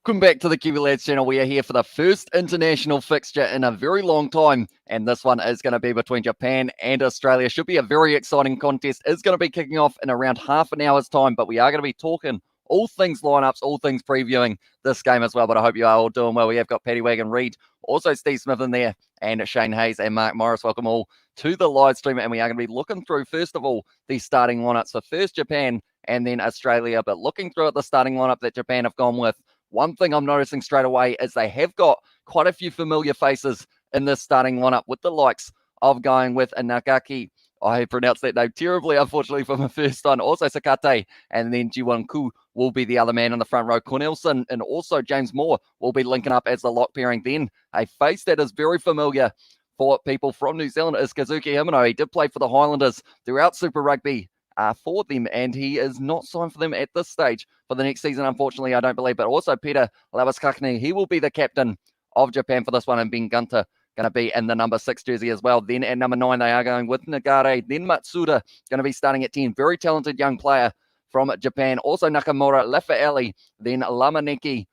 Welcome back to the Kiwi Lads channel. We are here for the first international fixture in a very long time, and this one is going to be between Japan and Australia. Should be a very exciting contest. It's going to be kicking off in around half an hour's time, but we are going to be talking all things lineups, all things previewing this game as well. But I hope you are all doing well. We have got Paddy Wagon Reed, also Steve Smith in there, and Shane Hayes and Mark Morris. Welcome all to the live stream, and we are going to be looking through, first of all, the starting lineups for first Japan and then Australia. But looking through at the starting lineup that Japan have gone with, one thing I'm noticing straight away is they have got quite a few familiar faces in this starting lineup, with the likes of going with Inagaki. I pronounced that name terribly, unfortunately, for my first time. Also Sakate, and then Jiwon-ku will be the other man in the front row. Cornelson and also James Moore will be linking up as the lock pairing. Then a face that is very familiar for people from New Zealand is Kazuki Himano. He did play for the Highlanders throughout Super Rugby for them, and he is not signed for them at this stage for the next season, unfortunately, I don't believe. But also Peter Lawaskakne, he will be the captain of Japan for this one, and Ben Gunter going to be in the number 6 jersey as well. Then at number 9, they are going with Nagare. Then Matsuda going to be starting at 10. Very talented young player from Japan. Also Nakamura, Lefaeli, then Lamiki,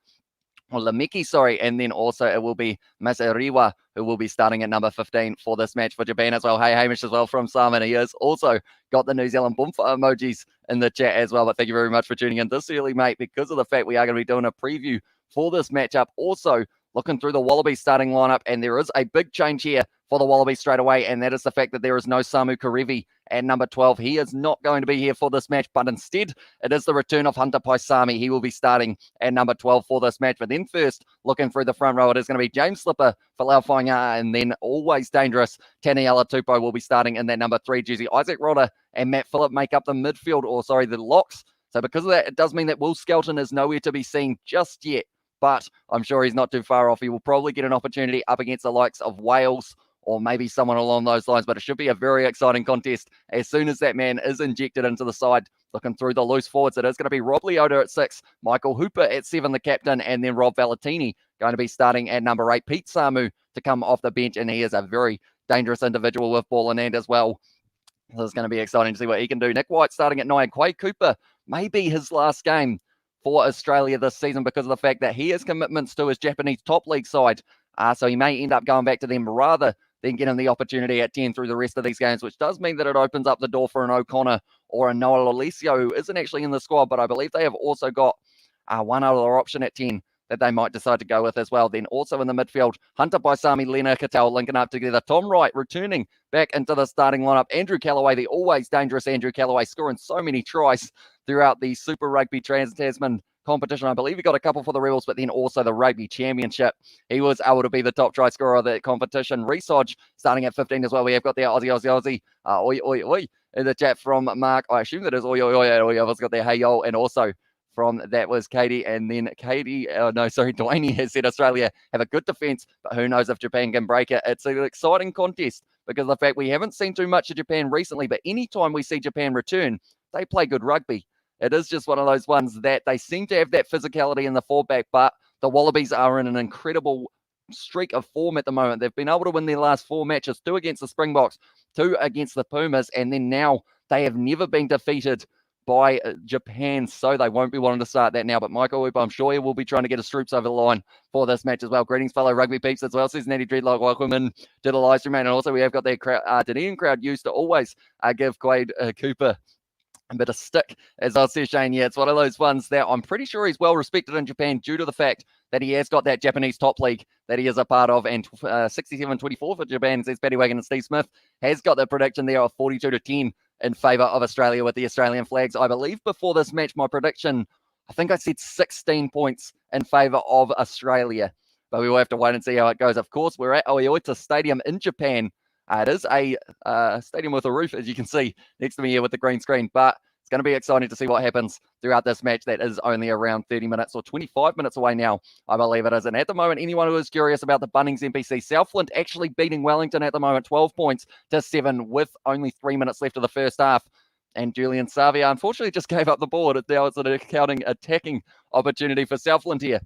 and then also it will be Masariwa who will be starting at number 15 for this match for Japan as well. Hey, Hamish as well from Simon. He has also got the New Zealand bumper emojis in the chat as well. But thank you very much for tuning in this early, mate, because of the fact we are going to be doing a preview for this matchup. Also, looking through the Wallabies starting lineup, and there is a big change here for the Wallabies straight away, and that is the fact that there is no Samu Karevi at number 12. He is not going to be here for this match, but instead it is the return of Hunter Paisami. He will be starting at number 12 for this match. But then first, looking through the front row, it is going to be James Slipper for Lau Whainga, and then always dangerous Taniela Tupou will be starting in that number 3 jersey. Isaac Rodder and Matt Phillip make up the the locks. So because of that, it does mean that Will Skelton is nowhere to be seen just yet, but I'm sure he's not too far off. He will probably get an opportunity up against the likes of Wales or maybe someone along those lines, but it should be a very exciting contest as soon as that man is injected into the side. Looking through the loose forwards, it is going to be Rob Leota at 6, Michael Hooper at 7, the captain, and then Rob Valentini going to be starting at number 8. Pete Samu to come off the bench, and he is a very dangerous individual with ball in hand as well. So it's going to be exciting to see what he can do. Nick White starting at 9. Quay Cooper may be his last game for Australia this season because of the fact that he has commitments to his Japanese top league side. So he may end up going back to them rather than getting the opportunity at 10 through the rest of these games, which does mean that it opens up the door for an O'Connor or a Noah Lolesio, who isn't actually in the squad, but I believe they have also got one other option at 10 that they might decide to go with as well. Then also in the midfield, Hunter Paisami, Lena Cattell linking up together. Tom Wright returning back into the starting lineup. Andrew Callaway, the always dangerous Andrew Callaway, scoring so many tries throughout the Super Rugby Trans-Tasman competition. I believe he got a couple for the Rebels, but then also the Rugby Championship. He was able to be the top try scorer of that competition. Reece Hodge starting at 15 as well. We have got there Aussie. Oi, oi, oi. In the chat from Mark. I assume that is oi, oi, oi. We have got there hey, yo. And also from that was Katie. And then Dwayne has said Australia have a good defence, but who knows if Japan can break it. It's an exciting contest because of the fact we haven't seen too much of Japan recently, but anytime we see Japan return, they play good rugby. It is just one of those ones that they seem to have that physicality in the fullback, but the Wallabies are in an incredible streak of form at the moment. They've been able to win their last 4 matches, 2 against the Springboks, 2 against the Pumas, and then now they have never been defeated by Japan, so they won't be wanting to start that now. But Michael Hooper, I'm sure he will be trying to get his troops over the line for this match as well. Greetings, fellow rugby peeps as well, says Natty Dreadlock. Welcome in to the live stream, and also we have got their Dunedin crowd used to always give Quade Cooper a bit of stick, as I'll say, Shane. Yeah, it's one of those ones that I'm pretty sure he's well respected in Japan due to the fact that he has got that Japanese top league that he is a part of, and 67-24 for Japan, says Paddy Wagon, and Steve Smith has got the prediction there of 42-10 in favour of Australia with the Australian flags. I believe before this match, my prediction, I think I said 16 points in favour of Australia, but we will have to wait and see how it goes. Of course, we're at OITA Stadium in Japan. It is a stadium with a roof, as you can see next to me here with the green screen, but it's going to be exciting to see what happens throughout this match that is only around 30 minutes or 25 minutes away now, I believe it is. And at the moment, anyone who is curious about the Bunnings NPC, Southland actually beating Wellington at the moment, 12 points to 7 with only 3 minutes left of the first half. And Julian Savia unfortunately just gave up the board. Now it's an attacking opportunity for Southland here.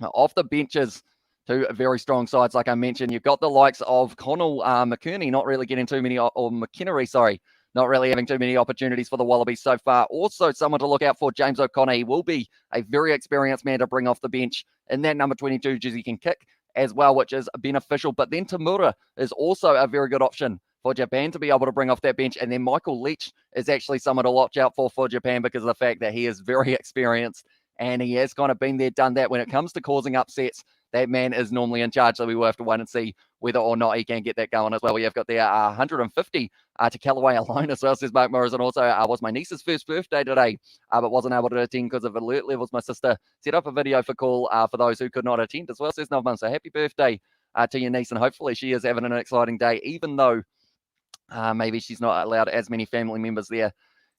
Off the benches, 2 very strong sides, like I mentioned. You've got the likes of Connell McKinney not really getting too many, or McKinnery, sorry, not really having too many opportunities for the Wallabies so far. Also, someone to look out for, James O'Connor. He will be a very experienced man to bring off the bench in that number 22 jersey, can kick as well, which is beneficial. But then Tamura is also a very good option for Japan to be able to bring off that bench. And then Michael Leach is actually someone to watch out for Japan because of the fact that he is very experienced and he has kind of been there, done that. When it comes to causing upsets, that man is normally in charge, so we will have to wait and see whether or not he can get that going as well. We have got there 150 to Callaway alone as well, says Mark Morris. And also, was my niece's first birthday today, but wasn't able to attend because of alert levels. My sister set up a video for call for those who could not attend as well, says Novman. So happy birthday to your niece, and hopefully she is having an exciting day, even though maybe she's not allowed as many family members there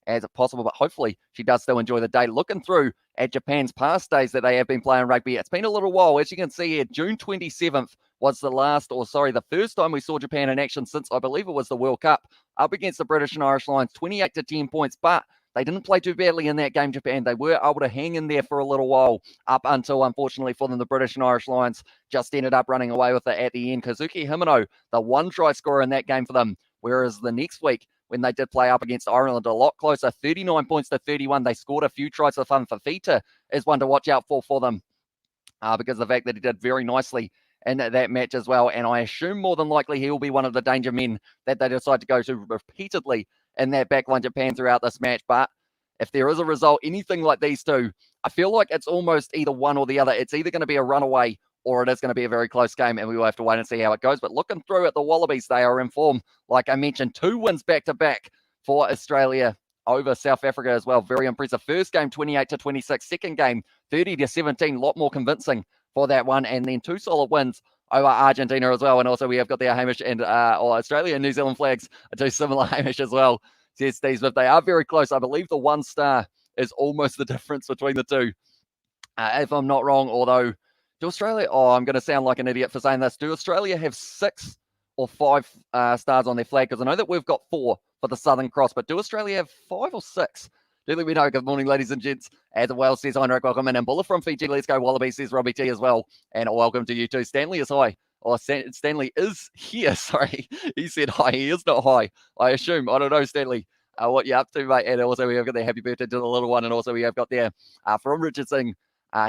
as possible, but hopefully she does still enjoy the day. Looking through at Japan's past days that they have been playing rugby, it's been a little while. As you can see here, June 27th was the first time we saw Japan in action since, I believe it was the World Cup, up against the British and Irish Lions, 28 to 10 points, but they didn't play too badly in that game, Japan. They were able to hang in there for a little while up until, unfortunately for them, the British and Irish Lions just ended up running away with it at the end. Kazuki Himano, the one try scorer in that game for them, whereas the next week, when they did play up against Ireland, a lot closer, 39 points to 31. They scored a few tries for fun. Fafita is one to watch out for them because of the fact that he did very nicely in that match as well. And I assume more than likely he will be one of the danger men that they decide to go to repeatedly in that backline Japan throughout this match. But if there is a result, anything like these two, I feel like it's almost either one or the other. It's either going to be a runaway or it is going to be a very close game, and we will have to wait and see how it goes. But looking through at the Wallabies, they are in form. Like I mentioned, 2 wins back-to-back for Australia over South Africa as well. Very impressive. First game, 28 to 26. Second game, 30 to 17. A lot more convincing for that one. And then 2 solid wins over Argentina as well. And also we have got their Hamish and Australia and New Zealand flags are 2 similar Hamish as well, says Steve Smith. They are very close. I believe the 1 star is almost the difference between the two. If I'm not wrong, although... Do Australia, I'm going to sound like an idiot for saying this. Do Australia have 6 or 5 stars on their flag? Because I know that we've got 4 for the Southern Cross, but do Australia have 5 or 6? Do let me know. Good morning, ladies and gents. As well says Heinrich, welcome in. And Buller from Fiji, let's go Wallabies, says Robbie T as well. And welcome to you too. Stanley is high. Or Stanley is here, sorry. He said hi. He is not high, I assume. I don't know, Stanley. What you up to, mate? And also we have got their happy birthday to the little one. And also we have got there from Richard Singh.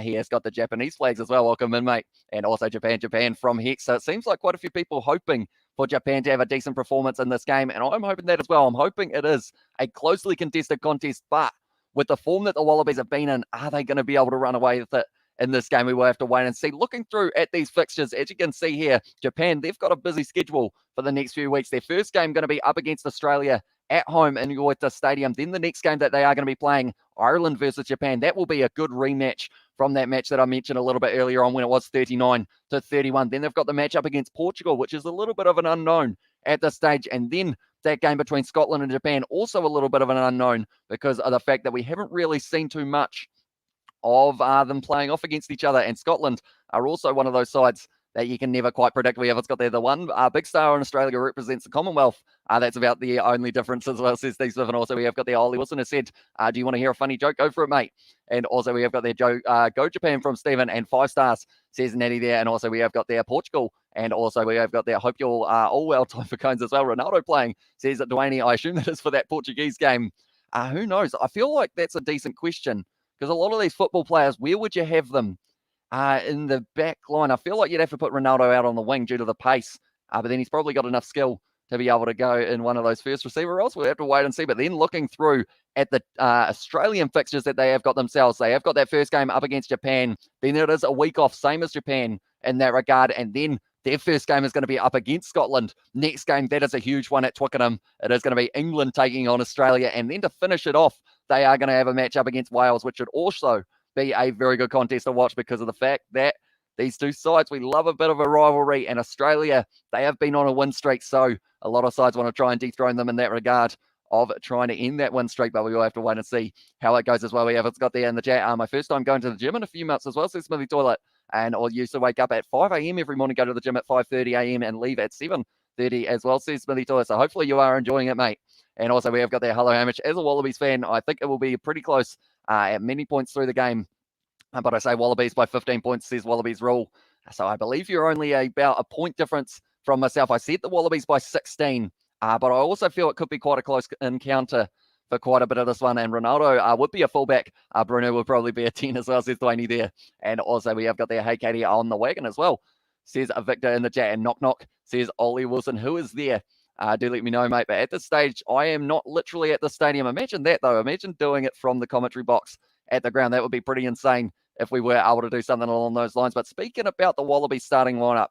He has got the Japanese flags as well. Welcome in, mate. And also Japan from Hex. So it seems like quite a few people hoping for Japan to have a decent performance in this game. And I'm hoping that as well. I'm hoping it is a closely contested contest. But with the form that the Wallabies have been in, are they going to be able to run away with it in this game? We will have to wait and see. Looking through at these fixtures, as you can see here, Japan, they've got a busy schedule for the next few weeks. Their first game going to be up against Australia at home in OITA Stadium. Then the next game that they are going to be playing, Ireland versus Japan. That will be a good rematch from that match that I mentioned a little bit earlier on when it was 39 to 31. Then they've got the match up against Portugal, which is a little bit of an unknown at this stage. And then that game between Scotland and Japan, also a little bit of an unknown because of the fact that we haven't really seen too much of them playing off against each other. And Scotland are also one of those sides that you can never quite predict. We have got there the one big star in Australia represents the Commonwealth. That's about the only difference as well, says Steve Smith. And also we have got there Ollie Wilson has said, do you want to hear a funny joke? Go for it, mate. And also we have got there Go Japan from Stephen and 5 stars, says Natty there. And also we have got there Portugal. And also we have got there, hope you're all well, time for cones as well. Ronaldo playing, says Dwayne. I assume that is for that Portuguese game. Who knows? I feel like that's a decent question because a lot of these football players, where would you have them? In the back line, I feel like you'd have to put Ronaldo out on the wing due to the pace, but then he's probably got enough skill to be able to go in one of those first receiver roles. We'll have to wait and see. But then looking through at the Australian fixtures that they have got themselves, they have got that first game up against Japan. Then it is a week off, same as Japan in that regard. And then their first game is going to be up against Scotland. Next game, that is a huge one at Twickenham. It is going to be England taking on Australia. And then to finish it off, they are going to have a match up against Wales, which should also be a very good contest to watch because of the fact that these two sides, we love a bit of a rivalry, and Australia, they have been on a win streak, so a lot of sides want to try and dethrone them in that regard of trying to end that win streak, but we will have to wait and see how it goes as well. We have got there in the chat, my first time going to the gym in a few months as well, says Smithy Toilet, and I used to wake up at 5 a.m. every morning, go to the gym at 5:30 a.m. and leave at 7:30 as well, says Smithy Toilet, so hopefully you are enjoying it, mate. And also we have got there, hello Hamish, as a Wallabies fan, I think it will be pretty close at many points through the game. But I say Wallabies by 15 points, says Wallabies rule. So I believe you're only about a point difference from myself. I said the Wallabies by 16 But I also feel it could be quite a close encounter for quite a bit of this one. And Ronaldo would be a fullback. Bruno would probably be a 10 as well, says Dwayne there. And also we have got there, hey Katie, on the wagon as well. Says Victor in the chat. And Knock Knock says Ollie Wilson, who is there? Do let me know, mate. But at this stage, I am not literally at the stadium. Imagine that, though. Imagine doing it from the commentary box at the ground. That would be pretty insane if we were able to do something along those lines. But speaking about the Wallabies starting lineup,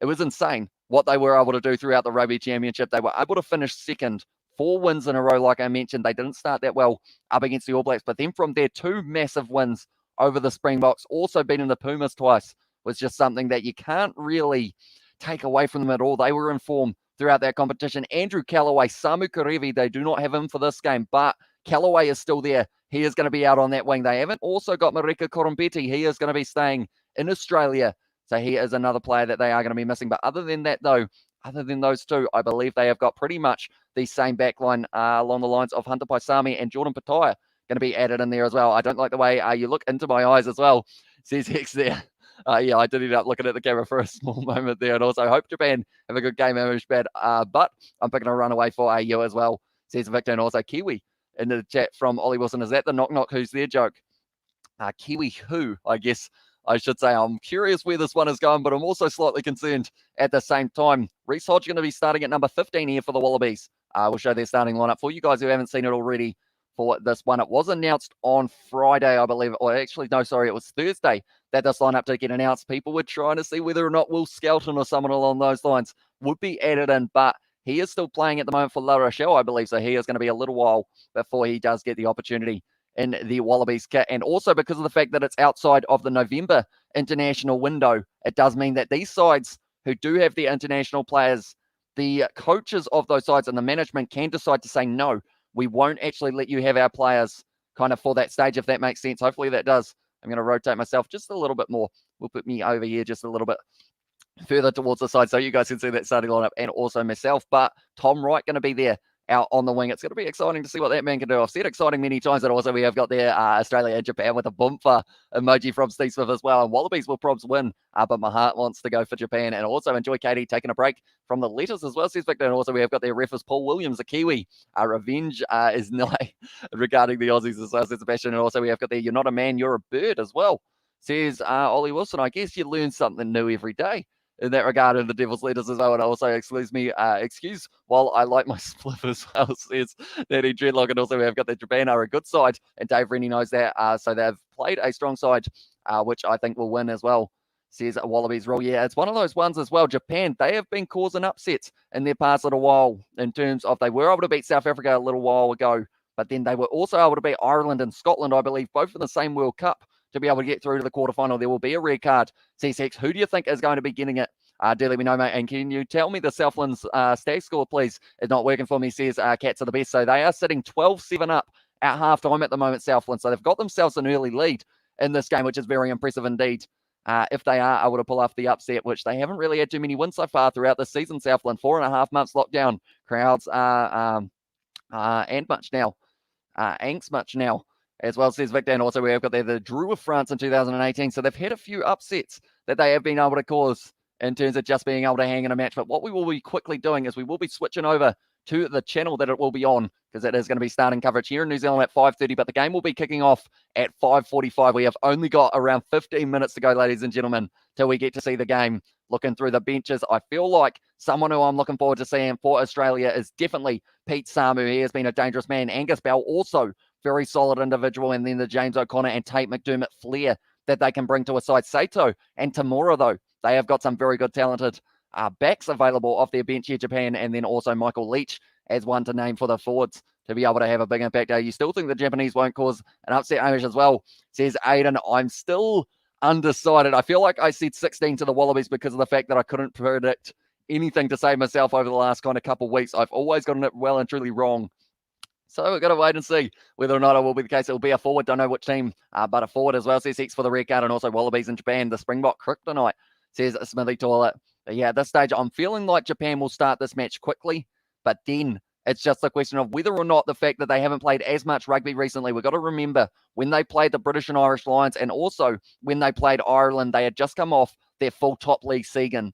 it was insane what they were able to do throughout the Rugby Championship. They were able to finish second, 4 wins in a row, like I mentioned. They didn't start that well up against the All Blacks, but then from there, 2 massive wins over the Springboks, also beating the Pumas twice, was just something that you can't really take away from them at all. They were in form throughout that competition. Andrew Callaway, Samu Karevi, they do not have him for this game, but Callaway is still there. He is going to be out on that wing. They haven't also got Marika Korombeti. He is going to be staying in Australia. So he is another player that they are going to be missing. But other than that, though, other than those two, I believe they have got pretty much the same backline along the lines of Hunter Paisami and Jordan Pataya going to be added in there as well. I don't like the way you look into my eyes as well, says Hex there. Yeah, I did end up looking at the camera for a small moment there. And also, I hope Japan have a good game, Hemisphere. But I'm picking a runaway for AU as well, says Victor. And also Kiwi in the chat from Ollie Wilson. Is that the Knock Knock who's there joke? Kiwi who, I guess I should say. I'm curious where this one is going, but I'm also slightly concerned at the same time. Reece Hodge going to be starting at number 15 here for the Wallabies. We'll show their starting lineup for you guys who haven't seen it already for this one. It was announced on Friday, I believe. Or actually, no, sorry, it was Thursday that this lineup did get announced. People were trying to see whether or not Will Skelton or someone along those lines would be added in, but he is still playing at the moment for La Rochelle, I believe, so he is going to be a little while before he does get the opportunity in the Wallabies kit. And also because of the fact that it's outside of the November international window, it does mean that these sides who do have their international players, the coaches of those sides and the management can decide to say, no, we won't actually let you have our players kind of for that stage, if that makes sense. Hopefully that does. I'm going to rotate myself just a little bit more. We'll put me over here just a little bit further towards the side so you guys can see that starting lineup, and also myself. But Tom Wright going to be there out on the wing. It's going to be exciting to see what that man can do. I've said exciting many times, and also we have got there Australia and Japan with a bumper emoji from Steve Smith as well. And Wallabies will probs win, but my heart wants to go for Japan. And also enjoy Katie taking a break from the letters as well, says Victor. And also we have got their ref is Paul Williams, a Kiwi. Revenge is nigh regarding the Aussies as well, says Sebastian. And also we have got there, you're not a man, you're a bird as well, says Ollie Wilson. I guess you learn something new every day in that regard, in the Devil's Letters as well. And also, excuse while I like my spliff as well, says Natty Dreadlock. And also we have got that Japan are a good side, and Dave Rennie knows that. So they've played a strong side, which I think will win as well, says Wallabies Rule. Yeah, it's one of those ones as well. Japan, they have been causing upsets in their past little while, in terms of they were able to beat South Africa a little while ago, but then they were also able to beat Ireland and Scotland, I believe, both in the same World Cup, to be able to get through to the quarterfinal. There will be a red card. C6, who do you think is going to be getting it? Do let me know, mate. And can you tell me the Southlands stag score, please? It's not working for me, says Cats are the best. So they are sitting 12-7 up at halftime at the moment, Southland. So they've got themselves an early lead in this game, which is very impressive indeed. If they are able to pull off the upset, which they haven't really had too many wins so far throughout the season, Southland, 4.5 months lockdown. Crowds and much now. Angst much now, as well, says Victor. And also we have got there the Drew of France in 2018. So they've had a few upsets that they have been able to cause in terms of just being able to hang in a match. But what we will be quickly doing is we will be switching over to the channel that it will be on, because it is going to be starting coverage here in New Zealand at 5:30, but the game will be kicking off at 5:45. We have only got around 15 minutes to go, ladies and gentlemen, till we get to see the game. Looking through the benches, I feel like someone who I'm looking forward to seeing for Australia is definitely Pete Samu. He has been a dangerous man. Angus Bell, also very solid individual. And then the James O'Connor and Tate McDermott flair that they can bring to a side. Sato and Tamura, though, they have got some very good talented backs available off their bench here, Japan, and then also Michael Leach as one to name for the forwards to be able to have a big impact. You still think the Japanese won't cause an upset, Amish, as well, says Aiden. I'm still undecided. I feel like I said 16 to the Wallabies because of the fact that I couldn't predict anything to save myself over the last kind of couple of weeks. I've always gotten it well and truly wrong. So we've got to wait and see whether or not it will be the case. It will be a forward. Don't know which team, but a forward as well, says X for the red card. And also Wallabies in Japan, the Springbok kryptonite, says Smithy Toilet. But yeah, at this stage, I'm feeling like Japan will start this match quickly, but then it's just a question of whether or not the fact that they haven't played as much rugby recently. We've got to remember when they played the British and Irish Lions, and also when they played Ireland, they had just come off their full top league season.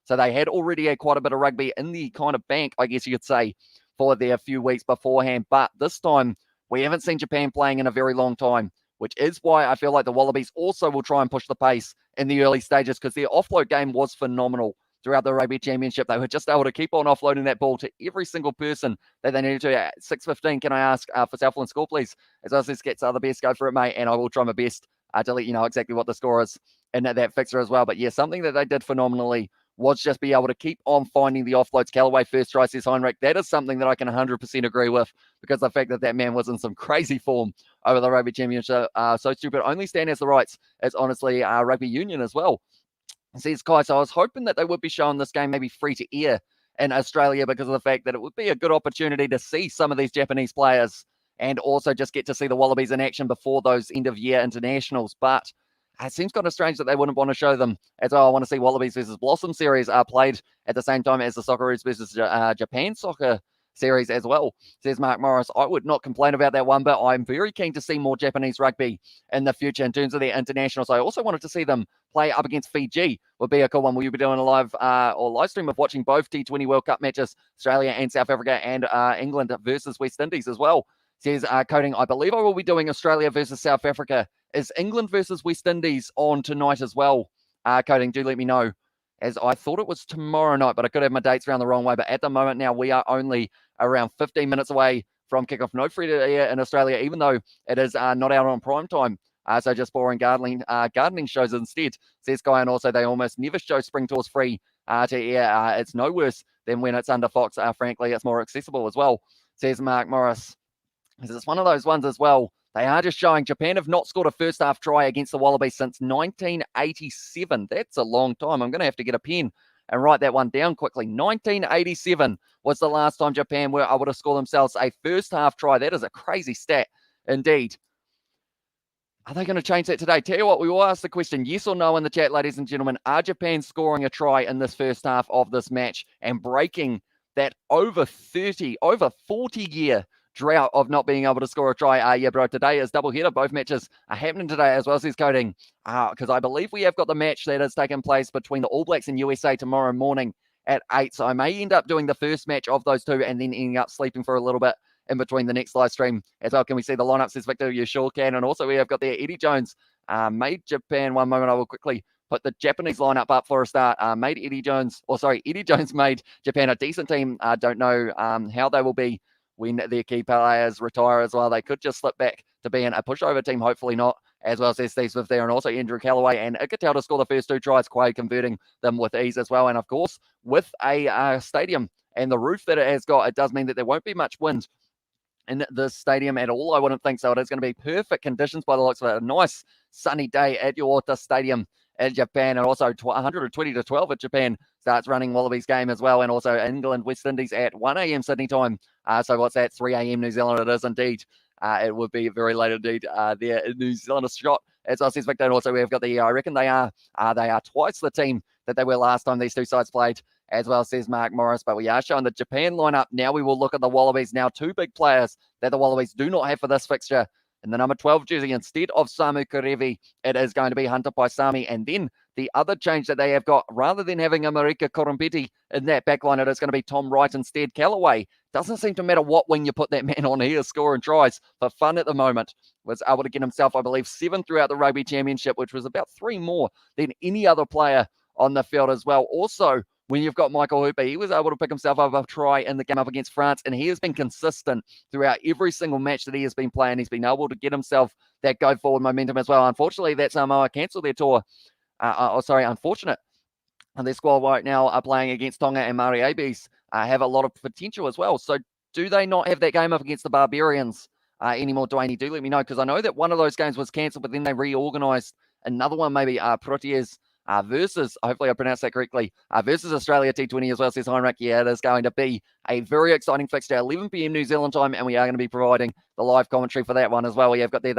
So they had already had quite a bit of rugby in the kind of bank, I guess you could say, for their few weeks beforehand. But this time, we haven't seen Japan playing in a very long time, which is why I feel like the Wallabies also will try and push the pace in the early stages, because their offload game was phenomenal throughout the Rugby Championship. They were just able to keep on offloading that ball to every single person that they needed to. At 6:15, can I ask for Southland score, please? As well as this gets the best, go for it, mate, and I will try my best to let you know exactly what the score is in that fixture as well. But yeah, something that they did phenomenally was just be able to keep on finding the offloads. Callaway first try, says Heinrich. That is something that I can 100% agree with, because the fact that that man was in some crazy form over the Rugby Championship, so stupid. Only stand as the rights is honestly Rugby Union as well, says Kai. So I was hoping that they would be showing this game maybe free to air in Australia, because of the fact that it would be a good opportunity to see some of these Japanese players and also just get to see the Wallabies in action before those end-of-year internationals. But it seems kind of strange that they wouldn't want to show them as well. I want to see Wallabies versus Blossom series played at the same time as the Socceroos versus Japan Soccer series as well, says Mark Morris. I would not complain about that one, but I'm very keen to see more Japanese rugby in the future in terms of their internationals. I also wanted to see them play up against Fiji. Would be a cool one. Will you be doing a live stream of watching both T20 World Cup matches, Australia and South Africa, and England versus West Indies as well, says Coding. I believe I will be doing Australia versus South Africa. Is England versus West Indies on tonight as well? Coding, do let me know, as I thought it was tomorrow night, but I could have my dates around the wrong way. But at the moment now, we are only around 15 minutes away from kickoff. No free to air in Australia, even though it is not out on prime time. So just boring gardening shows instead, says Guy. And also, they almost never show spring tours free to air. It's no worse than when it's under Fox. Frankly, it's more accessible as well, says Mark Morris. It's one of those ones as well. They are just showing Japan have not scored a first half try against the Wallabies since 1987. That's a long time. I'm going to have to get a pen and write that one down quickly. 1987 was the last time Japan were able to score themselves a first half try. That is a crazy stat indeed. Are they going to change that today? Tell you what, we will ask the question, yes or no, in the chat, ladies and gentlemen. Are Japan scoring a try in this first half of this match and breaking that over 40-year drought of not being able to score a try? Yeah, bro, today is doubleheader. Both matches are happening today as well, says Coding. Because I believe we have got the match that has taken place between the All Blacks and USA tomorrow morning at 8. So I may end up doing the first match of those two and then ending up sleeping for a little bit in between the next live stream as well. Can we see the lineup, says Victor? You sure can. And also we have got there Eddie Jones made Japan. One moment, I will quickly put the Japanese lineup up for a start. Eddie Jones made Japan a decent team. Don't know how they will be when their key players retire as well. They could just slip back to being a pushover team, hopefully not, as well as their Steve Swift there, and also Andrew Callaway and Ikatel to score the first two tries, Quaid converting them with ease as well. And of course, with a stadium and the roof that it has got, it does mean that there won't be much wind in this stadium at all. I wouldn't think so. It is going to be perfect conditions by the looks of it. A nice sunny day at OITA Stadium in Japan, and also 120-12 at Japan starts running Wallabies game as well, and also England West Indies at 1 a.m. Sydney time. So what's that? 3 a.m. New Zealand. It is indeed. It would be very late indeed there in New Zealand. A shot, as I says Victor. And also we've got the I reckon they are twice the team that they were last time these two sides played, as well, says Mark Morris. But we are showing the Japan lineup. Now we will look at the Wallabies. Now two big players that the Wallabies do not have for this fixture. In the number 12 jersey, instead of Samu Karevi, it is going to be Hunter Paisami. And then the other change that they have got, rather than having a Marika Korompeti in that backline, it is going to be Tom Wright instead. Callaway, doesn't seem to matter what wing you put that man on. He is scoring tries for fun at the moment. Was able to get himself, I believe, 7 throughout the Rugby Championship, which was about 3 more than any other player on the field as well. Also, when you've got Michael Hooper, he was able to pick himself up a try in the game up against France, and he has been consistent throughout every single match that he has been playing. He's been able to get himself that go-forward momentum as well. Unfortunately, that Samoa cancelled their tour. Unfortunate. And their squad right now are playing against Tonga, and Mariabies have a lot of potential as well. So do they not have that game up against the Barbarians anymore, Dwayne? Do let me know, because I know that one of those games was cancelled, but then they reorganised another one, maybe Proteas versus, hopefully I pronounced that correctly, versus Australia T20 as well, says Heinrich. Yeah, it is going to be a very exciting fixture, 11 p.m. New Zealand time, and we are going to be providing the live commentary for that one as well. We have got there,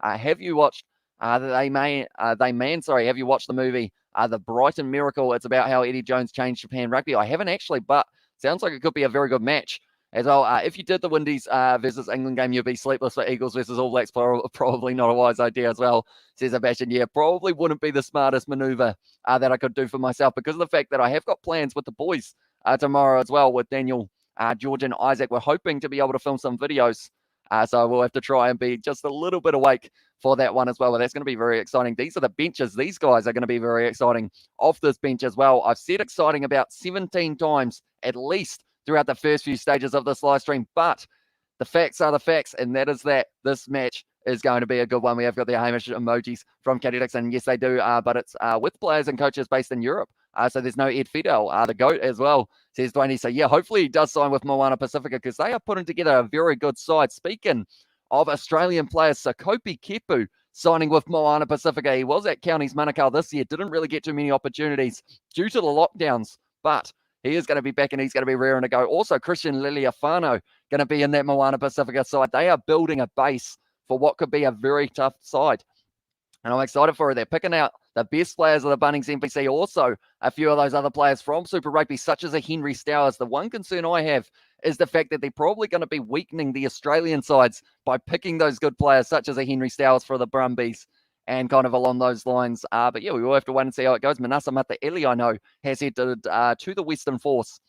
have you watched have you watched the movie The Brighton Miracle? It's about how Eddie Jones changed Japan Rugby. I haven't actually, but sounds like it could be a very good match as well. If you did the Windies versus England game, you'd be sleepless for Eagles versus All Blacks. Probably not a wise idea as well, says Sebastian. Yeah, probably wouldn't be the smartest maneuver that I could do for myself, because of the fact that I have got plans with the boys tomorrow as well, with Daniel, George and Isaac. We're hoping to be able to film some videos. So we'll have to try and be just a little bit awake for that one as well. But that's going to be very exciting. These are the benches. These guys are going to be very exciting off this bench as well. I've said exciting about 17 times at least throughout the first few stages of this live stream. But the facts are the facts, and that is that this match is going to be a good one. We have got the Hamish emojis from Katie Dixon. Yes, they do, but it's with players and coaches based in Europe. So there's no Ed Fidel, the GOAT as well, says Dwayne. So yeah, hopefully he does sign with Moana Pacifica, because they are putting together a very good side. Speaking of Australian players, Sakopi Kepu signing with Moana Pacifica. He was at Counties Manukau this year, didn't really get too many opportunities due to the lockdowns, but he is going to be back and he's going to be raring to go. Also, Christian Liliafano going to be in that Moana Pacifica side. They are building a base for what could be a very tough side, and I'm excited for it. They're picking out the best players of the Bunnings NPC. Also, a few of those other players from Super Rugby, such as a Henry Stowers. The one concern I have is the fact that they're probably going to be weakening the Australian sides by picking those good players, such as a Henry Stowers for the Brumbies, and kind of along those lines. But yeah, we will have to wait and see how it goes. Manasa Mataeli, I know, has headed to the Western Force.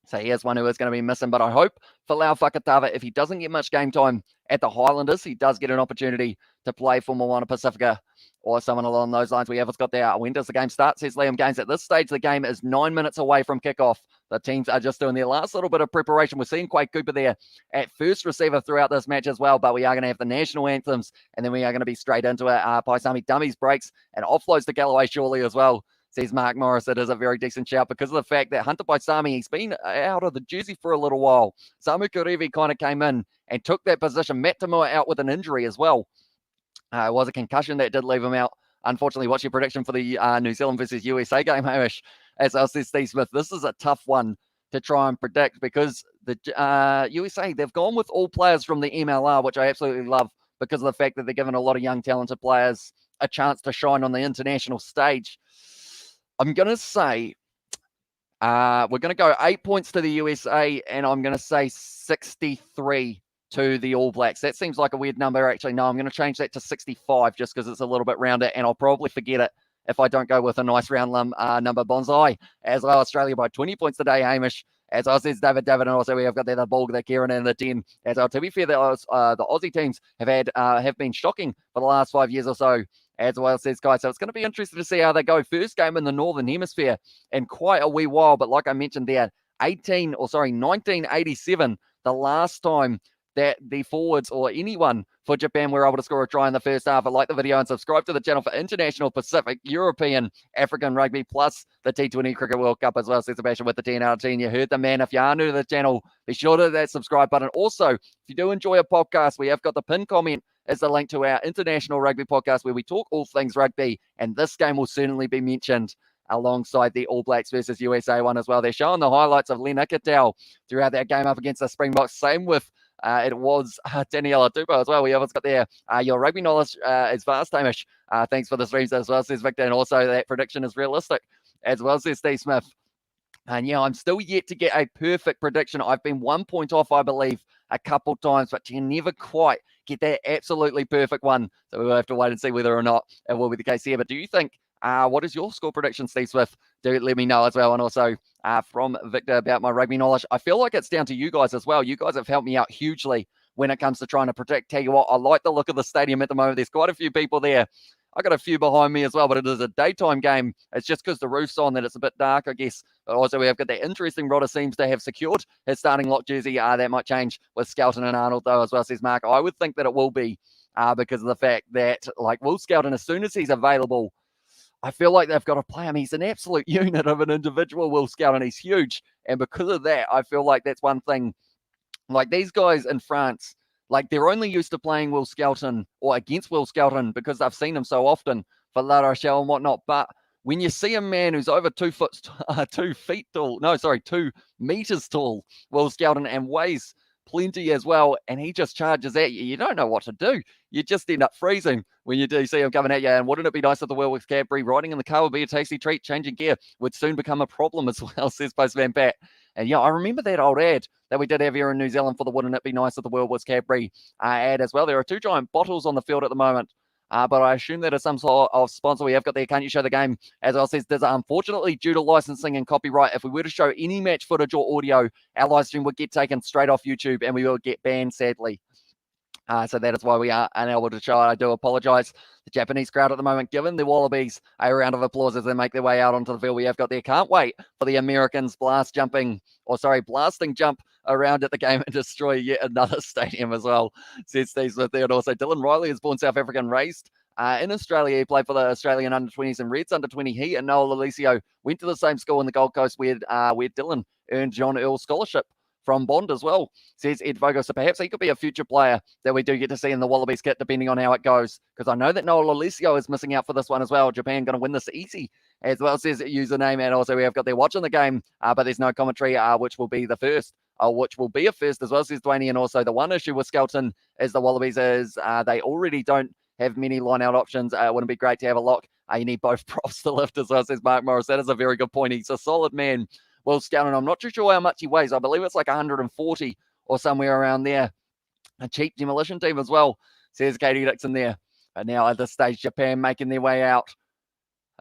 So he is one who is going to be missing. But I hope for Lau Fakatava, if he doesn't get much game time at the Highlanders, he does get an opportunity to play for Moana Pacifica or someone along those lines. We have got there. When does the game start, says Liam Gaines. At this stage, the game is 9 minutes away from kickoff. The teams are just doing their last little bit of preparation. We're seeing Quade Cooper there at first receiver throughout this match as well, but we are going to have the national anthems, and then we are going to be straight into it. Paisami dummies, breaks, and offloads to Galloway surely as well, says Mark Morris. It is a very decent shout because of the fact that Hunter Paisami, he's been out of the jersey for a little while. Samu Karevi kind of came in and took that position. Matt Tamua out with an injury as well. It was a concussion that did leave him out. Unfortunately, what's your prediction for the New Zealand versus USA game, Hamish? As I said, Steve Smith, this is a tough one to try and predict, because the USA, they've gone with all players from the MLR, which I absolutely love, because of the fact that they're giving a lot of young, talented players a chance to shine on the international stage. I'm going to say we're going to go 8 points to the USA, and I'm going to say 63 to the All Blacks. That seems like a weird number. Actually, no, I'm going to change that to 65 just because it's a little bit rounder, and I'll probably forget it if I don't go with a nice round number. Bonsai, as well, Australia by 20 points today, Hamish. As I says, David, and also we have got there the Bulg, the Kieran, and the 10. As well, to be fair, the Aussie teams have been shocking for the last 5 years or so, as well, says Guy. So it's going to be interesting to see how they go. First game in the Northern Hemisphere in quite a wee while, but like I mentioned there, 1987, the last time that the forwards or anyone for Japan were able to score a try in the first half. Like the video and subscribe to the channel for international, Pacific, European, African rugby, plus the T20 Cricket World Cup as well, says Sebastian with the 10 out of 10. You heard the man. If you are new to the channel, be sure to hit that subscribe button. Also, if you do enjoy a podcast, we have got the pinned comment as the link to our international rugby podcast where we talk all things rugby, and this game will certainly be mentioned alongside the All Blacks versus USA one as well. They're showing the highlights of Len Ikitau throughout that game up against the Springboks. Same with it was Daniela Tupou as well. We have got there. Your rugby knowledge is vast, Hamish. Thanks for the streams as well, says Victor. And also that prediction is realistic as well, says Steve Smith. And yeah, I'm still yet to get a perfect prediction. I've been 1 point off, I believe, a couple times, but you never quite get that absolutely perfect one. So we'll have to wait and see whether or not it will be the case here. But do you think, what is your score prediction, Steve Smith? Do let me know as well. And also from Victor about my rugby knowledge. I feel like it's down to you guys as well. You guys have helped me out hugely when it comes to trying to predict. Tell you what, I like the look of the stadium at the moment. There's quite a few people there. I got a few behind me as well, but it is a daytime game. It's just because the roof's on that it's a bit dark, I guess. But also we have got that interesting Rodder seems to have secured his starting lock jersey. That might change with Skelton and Arnold though as well, says Mark. I would think that it will be because of the fact that like Will Skelton, as soon as he's available, I feel like they've got to play him. He's an absolute unit of an individual, Will Skelton. He's huge. And because of that, I feel like that's one thing. Like these guys in France, like they're only used to playing Will Skelton or against Will Skelton because they've seen him so often for La Rochelle and whatnot. But when you see a man who's over 2 meters tall, Will Skelton, and weighs plenty as well, and he just charges at you, you don't know what to do. You just end up freezing when you do see him coming at you. And wouldn't it be nice if the Werewolves Cadbury riding in the car would be a tasty treat? Changing gear would soon become a problem as well, says Postman Pat. And yeah, I remember that old ad that we did have here in New Zealand for the Wouldn't It Be Nice if the World Was Cadbury ad as well. There are 2 giant bottles on the field at the moment. But I assume that is some sort of sponsor we have got there. Can't you show the game? As I says, there's unfortunately due to licensing and copyright, if we were to show any match footage or audio, our live stream would get taken straight off YouTube and we will get banned, sadly. So that is why we are unable to show it. I do apologise. The Japanese crowd at the moment, giving the Wallabies a round of applause as they make their way out onto the field. We have got there. Can't wait for the Americans blasting jump around at the game and destroy yet another stadium as well. Says Steve Smith there. And also Dylan Riley is born South African, raised in Australia. He played for the Australian under-20s and Reds under-20. He and Noel Alisio went to the same school in the Gold Coast where Dylan earned John Earl Scholarship from Bond as well, says Ed Vogel. So perhaps he could be a future player that we do get to see in the Wallabies kit, depending on how it goes. Because I know that Noel Alisio is missing out for this one as well. Japan going to win this easy as well, says username. And also we have got there watching the game, but there's no commentary, which will be the first. Which will be a first as well, says Dwayne. And also the one issue with Skelton is the Wallabies is they already don't have many line-out options. It wouldn't be great to have a lock. You need both props to lift as well, says Mark Morris. That is a very good point. He's a solid man. Will Skelton, I'm not too sure how much he weighs. I believe it's like 140 or somewhere around there. A cheap demolition team as well, says Katie Dixon there. But now at this stage, Japan making their way out.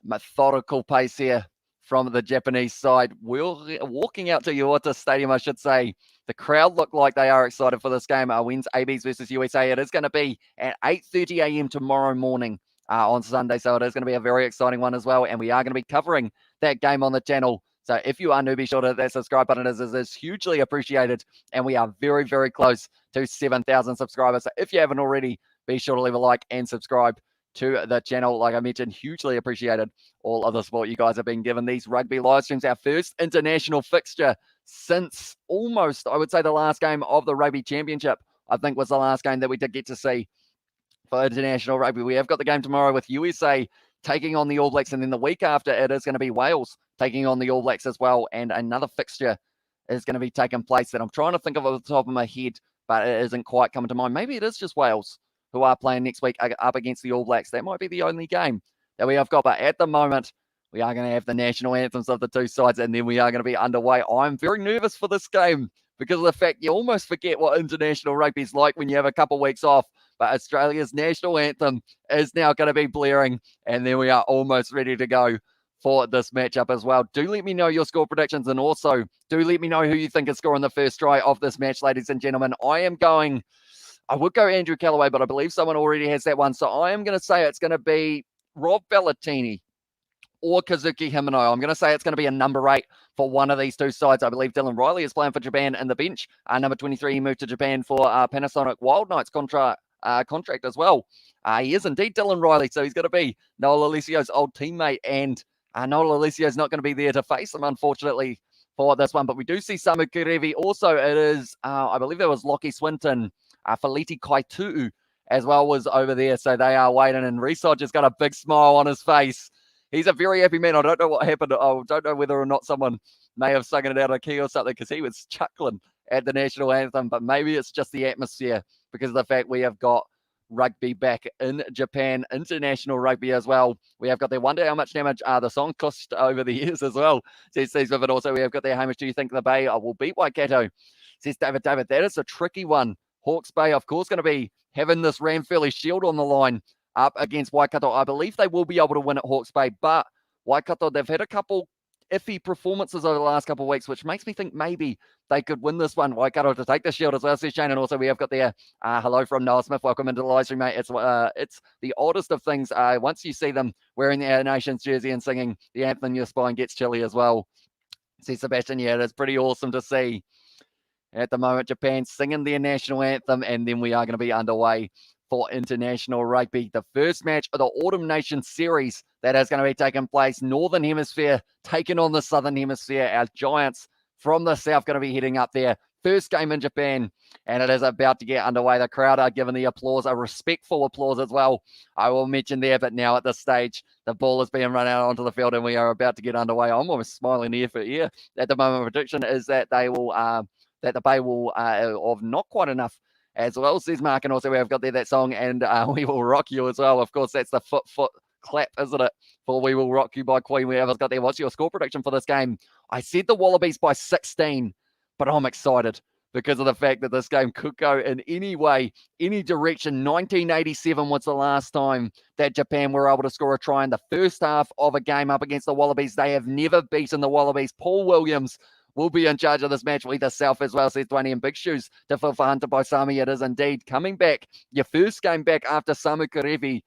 Methodical pace here from the Japanese side. Walking out to OITA Stadium, I should say. The crowd look like they are excited for this game. Wins ABs versus USA. It is going to be at 8:30 a.m. tomorrow morning on Sunday. So it is going to be a very exciting one as well. And we are going to be covering that game on the channel. So if you are new, be sure to hit that subscribe button. It is hugely appreciated. And we are very, very close to 7,000 subscribers. So if you haven't already, be sure to leave a like and subscribe to the channel. Like I mentioned, hugely appreciated all of the support you guys have been given. These rugby live streams, our first international fixture since almost, I would say, the last game of the Rugby Championship, I think was the last game that we did get to see for international rugby. We have got the game tomorrow with USA taking on the All Blacks, and then the week after it is going to be Wales taking on the All Blacks as well, and another fixture is going to be taking place that I'm trying to think of off the top of my head, but it isn't quite coming to mind. Maybe it is just Wales who are playing next week up against the All Blacks. That might be the only game that we have got, but at the moment, we are going to have the national anthems of the two sides, and then we are going to be underway. I'm very nervous for this game because of the fact you almost forget what international rugby is like when you have a couple of weeks off. But Australia's national anthem is now going to be blaring, and then we are almost ready to go for this matchup as well. Do let me know your score predictions, and also do let me know who you think is scoring the first try of this match, ladies and gentlemen. I would go Andrew Callaway, but I believe someone already has that one. So I am going to say it's going to be Rob Bellatini or Kazuki Himano. I'm going to say it's going to be a number 8 for one of these two sides. I believe Dylan Riley is playing for Japan in the bench. Number 23, he moved to Japan for Panasonic Wild Knights contract as well. He is indeed Dylan Riley, so he's going to be Noel Alisio's old teammate, and Noel Alisio's not going to be there to face him, unfortunately, for this one. But we do see Samu Kerevi. Also, it is, I believe there was Lockie Swinton, Feleti Kaitu'u as well was over there, so they are waiting, and Reesod just got a big smile on his face. He's a very happy man. I don't know what happened. I don't know whether or not someone may have sung it out of key or something, because he was chuckling at the national anthem, but maybe it's just the atmosphere because of the fact we have got rugby back in Japan, international rugby as well. We have got there. Wonder how much damage the song cost over the years as well, says Steve Smith. Also, we have got there, Hamish, do you think the Bay will beat Waikato? Says David. That is a tricky one. Hawke's Bay, of course, going to be having this Ranfurly Shield on the line up against Waikato. I believe they will be able to win at Hawke's Bay, but Waikato, they've had a couple iffy performances over the last couple of weeks, which makes me think maybe they could win this one. Waikato to take the shield as well, says Shane. And also we have got there, hello from Noah Smith. Welcome into the live stream, mate. It's the oddest of things. Once you see them wearing the Nations jersey and singing the anthem, your spine gets chilly as well. See Sebastian, yeah, it's pretty awesome to see. At the moment, Japan singing their national anthem, and then we are going to be underway for international rugby. The first match of the Autumn Nations series that is going to be taking place. Northern Hemisphere taking on the Southern Hemisphere. Our Giants from the South going to be heading up there. First game in Japan, and it is about to get underway. The crowd are giving the applause, a respectful applause as well, I will mention there. But now at this stage, the ball is being run out onto the field, and we are about to get underway. I'm almost smiling ear for ear. At the moment, prediction is that they will... that the Bay will of not quite enough as well, says Mark. And also we have got there that song, and We Will Rock You as well. Of course, that's the foot clap, isn't it, for We Will Rock You by Queen. We have got there. What's your score prediction for this game? I said the Wallabies by 16, but I'm excited because of the fact that this game could go in any way, any direction. 1987 was the last time that Japan were able to score a try in the first half of a game up against the Wallabies. They have never beaten the Wallabies. Paul Williams will be in charge of this match with yourself as well, says Dwayne, and big shoes to fill for Hunter Baisami. It is indeed coming back. Your first game back after Samu Karevi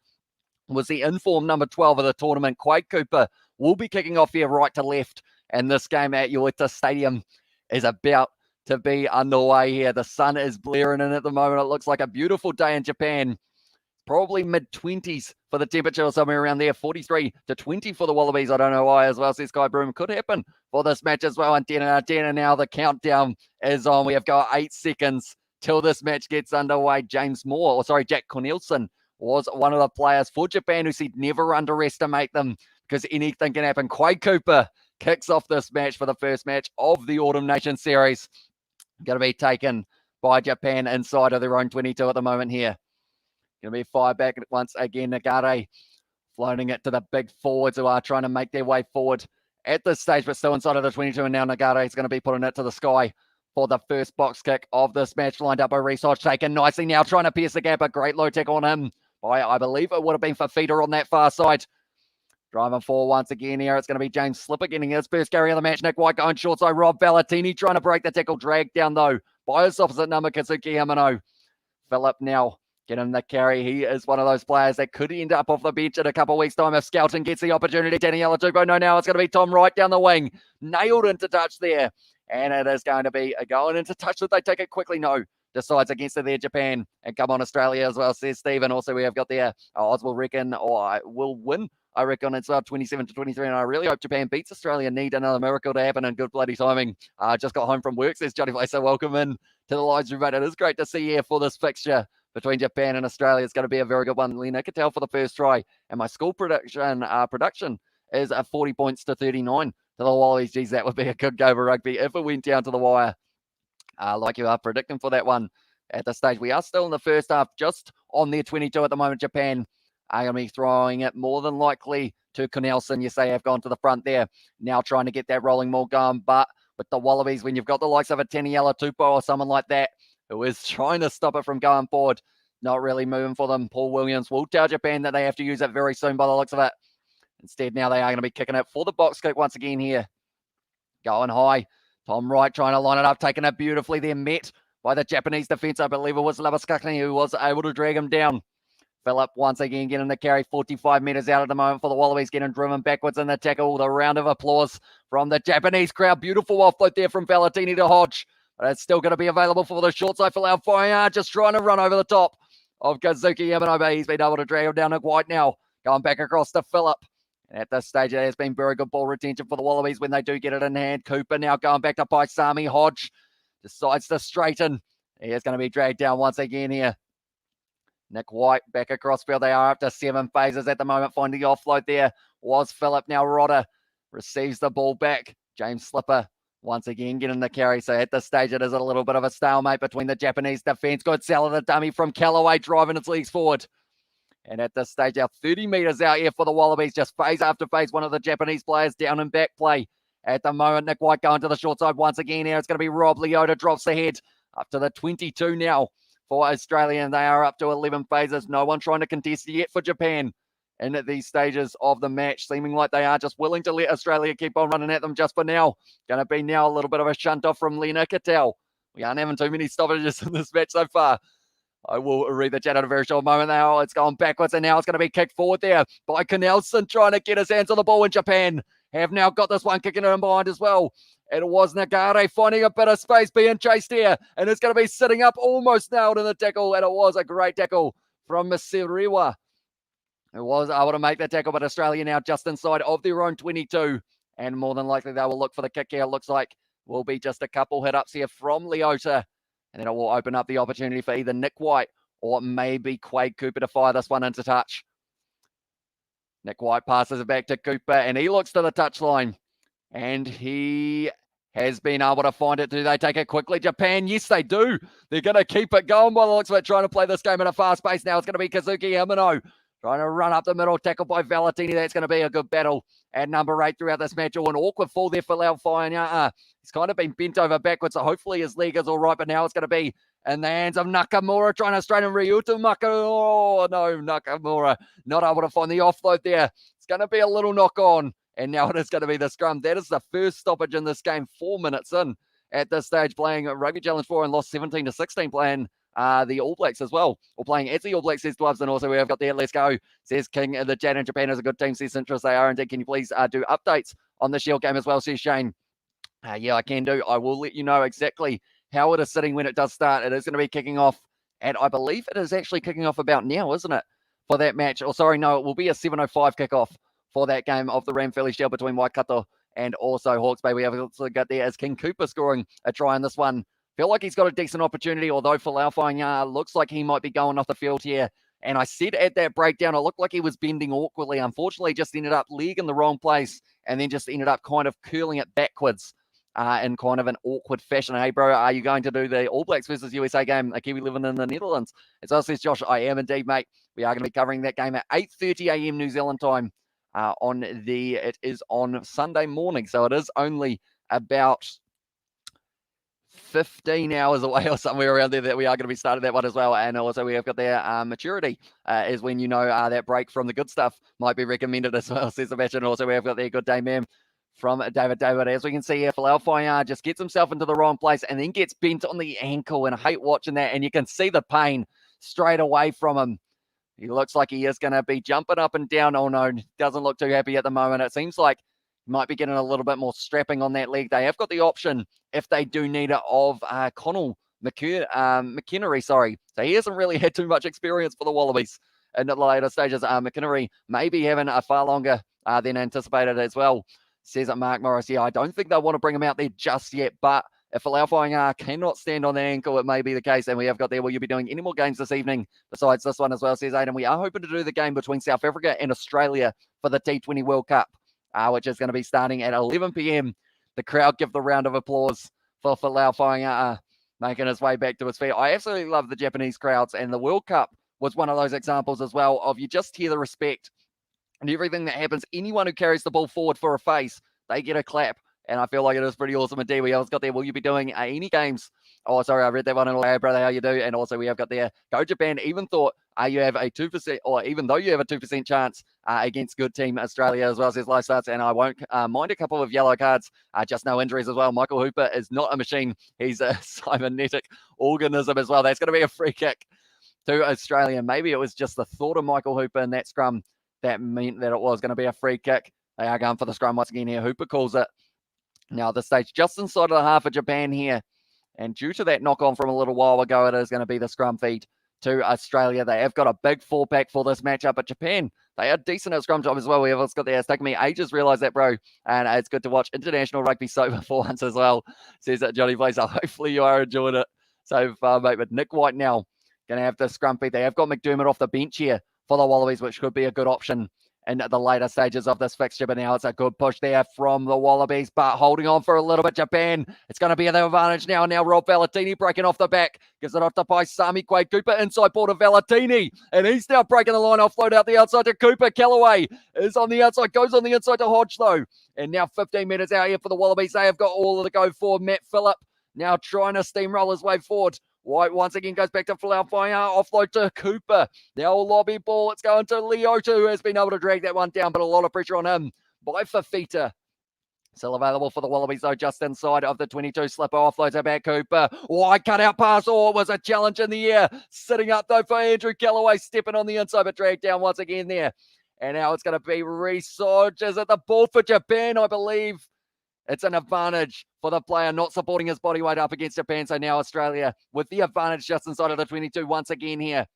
was the informed number 12 of the tournament. Quade Cooper will be kicking off here right to left, and this game at OITA Stadium is about to be underway here. The sun is blaring in at the moment. It looks like a beautiful day in Japan. Probably mid-20s for the temperature or somewhere around there. 43 to 20 for the Wallabies. I don't know why as well, says Sky Broom. Could happen for this match as well. And 10 now the countdown is on. We have got 8 seconds till this match gets underway. Jack Cornelison was one of the players for Japan who said never underestimate them because anything can happen. Quade Cooper kicks off this match for the first match of the Autumn Nation Series. Going to be taken by Japan inside of their own 22 at the moment here. Going to be fired back once again. Nagare floating it to the big forwards who are trying to make their way forward at this stage, but still inside of the 22. And now Nagare is going to be putting it to the sky for the first box kick of this match. Lined up by Reese Hodge, taken nicely now, trying to pierce the gap. A great low tackle on him by, I believe it would have been Fafita on that far side. Driving forward once again here. It's going to be James Slipper getting his first carry of the match. Nick White going short side. Rob Valentini trying to break the tackle. Dragged down, though, by his opposite number, Kazuki Himano. Phillip now getting the carry. He is one of those players that could end up off the bench in a couple of weeks' time if Skelton gets the opportunity. Daniela Tupou. No, now it's going to be Tom Wright down the wing. Nailed into touch there. And it is going to be a going into touch. Should they take it quickly? No. Decides against it there, Japan. And come on, Australia as well, says Stephen. Also, we have got there, Oz will reckon, or will win. I reckon it's 27 to 23, and I really hope Japan beats Australia. Need another miracle to happen, and good bloody timing. Just got home from work, says Johnny Blazer. Welcome in to the live stream, mate. It is great to see you here for this fixture between Japan and Australia. It's going to be a very good one. Lena Cattell for the first try, and my school production is 40 points to 39 to the Wallabies. Geez, that would be a good go for rugby if it went down to the wire, like you are predicting for that one at the stage. We are still in the first half, just on their 22 at the moment. Japan are going to be throwing it more than likely to Cornelison. Yes, they have gone to the front there. Now trying to get that rolling more going. But with the Wallabies, when you've got the likes of a Taniela Tupou or someone like that who is trying to stop it from going forward, not really moving for them, Paul Williams will tell Japan that they have to use it very soon by the looks of it. Instead, now they are going to be kicking it for the box kick once again here. Going high. Tom Wright trying to line it up, taking it beautifully there, met by the Japanese defense. I believe it was Labaskakni who was able to drag him down. Phillip once again getting the carry, 45 metres out at the moment for the Wallabies, getting driven backwards in the tackle. The round of applause from the Japanese crowd. Beautiful offload there from Valentini to Hodge. But it's still going to be available for the short side for Laufire. Just trying to run over the top of Kazuki Himano, but he's been able to drag him down. Nick White now going back across to Phillip. And at this stage, there has been very good ball retention for the Wallabies when they do get it in hand. Cooper now going back to Paisami. Hodge decides to straighten. He is going to be dragged down once again here. Nick White back across field. They are up to 7 phases at the moment. Finding the offload there was Phillip. Now Rodder receives the ball back. James Slipper once again getting the carry. So at this stage, it is a little bit of a stalemate between the Japanese defense. Good sell of the dummy from Callaway, driving its legs forward. And at this stage, our 30 metres out here for the Wallabies. Just phase after phase. One of the Japanese players down and back play at the moment. Nick White going to the short side once again here. It's going to be Rob Leota. Drops the head up to the 22 now for Australia, and they are up to 11 phases. No one trying to contest yet for Japan. And at these stages of the match, seeming like they are just willing to let Australia keep on running at them just for now. Going to be now a little bit of a shunt off from Lena Cattell. We aren't having too many stoppages in this match so far. I will read the chat in a very short moment now. It's gone backwards, and now it's going to be kicked forward there by Cornelison, trying to get his hands on the ball in Japan. Have now got this one kicking in behind as well. It was Nagare finding a bit of space, being chased here, and it's going to be sitting up, almost nailed in the tackle, and it was a great tackle from Masirewa, who was able to make the tackle, but Australia now just inside of their own 22, and more than likely they will look for the kick here. It looks like will be just a couple hit-ups here from Leota, and then it will open up the opportunity for either Nick White or maybe Quade Cooper to fire this one into touch. Nick White passes it back to Cooper, and he looks to the touchline, and he has been able to find it. Do they take it quickly? Japan, yes, they do. They're going to keep it going by the looks of it, trying to play this game at a fast pace now. It's going to be Kazuki Himano Trying to run up the middle, tackled by Valentini. That's going to be a good battle at number 8 throughout this match. Oh, an awkward fall there for Laufaianga'a. He's kind of been bent over backwards, so hopefully his leg is all right, but now it's going to be in the hands of Nakamura, trying to straighten Ryuto Maka. Oh, no, Nakamura not able to find the offload there. It's going to be a little knock on, and now it is going to be the scrum. That is the first stoppage in this game, 4 minutes in at this stage, playing Rugby Challenge 4 and lost 17-16, playing the All Blacks as well, or playing as the All Blacks, says Gloves. And also we have got there, let's go, says King. The chat in Japan is a good team, says Interest. They are indeed. Can you please do updates on the Shield game as well, says Shane. Yeah, I can do. I will let you know exactly how it is sitting when it does start. It is going to be kicking off, and I believe it is actually kicking off about now, isn't it, for that match? Or sorry, no, it will be a 7:05 kickoff for that game of the Ramphilly Shield between Waikato and also Hawke's Bay. We have also got there as King Cooper scoring a try in this one. Feel like he's got a decent opportunity, although for Laufaianga'a, looks like he might be going off the field here. And I said at that breakdown, it looked like he was bending awkwardly. Unfortunately, just ended up leg in the wrong place and then just ended up kind of curling it backwards in kind of an awkward fashion. Hey, bro, are you going to do the All Blacks versus USA game? A Kiwi living in the Netherlands. As well, says Josh, I am indeed, mate. We are going to be covering that game at 8:30 a.m. New Zealand time it is on Sunday morning. So it is only about 15 hours away or somewhere around there that we are going to be starting that one as well. And also we have got their maturity is when you know that break from the good stuff might be recommended as well, says the match. And also we have got their good day, ma'am, from David. As we can see here, Laufaianga'a just gets himself into the wrong place and then gets bent on the ankle, and I hate watching that. And you can see the pain straight away from him. He looks like he is going to be jumping up and down. Oh no, doesn't look too happy at the moment. It seems like he might be getting a little bit more strapping on that leg. They have got the option, if they do need it, of Connell McInnery, sorry. So he hasn't really had too much experience for the Wallabies in the later stages. McInnery may be having a far longer than anticipated as well, says Mark Morris. Yeah, I don't think they'll want to bring him out there just yet, but if Laufaianga'a cannot stand on that ankle, it may be the case. And we have got there, will you be doing any more games this evening besides this one as well, says Aidan. We are hoping to do the game between South Africa and Australia for the T20 World Cup, which is going to be starting at 11 p.m. The crowd give the round of applause for Laufaianga'a making his way back to his feet. I absolutely love the Japanese crowds, and the World Cup was one of those examples as well of you just hear the respect and everything that happens. Anyone who carries the ball forward for a face, they get a clap. And I feel like it is pretty awesome indeed. We also got there, will you be doing any games? Oh, sorry, I read that one. Hey, brother, how you do? And also we have got there, go Japan. Even thought you have a 2%, or even though you have a 2% chance against good team Australia as well, says live starts. And I won't mind a couple of yellow cards, just no injuries as well. Michael Hooper is not a machine. He's a cybernetic organism as well. That's going to be a free kick to Australia. Maybe it was just the thought of Michael Hooper in that scrum that meant that it was going to be a free kick. They are going for the scrum once again here. Hooper calls it. Now the stage just inside of the half of Japan here. And due to that knock-on from a little while ago, it is going to be the scrum feed to Australia. They have got a big 4-pack for this matchup, but Japan, they are decent at scrum job as well. We have got there. It's taken me ages to realize that, bro. And it's good to watch international rugby sober for once as well, says that Johnny Blaze. So hopefully you are enjoying it so far, mate. But Nick White now going to have the scrum feed. They have got McDermott off the bench here for the Wallabies, which could be a good option in the later stages of this fixture. But now it's a good push there from the Wallabies, but holding on for a little bit. Japan, it's going to be their advantage now. Now Rob Valentini breaking off the back, gives it off to Paisami. Quade Cooper inside ball to Valentini, and he's now breaking the line. Offload out the outside to Cooper. Callaway is on the outside, goes on the inside to Hodge though. And now 15 minutes out here for the Wallabies. They have got all of the go forward. Matt Phillip now trying to steamroll his way forward. White once again goes back to Laufaianga'a, offload to Cooper. Now lobby ball, it's going to Leota, who has been able to drag that one down, but a lot of pressure on him by Fafita. Still available for the Wallabies though, just inside of the 22. Slipper offloads about Cooper. Wide cut out pass, it was a challenge in the air. Sitting up though for Andrew Callaway, stepping on the inside, but dragged down once again there. And now it's going to be Reece Hodges at the ball for Japan, I believe. It's an advantage for the player not supporting his body weight up against Japan. So now Australia with the advantage just inside of the 22 once again here.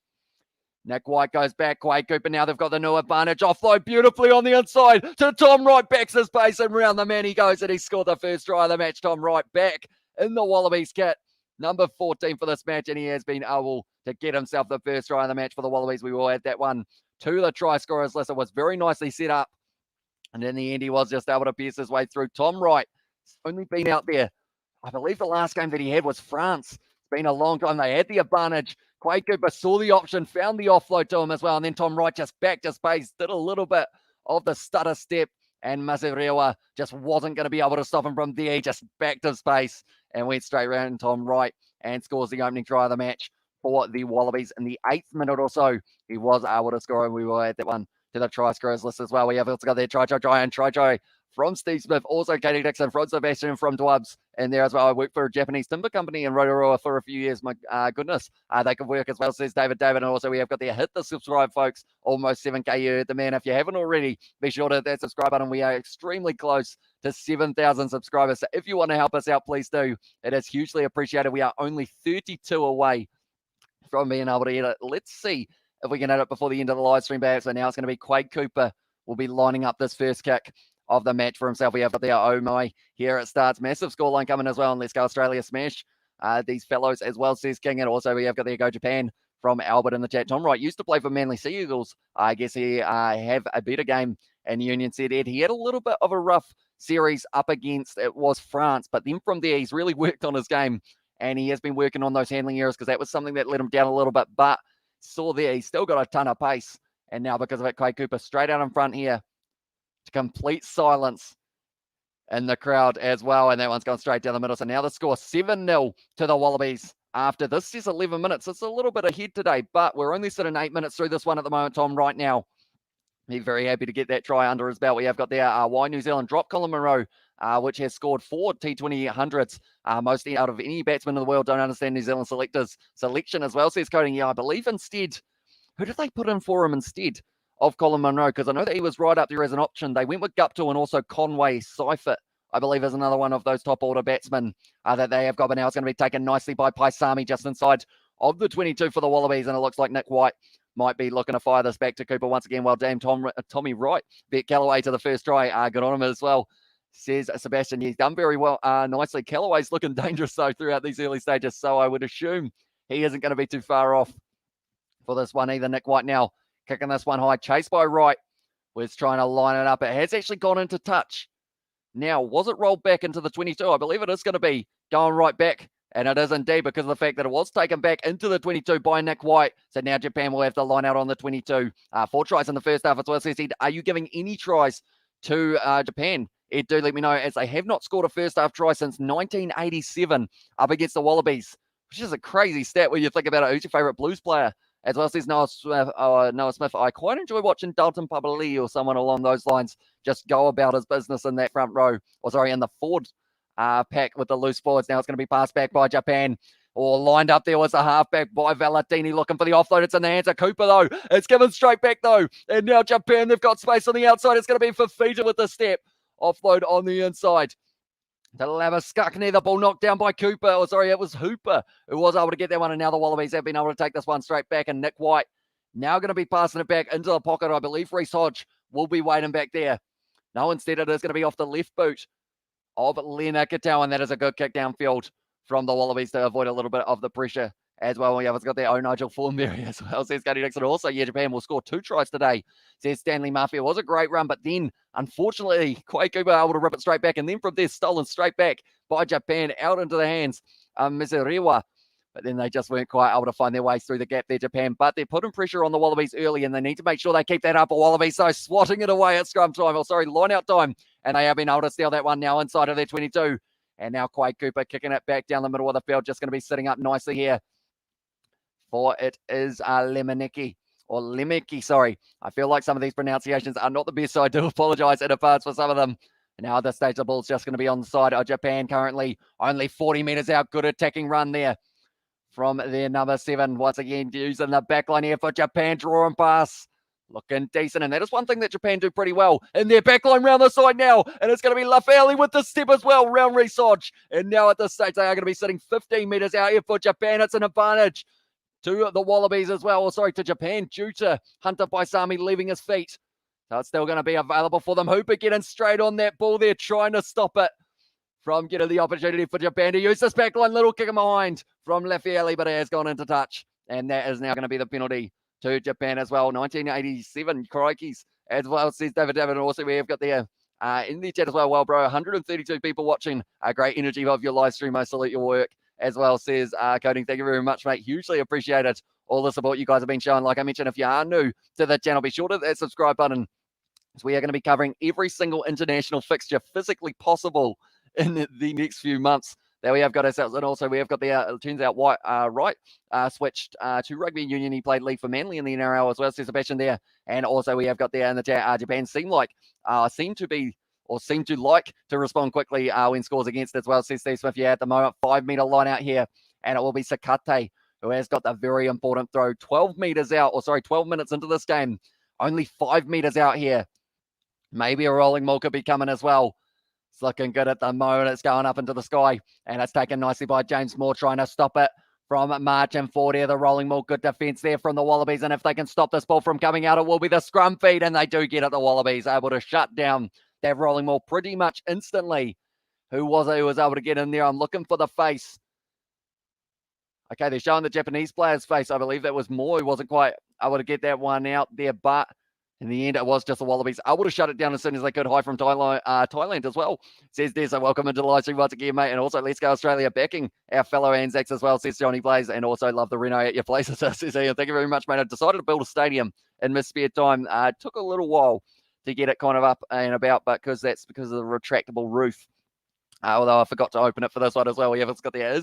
Nick White goes back. Quade Cooper now they've got the new advantage. Offload beautifully on the inside to Tom Wright. Backs his pace and round the man he goes, and he scored the first try of the match. Tom Wright back in the Wallabies kit. Number 14 for this match, and he has been able to get himself the first try of the match for the Wallabies. We will add that one to the try scorers list. It was very nicely set up. And in the end, he was just able to pierce his way through. Tom Wright has only been out there, I believe the last game that he had was France. It's been a long time. They had the advantage Quade Cooper saw the option, found the offload to him as well, and then Tom Wright just backed his pace, did a little bit of the stutter step, and Masarewa just wasn't going to be able to stop him from there. He just backed his pace and went straight around Tom Wright and scores the opening try of the match for the Wallabies in the 8th minute or so. He was able to score, and we will add that one to the try scorers list as well. We have also got their try from Steve Smith, also Katie Dixon, from Sebastian, from Dwubs in there as well. I worked for a Japanese timber company in Rotorua for a few years. My goodness, they could work as well, says David. And also we have got there, hit the subscribe, folks. Almost 7K, you heard the man. If you haven't already, be sure to hit that subscribe button. We are extremely close to 7,000 subscribers. So if you want to help us out, please do. It is hugely appreciated. We are only 32 away from being able to hit it. Let's see if we can hit it before the end of the live stream, perhaps. So now it's going to be Quade Cooper will be lining up this first kick of the match for himself. We have got there, oh my, here it starts. Massive scoreline coming as well, and let's go Australia smash these fellows as well, says King. And also we have got there, go Japan, from Albert in the chat. Tom Wright used to play for Manly Sea Eagles. I guess he have a better game in Union, said Ed. He had a little bit of a rough series up against, it was France, but then from there he's really worked on his game, and he has been working on those handling errors, because that was something that let him down a little bit. But saw there, he's still got a ton of pace, and now because of it, Quade Cooper straight out in front here to complete silence in the crowd as well, and that one's gone straight down the middle. So now the score 7-0 to the Wallabies after this is 11 minutes. It's a little bit ahead today, but we're only sitting 8 minutes through this one at the moment, Tom, right now. He's very happy to get that try under his belt. We have got there Y New Zealand drop Colin Monroe, which has scored 4 T20 hundreds, mostly out of any batsman in the world. Don't understand New Zealand selectors selection as well, says Coding. Yeah, I believe instead, who did they put in for him instead of Colin Monroe? Because I know that he was right up there as an option. They went with Guptill, and also Conway Seifert, I believe, is another one of those top order batsmen that they have got. But now it's going to be taken nicely by Paisami just inside of the 22 for the Wallabies, and it looks like Nick White might be looking to fire this back to Cooper once again. Well damn, Tommy Wright beat Callaway to the first try. Good on him as well, says Sebastian. He's done very well nicely. Callaway's looking dangerous, though, throughout these early stages, so I would assume he isn't going to be too far off for this one either. Nick White now kicking this one high, chased by Wright, was trying to line it up. It has actually gone into touch. Now, was it rolled back into the 22? I believe it is going to be going right back, and it is indeed, because of the fact that it was taken back into the 22 by Nick White. So now Japan will have to line out on the 22. 4 tries in the first half as well. So he said, are you giving any tries to Japan? Ed, do let me know, as they have not scored a first half try since 1987 up against the Wallabies, which is a crazy stat when you think about it. Who's your favourite Blues player? As well, says Noah Smith. I quite enjoy watching Dalton Papali'i or someone along those lines just go about his business in that front row, or sorry, in the forward pack with the loose forwards. Now it's going to be passed back by Japan. Or lined up there was a halfback by Valentini looking for the offload. It's in the hands of Cooper, though. It's given straight back, though. And now Japan, they've got space on the outside. It's going to be Fafita with the step. Offload on the inside. Skakne, the ball knocked down by Cooper. Oh, sorry, it was Hooper who was able to get that one. And now the Wallabies have been able to take this one straight back. And Nick White now going to be passing it back into the pocket. I believe Reece Hodge will be waiting back there. No, instead it is going to be off the left boot of Lena Katau. And that is a good kick downfield from the Wallabies to avoid a little bit of the pressure as well. We have got their own Nigel Thornberry as well, says Cody Dixon. Also, yeah, Japan will score 2 tries today, says Stanley Murphy. It was a great run, but then, unfortunately, Quade Cooper able to rip it straight back, and then from there, stolen straight back by Japan out into the hands of Miserewa. But then they just weren't quite able to find their way through the gap there, Japan. But they're putting pressure on the Wallabies early, and they need to make sure they keep that up. Wallabies, so swatting it away at scrum time, line out time. And they have been able to steal that one now inside of their 22. And now Quade Cooper kicking it back down the middle of the field, just going to be sitting up nicely here. For it is Lemeki, sorry. I feel like some of these pronunciations are not the best, so I do apologize in advance for some of them. And now at this stage, the ball's just going to be on the side of Japan currently. Only 40 metres out. Good attacking run there from their number 7. Once again, using the back line here for Japan. Draw and pass. Looking decent, and that is one thing that Japan do pretty well in their backline round the side now, and it's going to be Lafayette with the step as well, round Reece Hodge. And now at this stage, they are going to be sitting 15 metres out here for Japan. It's an advantage to the Wallabies as well, to Japan, due to Hunter Paisami leaving his feet. So it's still going to be available for them. Hooper getting straight on that ball there, trying to stop it from getting the opportunity for Japan to use this backline. Little kick in behind from Lafayette, but it has gone into touch. And that is now going to be the penalty to Japan as well. 1987, crikeys, as well, says David. And also we have got there in the chat as well. Well, bro, 132 people watching. Great energy of your live stream. I salute your work as well, says Coding. Thank you very much, mate. Hugely appreciated all the support you guys have been showing. Like I mentioned, if you are new to the channel, be sure to hit that subscribe button. So we are going to be covering every single international fixture physically possible in the next few months that we have got ourselves. And also we have got the, it turns out, Wright switched to rugby union. He played league for Manly in the NRL as well. So Sebastian there. And also we have got there in the chat, Japan seem to like to respond quickly when scores against as well, says Steve Smith. Yeah, at the moment, 5 meter line out here. And it will be Sakate who has got the very important throw. 12 meters out, 12 minutes into this game. Only 5 meters out here. Maybe a rolling maul could be coming as well. It's looking good at the moment. It's going up into the sky. And it's taken nicely by James Moore, trying to stop it from marching forward here. The rolling maul, good defense there from the Wallabies. And if they can stop this ball from coming out, it will be the scrum feed. And they do get it, the Wallabies, able to shut down that rolling maul pretty much instantly. Who was it who was able to get in there? I'm looking for the face. Okay, they're showing the Japanese player's face. I believe that was Moore who wasn't quite able to get that one out there. But in the end, it was just the Wallabies able to shut it down as soon as they could. Hi from Thailand as well. Says there, so welcome into the live stream once again, mate. And also, let's go Australia, backing our fellow Anzacs as well, says Johnny Blaze. And also, love the Reno at your place, says Ian. Thank you very much, mate. I decided to build a stadium in my spare time. It took a little while to get it kind of up and about, but because of the retractable roof. Although I forgot to open it for this one as well. We haven't got there.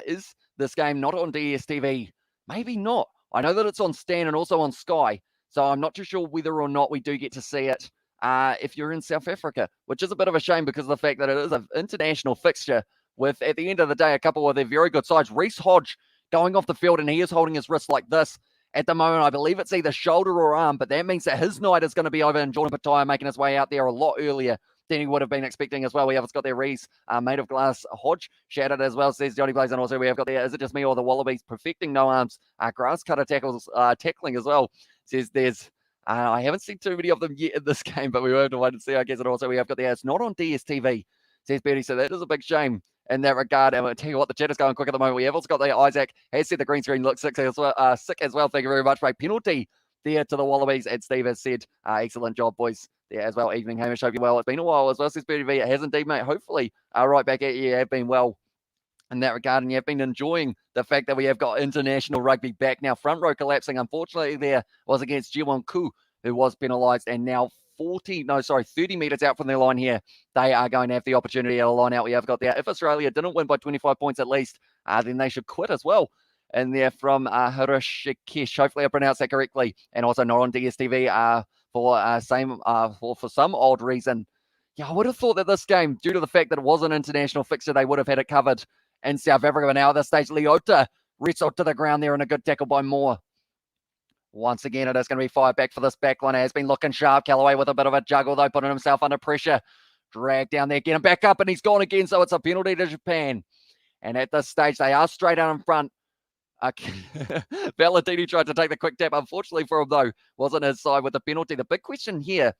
Is this game not on DSTV? Maybe not. I know that it's on Stan and also on Sky. So I'm not too sure whether or not we do get to see it if you're in South Africa, which is a bit of a shame because of the fact that it is an international fixture with, at the end of the day, a couple of their very good sides. Reece Hodge going off the field, and he is holding his wrist like this. At the moment, I believe it's either shoulder or arm, but that means that his night is going to be over, and Jordan Petaia making his way out there a lot earlier than he would have been expecting as well. We have got there Reece, made of glass. Hodge shouted as well, says Johnny Blaze. And also we have got there, is it just me or the Wallabies perfecting no arms? Grass cutter tackling as well. Says there's, I haven't seen too many of them yet in this game, but we will have to wait and see, I guess. And also we have got there, it's not on DSTV, says Bertie. So that is a big shame in that regard. And I'll tell you what, the chat is going quick at the moment. We have also got there, Isaac has said the green screen looks sick as well. Thank you very much, mate. Penalty there to the Wallabies. And Steve has said, excellent job, boys. There as well. Evening, Hamish. Hope you're well. It's been a while as well, says Bertie V. It has indeed, mate. Hopefully, right back at you. You have been well in that regard, and you've been enjoying the fact that we have got international rugby back now. Front row collapsing, unfortunately, there was against Jiwon Ku, who was penalised, and now 30 meters out from their line here. They are going to have the opportunity at a line out. We have got there. If Australia didn't win by 25 points at least, then they should quit as well. And there from Hirashikesh. Hopefully I pronounced that correctly. And also not on DSTV for some odd reason. Yeah, I would have thought that this game, due to the fact that it was an international fixture, they would have had it covered in South Africa. But now at this stage, Leota wrestled to the ground there, and a good tackle by Moore. Once again, it is going to be fired back for this backline. It has been looking sharp. Callaway with a bit of a juggle, though, putting himself under pressure. Drag down there, get him back up, and he's gone again. So it's a penalty to Japan. And at this stage, they are straight out in front. Valentini tried to take the quick tap. Unfortunately for him, though, wasn't his side with the penalty. The big question here,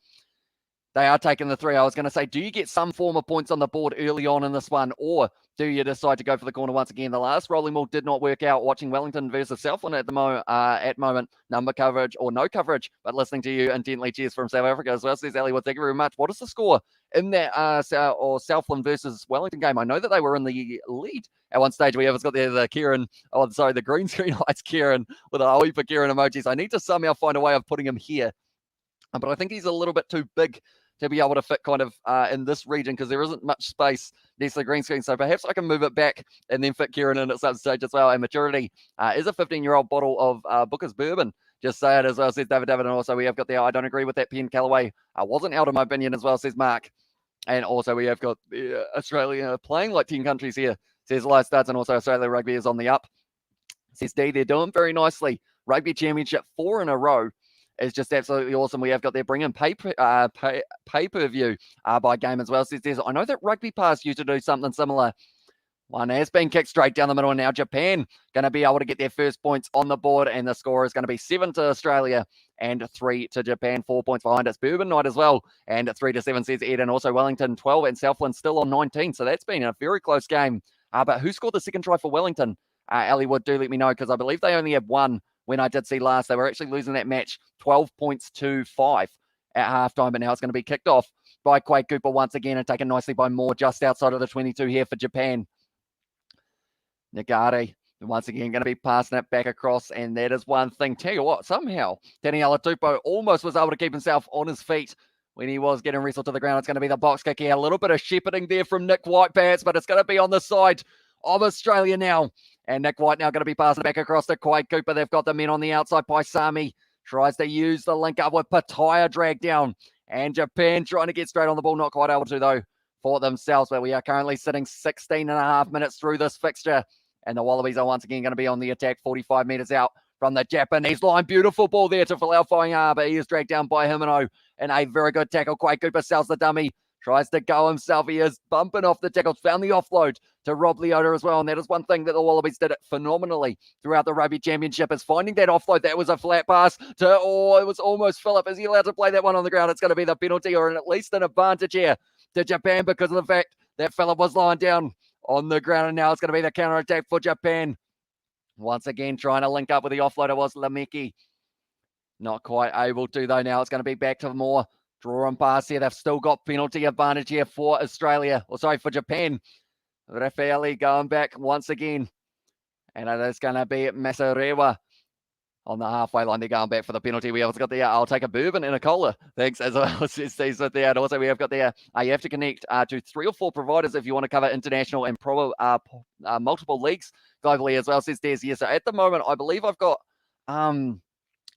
they are taking the 3. I was going to say, do you get some form of points on the board early on in this one, or do you decide to go for the corner once again? The last rolling maul did not work out. Watching Wellington versus Southland at the moment, number coverage or no coverage, but listening to you intently. Cheers from South Africa as well, says Ali. Well, thank you very much. What is the score in that Southland versus Wellington game? I know that they were in the lead at one stage. We have got there the Kieran, the green screen lights Kieran with a oi for Kieran emojis. I need to somehow find a way of putting him here, but I think he's a little bit too big to be able to fit kind of in this region because there isn't much space next to the green screen. So perhaps I can move it back and then fit Kieran in at some stage as well. And maturity is a 15-year-old bottle of Booker's Bourbon. Just say it as well, says David. And also we have got the, I don't agree with that pen. Callaway wasn't out in my opinion as well, says Mark. And also we have got Australia playing like 10 countries here, says Live Starts. And also Australia Rugby is on the up, says D. They're doing very nicely. Rugby Championship 4 in a row. It's just absolutely awesome. We have got there bringing pay-per-view by game as well. Says I know that Rugby Pass used to do something similar. One has been kicked straight down the middle, and now Japan going to be able to get their first points on the board, and the score is going to be 7 to Australia and 3 to Japan. 4 points behind. It's Bourbon night as well, and 3 to 7 says Ed, and also Wellington 12 and Southland still on 19. So that's been a very close game. But who scored the second try for Wellington? Ali Wood, do let me know because I believe they only have one. When I did see last, they were actually losing that match 12 points to 5 at halftime, but now it's going to be kicked off by Quade Cooper once again and taken nicely by Moore just outside of the 22 here for Japan. Nagare, once again, going to be passing it back across, and that is one thing. Tell you what, somehow, Daniela Tupou almost was able to keep himself on his feet when he was getting wrestled to the ground. It's going to be the box kick here. A little bit of shepherding there from Nick White, perhaps, but it's going to be on the side of Australia now. And Nick White now going to be passing back across to Quade Cooper. They've got the men on the outside. Paisami tries to use the link up with Pataya dragged down. And Japan trying to get straight on the ball. Not quite able to, though, for themselves. But we are currently sitting 16 and a half minutes through this fixture. And the Wallabies are once again going to be on the attack 45 metres out from the Japanese line. Beautiful ball there to Falau Whainga, but he is dragged down by Himano. And a very good tackle. Quade Cooper sells the dummy. Tries to go himself. He is bumping off the tackle. Found the offload to Rob Leota as well. And that is one thing that the Wallabies did it phenomenally throughout the Rugby Championship, is finding that offload. That was a flat pass to, it was almost Phillip. Is he allowed to play that one on the ground? It's going to be the penalty, or at least an advantage here to Japan because of the fact that Phillip was lying down on the ground. And now it's going to be the counter-attack for Japan. Once again, trying to link up with the offloader was Lameki. Not quite able to, though. Now it's going to be back to more draw and pass here. They've still got penalty advantage here for Australia. Or sorry, for Japan. Raffaele going back once again. And it is going to be Masarewa on the halfway line. They're going back for the penalty. We also got the I'll take a bourbon and a cola. Thanks, as well, says Steve Smith there. And also we have got there, you have to connect to 3 or 4 providers if you want to cover international and multiple leagues globally as well, says Des. Yeah, so at the moment, I believe I've got, if I'm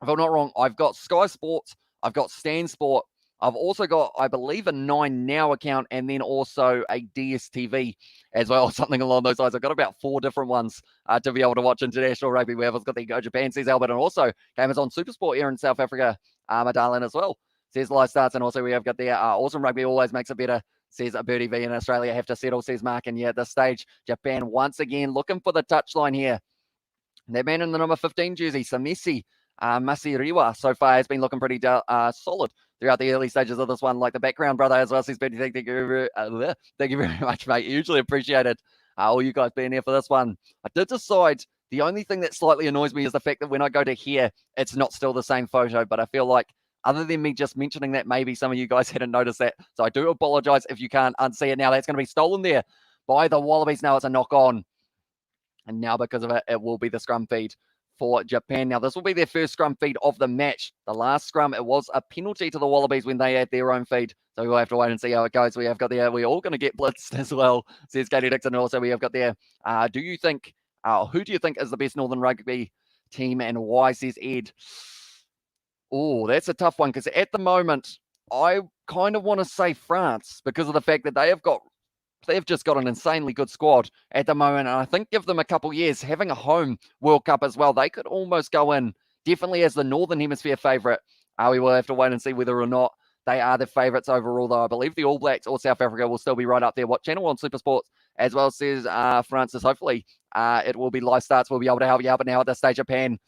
not wrong, I've got Sky Sports, I've got Stan Sport, I've also got, I believe, a 9 Now account, and then also a DSTV as well, something along those lines. I've got about 4 different ones to be able to watch international rugby. We have got the Go Japan, says Albert, and also games on Supersport here in South Africa, Madalyn as well, says Live Starts. And also we have got the Awesome Rugby always makes it better, says Birdie V. In Australia have to settle, says Mark. And yeah, at this stage, Japan once again looking for the touchline here. That man in the number 15 jersey, Samisi Masiriwa, so far has been looking pretty solid throughout the early stages of this one, like the background brother as well, says Betty. Thank you very much, mate. Hugely appreciated all you guys being here for this one. I did decide the only thing that slightly annoys me is the fact that when I go to here, it's not still the same photo, but I feel like other than me just mentioning that, maybe some of you guys hadn't noticed that. So I do apologize if you can't unsee it now. That's going to be stolen there by the Wallabies. Now it's a knock on. And now because of it, it will be the scrum feed for Japan. Now, this will be their first scrum feed of the match. The last scrum, it was a penalty to the Wallabies when they had their own feed. So we'll have to wait and see how it goes. We have got there, we're all going to get blitzed as well, says Katie Dixon. And also we have got there, who do you think is the best Northern Rugby team and why, says Ed? Oh, that's a tough one, because at the moment, I kind of want to say France because of the fact that they've just got an insanely good squad at the moment. And I think give them a couple years, having a home World Cup as well, they could almost go in definitely as the Northern Hemisphere favourite. We will have to wait and see whether or not they are the favourites overall, though. I believe the All Blacks or South Africa will still be right up there. What Channel 1 Supersports as well, says Francis. Hopefully it will be Live Starts. We'll be able to help you out. But now at this stage, Japan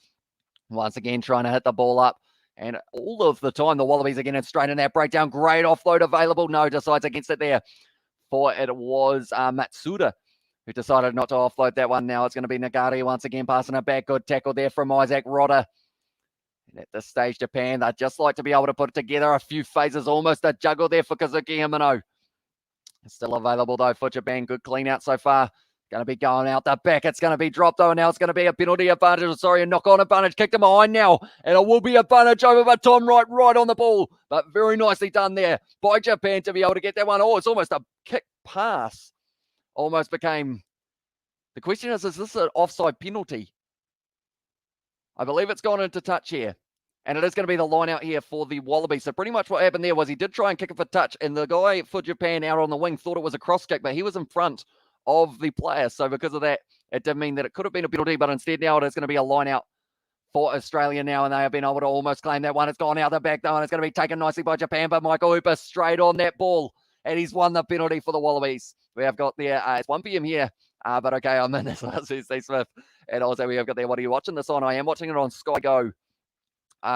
once again trying to hit the ball up. And all of the time, the Wallabies again and straight in that breakdown. Great offload available. No, decides against it there. For it was Matsuda who decided not to offload that one. Now it's going to be Nagari once again passing it back. Good tackle there from Isaac Rodder. And at this stage, Japan, they'd just like to be able to put together a few phases, almost a juggle there for Kazuki Himano. It's still available, though, for Japan. Good clean out so far. Going to be going out the back. It's going to be dropped, though, and now it's going to be a penalty advantage. Sorry, a knock-on advantage. Kicked him behind now, and it will be a advantage over, but Tom Wright right on the ball. But very nicely done there by Japan to be able to get that one. Oh, it's almost a kick pass. Almost became... The question is this an offside penalty? I believe it's gone into touch here. And it is going to be the line out here for the Wallabies. So pretty much what happened there was he did try and kick it for touch, and the guy for Japan out on the wing thought it was a cross kick, but he was in front of the player. So because of that, it did mean that it could have been a penalty, but instead now it is going to be a line out for Australia now, and they have been able to almost claim that one. It's gone out the back though, and it's going to be taken nicely by Japan, but Michael Hooper straight on that ball, and he's won the penalty for the Wallabies. We have got there, it's 1 p.m. here, but okay, I'm in this one, says Steve Smith. And also we have got there, what are you watching this on? I am watching it on Sky Go.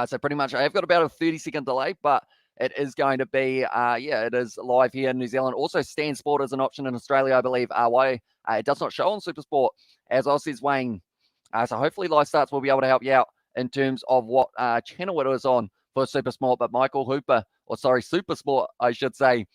So pretty much I have got about a 30-second delay, but it is going to be, it is live here in New Zealand. Also, Stan Sport is an option in Australia, I believe. Why it does not show on Supersport, as well, says Wayne. So hopefully Live Starts will be able to help you out in terms of what channel it is on for Supersport. But Michael Hooper, Supersport, I should say,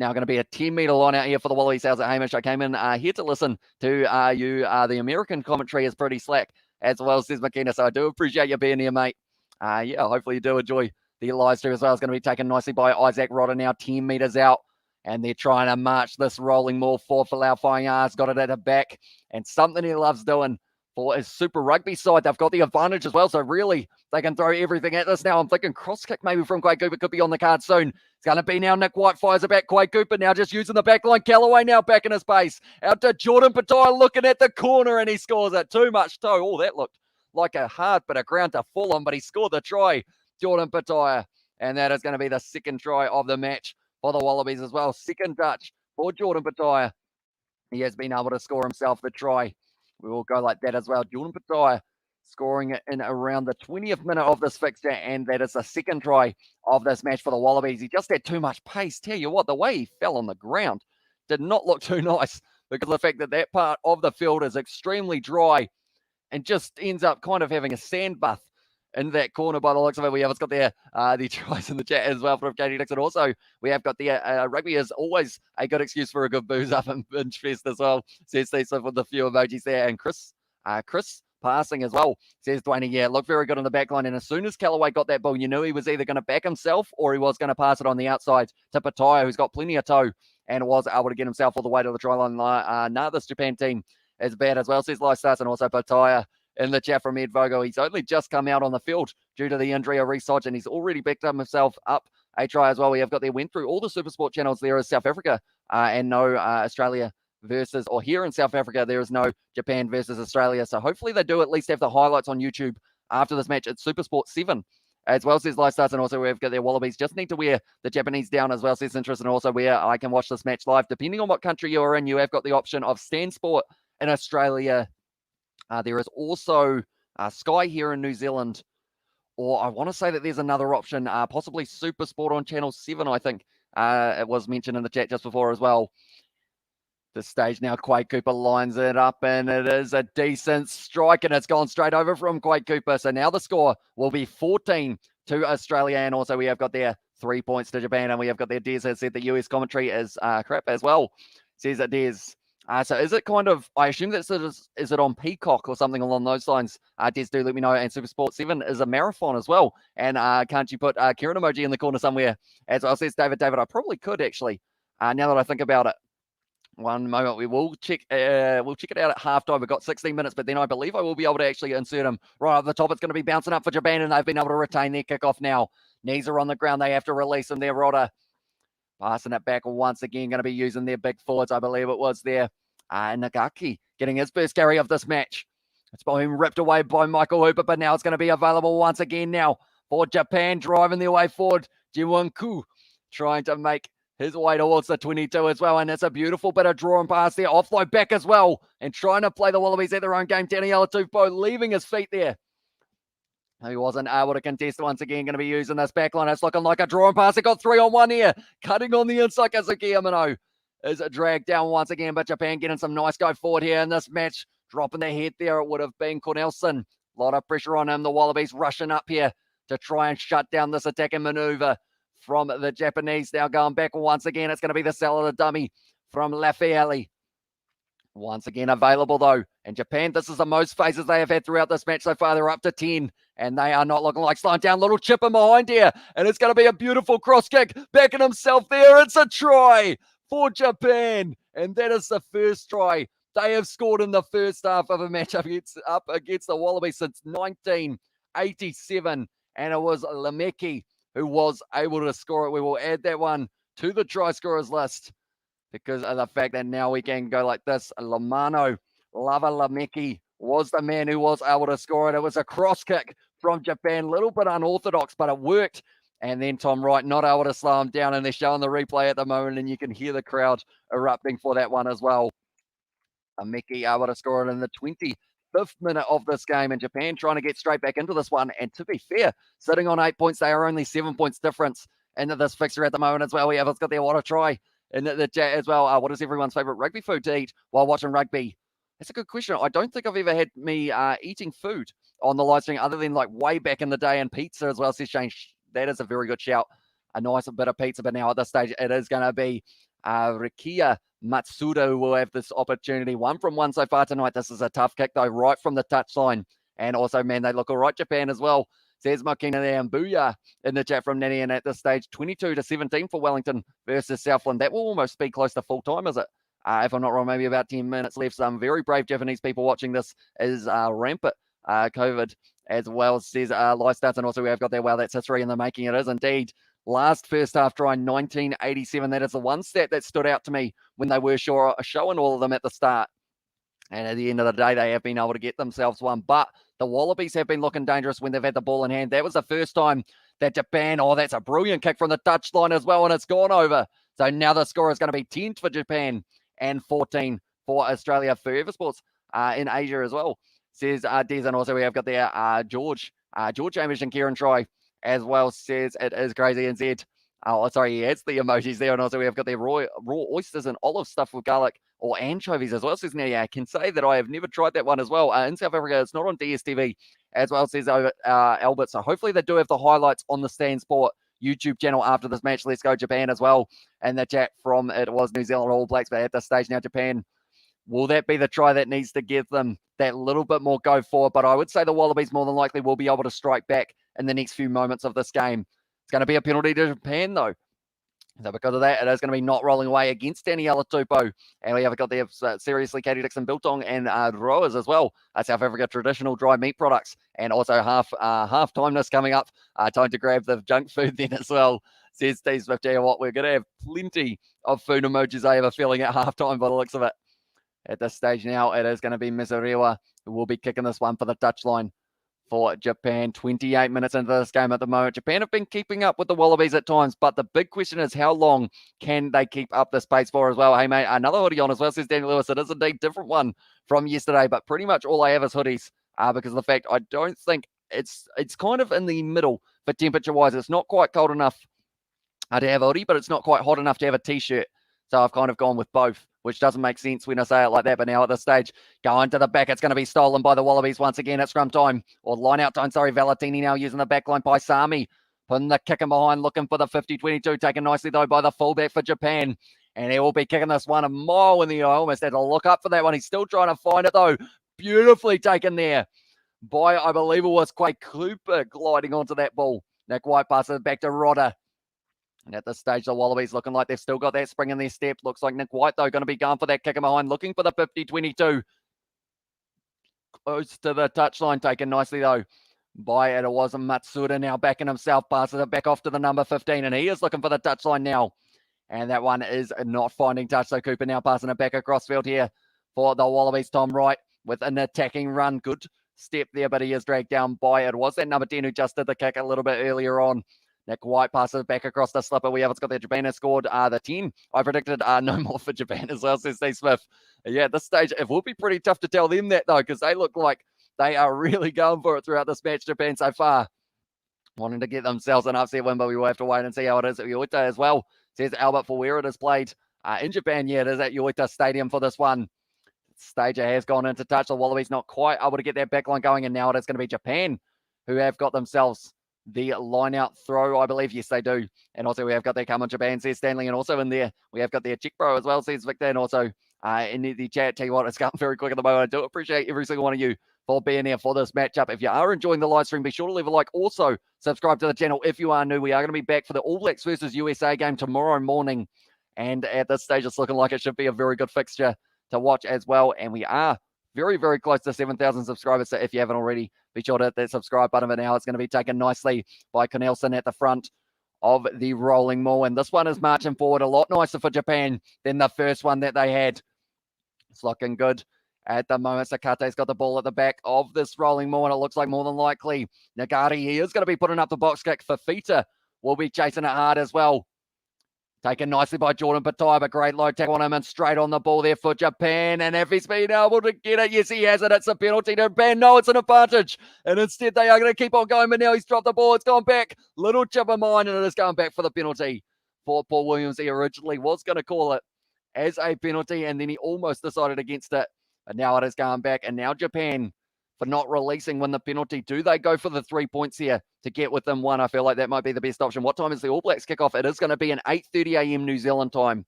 now going to be a 10-meter line out here for the Wallabies. How's it, Hamish? I came in here to listen to you. The American commentary is pretty slack, as well, says McKenna. So I do appreciate you being here, mate. Yeah, hopefully you do enjoy the live stream as well. It's going to be taken nicely by Isaac Rodder now, 10 meters out. And they're trying to march this rolling maul for Falau Fai'a's got it at the back. And something he loves doing for his Super Rugby side. They've got the advantage as well. So really, they can throw everything at this now. I'm thinking cross kick maybe from Quade Cooper could be on the card soon. It's going to be now Nick White fires it back. Quade Cooper now just using the back line. Callaway now back in his base. Out to Jordan Pattaya looking at the corner and he scores it. Too much toe. Oh, that looked like a hard bit of ground to fall on, but he scored the try, Jordan Pattaya. And that is going to be the second try of the match for the Wallabies as well. Second touch for Jordan Pattaya. He has been able to score himself the try. We will go like that as well. Jordan Pattaya scoring it in around the 20th minute of this fixture, and that is the second try of this match for the Wallabies. He just had too much pace. Tell you what, the way he fell on the ground did not look too nice because of the fact that that part of the field is extremely dry and just ends up kind of having a sand bath in that corner by the looks of it. We have got there the tries in the chat as well from Katie Dixon. Also, we have got the rugby is always a good excuse for a good booze up in Binge as well. Says Steve Smith with the few emojis there. And Chris passing as well, says Dwayne. Yeah, looked very good on the back line. And as soon as Callaway got that ball, you knew he was either going to back himself or he was going to pass it on the outside to Pattaya, who's got plenty of toe and was able to get himself all the way to the try line. This Japan team is bad as well, says Live Stars, and also Pattaya in the chat from Ed Vogo. He's only just come out on the field due to the injury of Reece Hodge, and he's already backed himself up a try as well. We have got there, went through all the Supersport channels. There is South Africa and no Australia versus, or here in South Africa, there is no Japan versus Australia. So hopefully they do at least have the highlights on YouTube after this match. It's Supersport 7 as well, says Live Stars, and also we've got their Wallabies just need to wear the Japanese down as well, says Interest, and also where I can watch this match live. Depending on what country you are in, you have got the option of Stan Sport in Australia. There is also Sky here in New Zealand, or I want to say that there's another option, possibly Super Sport on Channel 7, I think. It was mentioned in the chat just before as well. This stage now, Quade Cooper lines it up, and it is a decent strike, and it's gone straight over from Quade Cooper. So now the score will be 14 to Australia, and also we have got there 3 points to Japan, and we have got there, Des has said the US commentary is crap as well, says it, Des. So is it kind of, I assume that is it on Peacock or something along those lines? Des, do let me know. And Supersport 7 is a marathon as well. And can't you put Kieran emoji in the corner somewhere as well, says David. David, I probably could actually, now that I think about it. One moment, we will check it out at halftime. We've got 16 minutes, but then I believe I will be able to actually insert him right at the top. It's going to be bouncing up for Japan, and they've been able to retain their kickoff now. Knees are on the ground. They have to release him there, Rodder. Passing it back once again, going to be using their big forwards, I believe it was there. Nagaki getting his first carry of this match. It's being ripped away by Michael Hooper, but now it's going to be available once again now for Japan, driving their way forward. Jiwon-ku trying to make his way towards the 22 as well, and it's a beautiful bit of draw and pass there. Offload back as well, and trying to play the Wallabies at their own game. Daniela Tupou leaving his feet there. He wasn't able to contest once again. Going to be using this back line. It's looking like a draw and pass. It got 3-on-1 here. Cutting on the inside. Kazuki Himano is dragged down once again, but Japan getting some nice go forward here in this match. Dropping their head there. It would have been Cornelson. A lot of pressure on him. The Wallabies rushing up here to try and shut down this attacking maneuver from the Japanese. Now going back once again. It's going to be the sell of the dummy from Lafayette. Once again available though. And Japan, this is the most phases they have had throughout this match so far. They're up to 10. And they are not looking like slowing down. Little chip in behind here. And it's going to be a beautiful cross kick. Backing himself there. It's a try for Japan. And that is the first try they have scored in the first half of a match up against the Wallabies since 1987. And it was Lameki who was able to score it. We will add that one to the try scorers list because of the fact that now we can go like this. Lamano Lava Lameki was the man who was able to score it. It was a cross kick from Japan, little bit unorthodox, but it worked. And then Tom Wright not able to slow him down, and they're showing the replay at the moment, and you can hear the crowd erupting for that one as well. Lameki able to score it in the 25th minute of this game, and Japan trying to get straight back into this one. And to be fair, sitting on 8 points, they are only 7 points difference into this fixture at the moment as well. We have got there, what a try in the chat as well. What is everyone's favourite rugby food to eat while watching rugby? That's a good question. I don't think I've ever had me eating food on the live stream other than like way back in the day, and pizza as well, says Shane. That is a very good shout. A nice bit of pizza, but now at this stage, it is going to be Rikia Matsuda, who will have this opportunity. 1 from 1 so far tonight. This is a tough kick, though, right from the touchline. And also, man, they look all right, Japan, as well. Says Makina there, and booyah in the chat from Nanny. And at this stage, 22-17 for Wellington versus Southland. That will almost be close to full time, is it? If I'm not wrong, maybe about 10 minutes left. Some very brave Japanese people watching this is rampant COVID as well, says Live Starts. And also we have got there, wow, that's history in the making. It is indeed. Last first half try, 1987. That is the one stat that stood out to me when they were showing all of them at the start. And at the end of the day, they have been able to get themselves one. But the Wallabies have been looking dangerous when they've had the ball in hand. That was the first time that Japan, that's a brilliant kick from the touchline as well, and it's gone over. So now the score is going to be 10 for Japan and 14 for Australia. Forever Sports in Asia as well, says Des. And also we have got there George Amish and Kieran Try as well, says it is crazy. And Zed, he adds the emojis there. And also we have got there raw oysters and olive stuff with garlic or anchovies as well, says Nelly. I can say that I have never tried that one as well. In South Africa, it's not on DSTV as well, says Albert. So hopefully they do have the highlights on the Stan Sport YouTube channel after this match. Let's go Japan as well. And the chat from it was New Zealand All Blacks, but at this stage now Japan, will that be the try that needs to give them that little bit more go forward? But I would say the Wallabies more than likely will be able to strike back in the next few moments of this game. It's going to be a penalty to Japan though. So because of that, it is going to be not rolling away against Daniela Tupou. And we have got there seriously Katie Dixon, Biltong, and Roas as well. South Africa traditional dry meat products. And also half timeness coming up. Time to grab the junk food then as well. Says Steve Swift, what we're going to have plenty of food emojis, I have a feeling, at halftime by the looks of it. At this stage now, it is going to be Miserewa who will be kicking this one for the touchline for Japan. 28 minutes into this game at the moment. Japan have been keeping up with the Wallabies at times, but the big question is how long can they keep up this pace for as well? Hey, mate, another hoodie on as well, says Daniel Lewis. It is indeed a different one from yesterday, but pretty much all I have is hoodies because of the fact I don't think it's kind of in the middle for temperature-wise. It's not quite cold enough to have a hoodie, but it's not quite hot enough to have a T-shirt. So I've kind of gone with both, which doesn't make sense when I say it like that. But now at this stage, going to the back, it's going to be stolen by the Wallabies once again at scrum time, or line out time. Sorry, Valentini now using the back line. Paisami putting the kick in behind, looking for the 50-22, taken nicely though by the fullback for Japan. And he will be kicking this one a mile in the air. Almost had to look up for that one. He's still trying to find it though. Beautifully taken there by, I believe it was Quay Cooper gliding onto that ball. Nick White passes it back to Rodder. And at this stage, the Wallabies looking like they've still got that spring in their step. Looks like Nick White, though, going to be going for that kick in behind, looking for the 50-22. Close to the touchline, taken nicely, though, by it was Matsuda now backing himself, passes it back off to the number 15, and he is looking for the touchline now. And that one is not finding touch, so Cooper now passing it back across field here for the Wallabies. Tom Wright with an attacking run. Good step there, but he is dragged down by it. Was that number 10 who just did the kick a little bit earlier on. Nick White passes it back across the slipper. We haven't got there. Japan has scored the 10. I predicted no more for Japan as well, says Steve Smith. Yeah, at this stage, it will be pretty tough to tell them that, though, because they look like they are really going for it throughout this match, Japan, so far. Wanting to get themselves an upset win, but we will have to wait and see how it is at OITA as well, says Albert, for where it is played in Japan. Yeah, it is at OITA Stadium for this one. Stager has gone into touch. The Wallabies not quite able to get that back line going, and now it is going to be Japan who have got themselves the line-out throw, I believe. Yes, they do. And also we have got their come on Japan, says Stanley. And also in there, we have got their Chick Bro as well, says Victor. And also in the chat, tell you what, it's going very quick at the moment. I do appreciate every single one of you for being here for this matchup. If you are enjoying the live stream, be sure to leave a like. Also, subscribe to the channel if you are new. We are going to be back for the All Blacks versus USA game tomorrow morning. And at this stage, it's looking like it should be a very good fixture to watch as well. And we are very, very close to 7,000 subscribers. So if you haven't already, be sure to hit that subscribe button. But now it's going to be taken nicely by Cornelson at the front of the rolling maul. And this one is marching forward a lot nicer for Japan than the first one that they had. It's looking good at the moment. Sakate's got the ball at the back of this rolling maul, and it looks like more than likely Nagari, he is going to be putting up the box kick. For Fita will be chasing it hard as well. Taken nicely by Jordan Patai, but great low tackle on him and straight on the ball there for Japan. And if he's been able to get it, yes, he has it. It's a penalty to Japan. No, it's an advantage. And instead, they are going to keep on going, but now he's dropped the ball. It's gone back. Little chip of mine, and it is going back for the penalty for Paul Williams. He originally was going to call it as a penalty, and then he almost decided against it. But now it is going back. And now Japan, for not releasing when the penalty, do they go for the 3 points here to get within one? I feel like that might be the best option. What time is the All Blacks kickoff? It is going to be an 8:30 a.m. New Zealand time.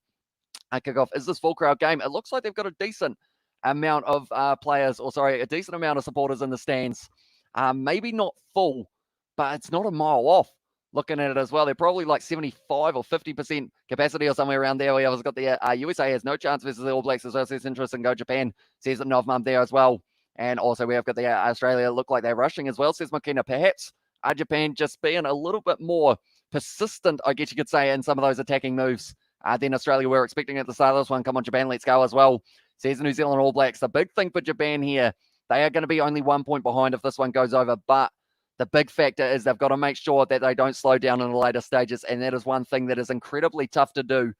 kickoff is this full crowd game. It looks like they've got a decent amount of players, or sorry, a decent amount of supporters in the stands. Maybe not full, but it's not a mile off. Looking at it as well, they're probably like 75 or 50% capacity or somewhere around there. We have got the USA has no chance versus the All Blacks as well. Says interest in Go Japan. Says Novmum there as well. And also we have got the Australia look like they're rushing as well. Says McKenna. Perhaps Japan just being a little bit more persistent, I guess you could say, in some of those attacking moves. Then Australia were expecting at the start of this one. Come on, Japan, let's go as well. Says the New Zealand All Blacks. The big thing for Japan here, they are going to be only 1 point behind if this one goes over, but the big factor is they've got to make sure that they don't slow down in the later stages, and that is one thing that is incredibly tough to do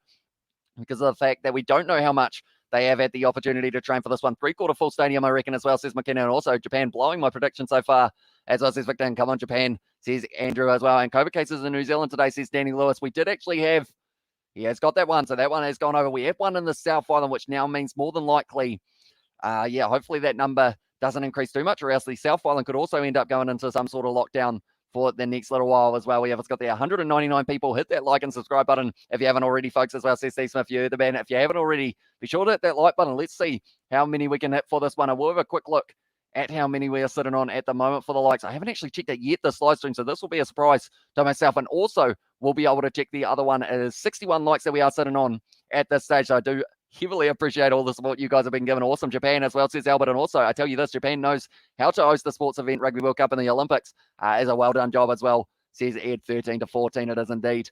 because of the fact that we don't know how much they have had the opportunity to train for this one. 3/4 full stadium, I reckon, as well, says McKenna. And also Japan blowing my prediction so far, as well, says Victor. And come on, Japan, says Andrew as well. And COVID cases in New Zealand today, says Danny Lewis. We did actually have, he has got that one, so that one has gone over. We have one in the South Island, which now means more than likely, hopefully that number doesn't increase too much, or else the South Island could also end up going into some sort of lockdown for the next little while as well. We have got there 199 people. Hit that like and subscribe button if you haven't already, folks, as well. Says Steve Smith, you heard the band. If you haven't already, be sure to hit that like button. Let's see how many we can hit for this one. And we'll have a quick look at how many we are sitting on at the moment for the likes. I haven't actually checked it yet, this live stream, so this will be a surprise to myself. And also, we'll be able to check the other one. It is 61 likes that we are sitting on at this stage. So I do heavily appreciate all the support you guys have been giving. Awesome. Japan as well, says Albert. And also, I tell you this, Japan knows how to host the sports event, Rugby World Cup and the Olympics. Is a well done job as well, says Ed. 13-14 it is indeed.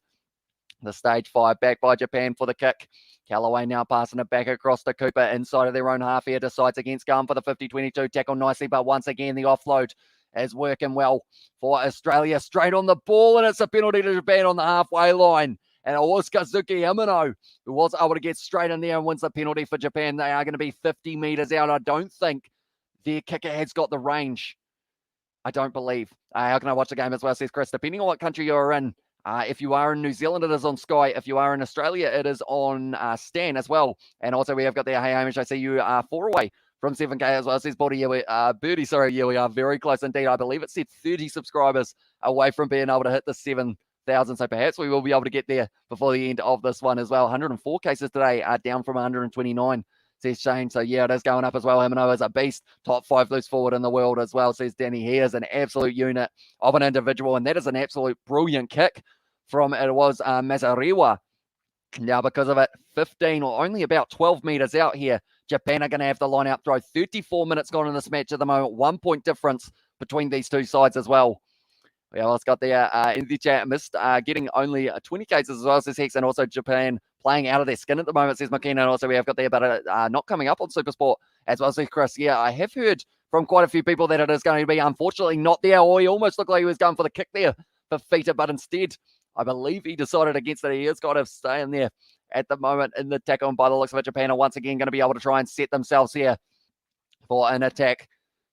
The stage 5 back by Japan for the kick. Callaway now passing it back across to Cooper inside of their own half here. Decides against going for the 50-22. Tackle nicely, but once again, the offload is working well for Australia. Straight on the ball, and it's a penalty to Japan on the halfway line. And it was Kazuki Himano who was able to get straight in there and wins the penalty for Japan. They are going to be 50 metres out. I don't think their kicker has got the range. I don't believe. How can I watch the game as well, says Chris. Depending on what country you're in, if you are in New Zealand, it is on Sky. If you are in Australia, it is on Stan as well. And also we have got there, hey Hamish, I see you are 4 away from 7K as well, says Birdie. Birdie, sorry, yeah, we are very close indeed. I believe it said 30 subscribers away from being able to hit the 7,000. So perhaps we will be able to get there before the end of this one as well. 104 cases today, down from 129. Says Shane. So yeah, it is going up as well. Himano is a beast. Top 5 loose forward in the world as well, says Danny. He is an absolute unit of an individual, and that is an absolute brilliant kick from, it was Mazariwa. Now, because of it, 15 or only about 12 meters out here, Japan are going to have the line out throw. 34 minutes gone in this match at the moment. 1 point difference between these two sides as well. Yeah, well, it's got there in the chat, missed getting only 20 cases as well, says Hex, and also Japan playing out of their skin at the moment, says McKenna. And also we have got there, but not coming up on Supersport as well, says Chris. Yeah, I have heard from quite a few people that it is going to be unfortunately not there. Or he almost looked like he was going for the kick there for Fita, but instead, I believe he decided against it. He has got to stay in there at the moment in the tackle. And by the looks of it, Japan are once again going to be able to try and set themselves here for an attack.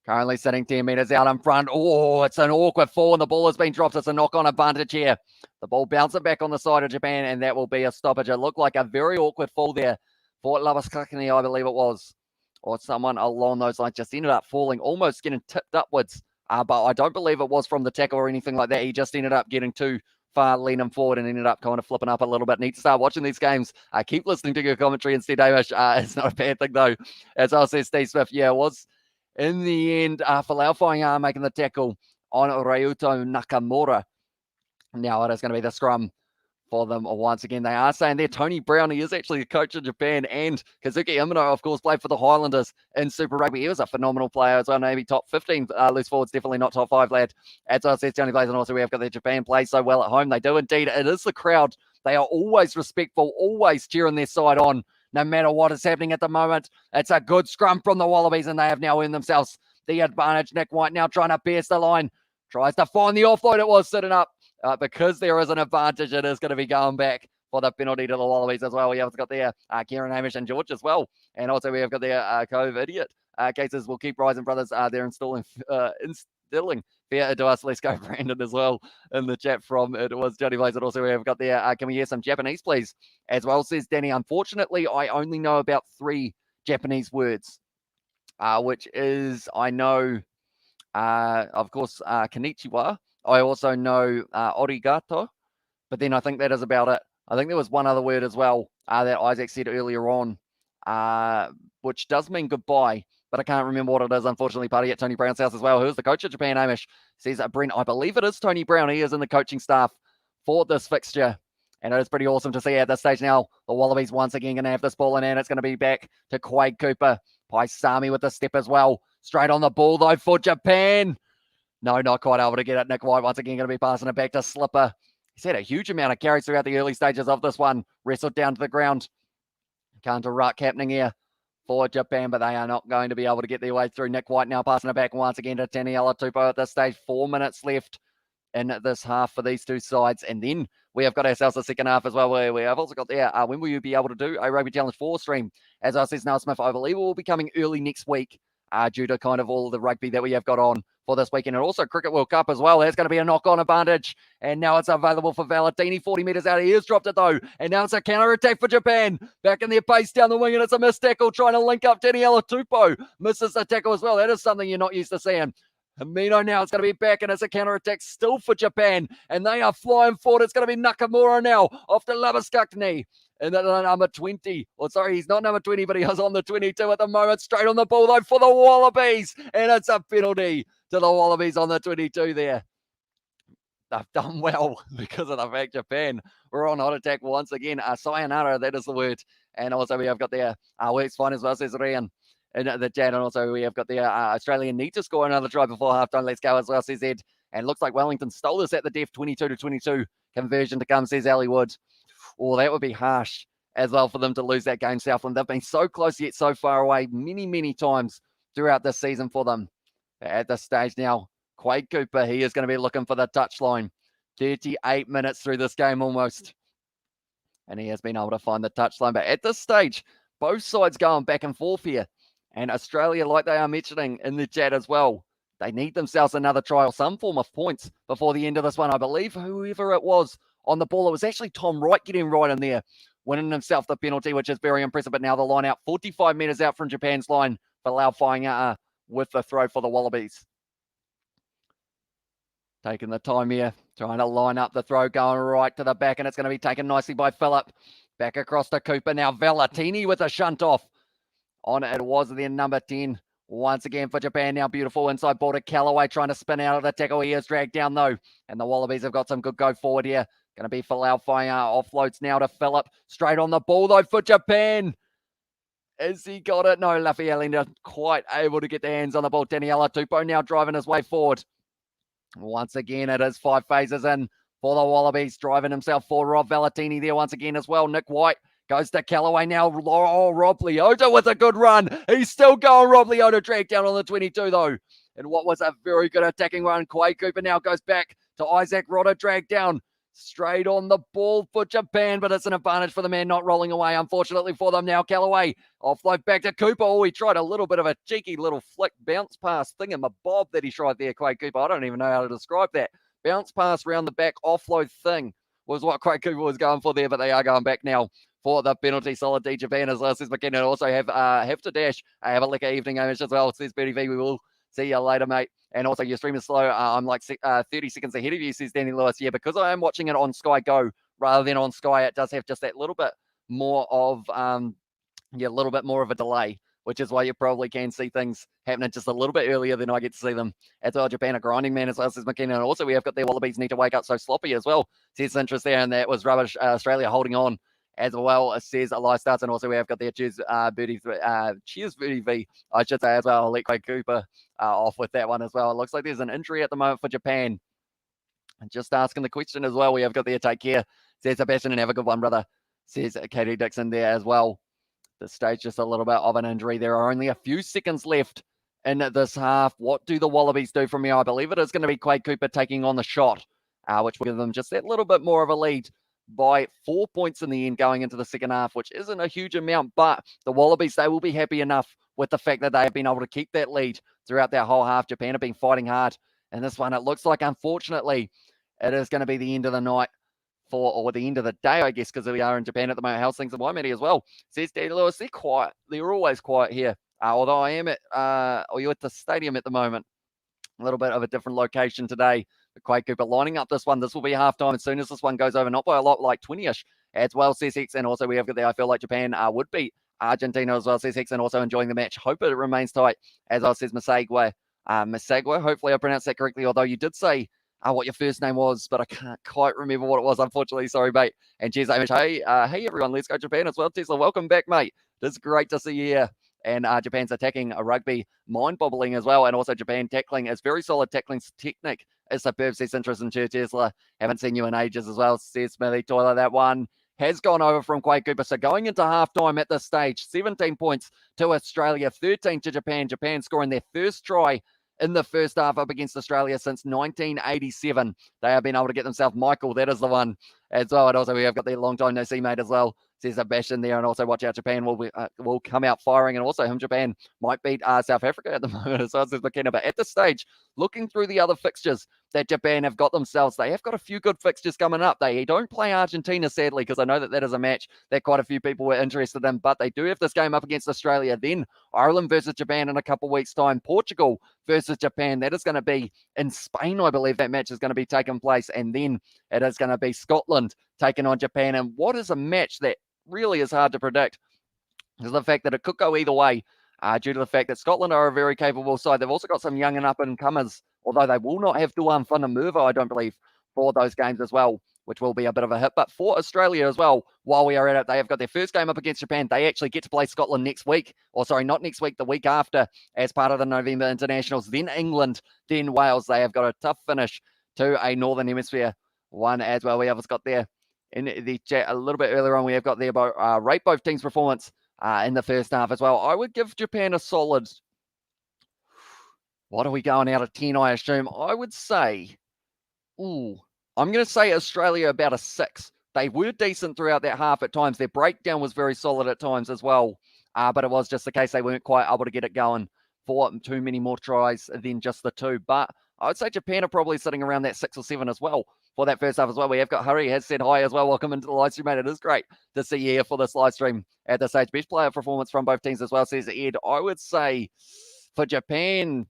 Currently sitting 10 meters out in front. Oh, it's an awkward fall, and the ball has been dropped. It's a knock-on advantage here. The ball bouncing back on the side of Japan, and that will be a stoppage. It looked like a very awkward fall there for Lavaskakini, I believe it was, or someone along those lines. Just ended up falling, almost getting tipped upwards. But I don't believe it was from the tackle or anything like that. He just ended up getting too far, leaning forward, and ended up kind of flipping up a little bit. Need to start watching these games. Keep listening to your commentary instead, Hamish. It's not a bad thing, though. As I said, Steve Smith, yeah, it was in the end, Falau making the tackle on Ryuto Nakamura. Now it is going to be the scrum for them once again. They are saying there, Tony Brown, he is actually the coach of Japan, and Kazuki Himano, of course, played for the Highlanders in Super Rugby. He was a phenomenal player as well, maybe top 15 loose forwards, definitely not top 5 lad. As I said, Tony plays, and also we have got the Japan play so well at home. They do indeed. It is the crowd. They are always respectful, always cheering their side on, no matter what is happening at the moment. It's a good scrum from the Wallabies, and they have now earned themselves the advantage. Nick White now trying to pierce the line. Tries to find the offload. It was sitting up. Because there is an advantage, it is going to be going back for the penalty to the Wallabies as well. We have got there Kieran, Hamish, and George as well. And also we have got there COVID idiot cases will keep rising, brothers. They're instilling fear into us. Let's go, Brandon, as well in the chat from it was Johnny Blaze. And also we have got there, can we hear some Japanese, please? As well, says Danny. Unfortunately, I only know about 3 Japanese words, which is, I know, of course, konnichiwa. I also know arigato, but then I think that is about it. I think there was one other word as well that Isaac said earlier on, which does mean goodbye, but I can't remember what it is, unfortunately. Party at Tony Brown's house as well. Who's the coach of Japan, Hamish? Says Brent, I believe it is Tony Brown. He is in the coaching staff for this fixture. And it is pretty awesome to see at this stage now. The Wallabies once again going to have this ball in, and it's going to be back to Quade Cooper. Paisami with the step as well. Straight on the ball, though, for Japan. No, not quite able to get it. Nick White once again going to be passing it back to Slipper. He's had a huge amount of carries throughout the early stages of this one. Wrestled down to the ground. Counter ruck happening here for Japan, but they are not going to be able to get their way through. Nick White now passing it back once again to Taniela Tupou at this stage. 4 minutes left in this half for these two sides. And then we have got ourselves a second half as well, where we have also got there. When will you be able to do a Rugby Challenge 4 stream? As I says, Noah Smith, I believe it will be coming early next week due to kind of all the rugby that we have got on for this weekend. And also Cricket World Cup as well. That's going to be a knock-on advantage. And now it's available for Valentini. 40 metres out. He has dropped it though. And now it's a counter-attack for Japan. Back in their pace down the wing, and it's a missed tackle trying to link up Taniela Tupou. Misses the tackle as well. That is something you're not used to seeing. Himano now, it's going to be back, and it's a counter-attack still for Japan, and they are flying forward. It's going to be Nakamura now, off to Labaskakni, and then number 20. Well, sorry, he's not number 20, but he is on the 22 at the moment. Straight on the ball, though, for the Wallabies, and it's a penalty to the Wallabies on the 22 there. They've done well because of the fact Japan were on hot attack once again. Sayonara, that is the word. And also we have got there, works fine as well, says Ryan. In the chat, and also we have got the Australian need to score another try before halftime. Let's go as well, says Ed. And looks like Wellington stole this at the death, 22-22 conversion to come, says Ali Wood. Oh, that would be harsh as well for them to lose that game, Southland. They've been so close yet so far away many, many times throughout this season for them. At this stage now, Quade Cooper, he is going to be looking for the touchline. 38 minutes through this game almost. And he has been able to find the touchline. But at this stage, both sides going back and forth here. And Australia, like they are mentioning in the chat as well, they need themselves another try or some form of points before the end of this one. I believe whoever it was on the ball, it was actually Tom Wright getting right in there, winning himself the penalty, which is very impressive. But now the line out, 45 metres out from Japan's line for Lau Whainga'a with the throw for the Wallabies. Taking the time here, trying to line up the throw, going right to the back, and it's going to be taken nicely by Phillip. Back across to Cooper now. Valentini with a shunt off. On it was then number 10. Once again for Japan now. Beautiful inside ball to Callaway, trying to spin out of the tackle. He is dragged down though. And the Wallabies have got some good go forward here. Going to be for Lau Whainga'a. Offloads now to Phillip. Straight on the ball though for Japan. Has he got it? No, Lafiali not quite able to get their hands on the ball. Taniela Tupou now driving his way forward. Once again, it is 5 phases in for the Wallabies. Driving himself forward. Rob Valentini there once again as well. Nick White goes to Callaway now. Oh, Rob Leota with a good run. He's still going. Rob Leota dragged down on the 22 though. And what was a very good attacking run. Quade Cooper now goes back to Isaac Rodder, dragged down. Straight on the ball for Japan, but it's an advantage for the man not rolling away, unfortunately for them now. Callaway, offload back to Cooper. Oh, he tried a little bit of a cheeky little flick bounce pass thingamabob that he tried there, Quade Cooper. I don't even know how to describe that. Bounce pass round the back, offload thing was what Quade Cooper was going for there, but they are going back now for the penalty. Solid D Japan as well, says McKinnon. Also have to dash. Have a liquor evening, Amish, as well, says Bertie V. We will see you later, mate. And also, your stream is slow. I'm like 30 seconds ahead of you, says Danny Lewis. Yeah, because I am watching it on Sky Go rather than on Sky, it does have just that little bit more of, a little bit more of a delay, which is why you probably can see things happening just a little bit earlier than I get to see them. As well, Japan are grinding, man, as well, says McKinnon. And also, we have got their Wallabies need to wake up so sloppy as well, says interest there. And that was rubbish. Australia holding on as well, says Eli Starts. And also, we have got their cheers, cheers, Booty V, I should say as well. I'll let Quade Cooper off with that one as well. It looks like there's an injury at the moment for Japan. And just asking the question as well, we have got their take care, says Sebastian, and have a good one, brother, says Katie Dixon there as well. The stage just a little bit of an injury. There are only a few seconds left in this half. What do the Wallabies do from here? I believe it is going to be Quade Cooper taking on the shot, which will give them just that little bit more of a lead by 4 points in the end going into the second half, which isn't a huge amount, but the Wallabies, they will be happy enough with the fact that they have been able to keep that lead throughout that whole half. Japan have been fighting hard in this one. It looks like, unfortunately, it is going to be the end of the night or the end of the day, I guess, because we are in Japan at the moment. How's things in Waimea as well? Says Danny Lewis, they're quiet. They're always quiet here. Although I am you're at the stadium at the moment. A little bit of a different location today. The Quade Cooper lining up this one. This will be halftime. As soon as this one goes over, not by a lot, like 20-ish, as well, says Hex. And also we have got there, I feel like Japan would beat Argentina as well, says Hex, and also enjoying the match. Hope it remains tight, as well, says Masagwa. Masagwa, hopefully I pronounced that correctly, although you did say what your first name was, but I can't quite remember what it was, unfortunately. Sorry, mate. And cheers, Hamish. Hey, everyone, let's go Japan as well. Tesla, welcome back, mate. It's great to see you here. And Japan's attacking a rugby, mind-boggling as well. And also Japan tackling is very solid. Tackling technique is superb, says Interest in Church Tesla. Haven't seen you in ages as well, says Smithy Toiler. That one has gone over from Quade Cooper. So going into halftime at this stage, 17 points to Australia, 13 to Japan. Japan scoring their first try in the first half up against Australia since 1987. They have been able to get themselves Michael. That is the one as well. And also we have got their long time no see mate as well. Says a bash in there, and also watch out, Japan will come out firing, and also Japan might beat South Africa at the moment as well, says McKenna. But at this stage, looking through the other fixtures that Japan have got themselves, they have got a few good fixtures coming up. They don't play Argentina, sadly, because I know that is a match that quite a few people were interested in, but they do have this game up against Australia. Then Ireland versus Japan in a couple of weeks' time. Portugal versus Japan. That is going to be in Spain, I believe that match is going to be taking place, and then it is going to be Scotland taking on Japan. And what is a match that really is hard to predict because of the fact that it could go either way due to the fact that Scotland are a very capable side. They've also got some young and up-and-comers, although they will not have Duan Funamurva, I don't believe, for those games as well, which will be a bit of a hit. But for Australia as well, while we are at it, they have got their first game up against Japan. They actually get to play Scotland next week, or sorry, not next week, the week after, as part of the November internationals. Then England, then Wales. They have got a tough finish to a Northern Hemisphere one as well. We have got there in the chat a little bit earlier on, we have got there about rate both teams' performance in the first half as well. I would give Japan a solid, what are we going out of 10, I assume? I would say, I'm going to say Australia about a 6. They were decent throughout that half at times. Their breakdown was very solid at times as well, but it was just the case they weren't quite able to get it going for too many more tries than just the 2. But I would say Japan are probably sitting around that 6 or 7 as well for that first half as well. We have got Hurry has said hi as well. Welcome into the live stream, mate. It is great to see you here for this live stream at this stage. Best player performance from both teams as well, says Ed. I would say for Japan,